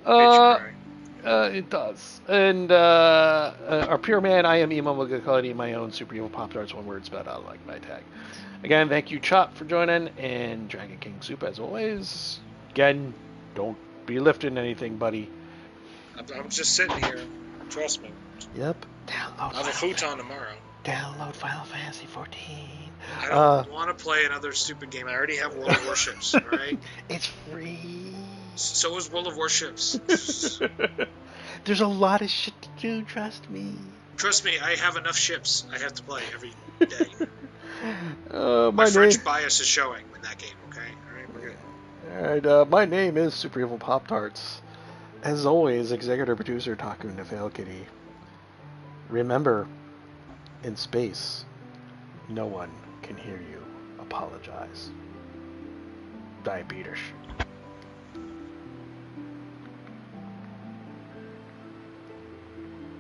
It does. And our PR Man, I am Emo McGillicuddy, my own Super Evil Poptarts, one word spelled out like my tag. Again, thank you, Chop, for joining, and Dragon King Soup, as always. Again, don't be lifting anything, buddy. I'm just sitting here. Trust me. Yep. I'll have a futon tomorrow. Download Final Fantasy 14. I don't want to play another stupid game. I already have World of Warships, alright? It's free. So is World of Warships. There's a lot of shit to do, trust me. Trust me, I have enough ships I have to play every day. My French bias is showing in that game, okay? Alright, we're good. Alright, my name is Super Evil Poptarts. As always, executive producer Taku Nefale Kitty. Remember, in space, no one can hear you apologize. Diabetes.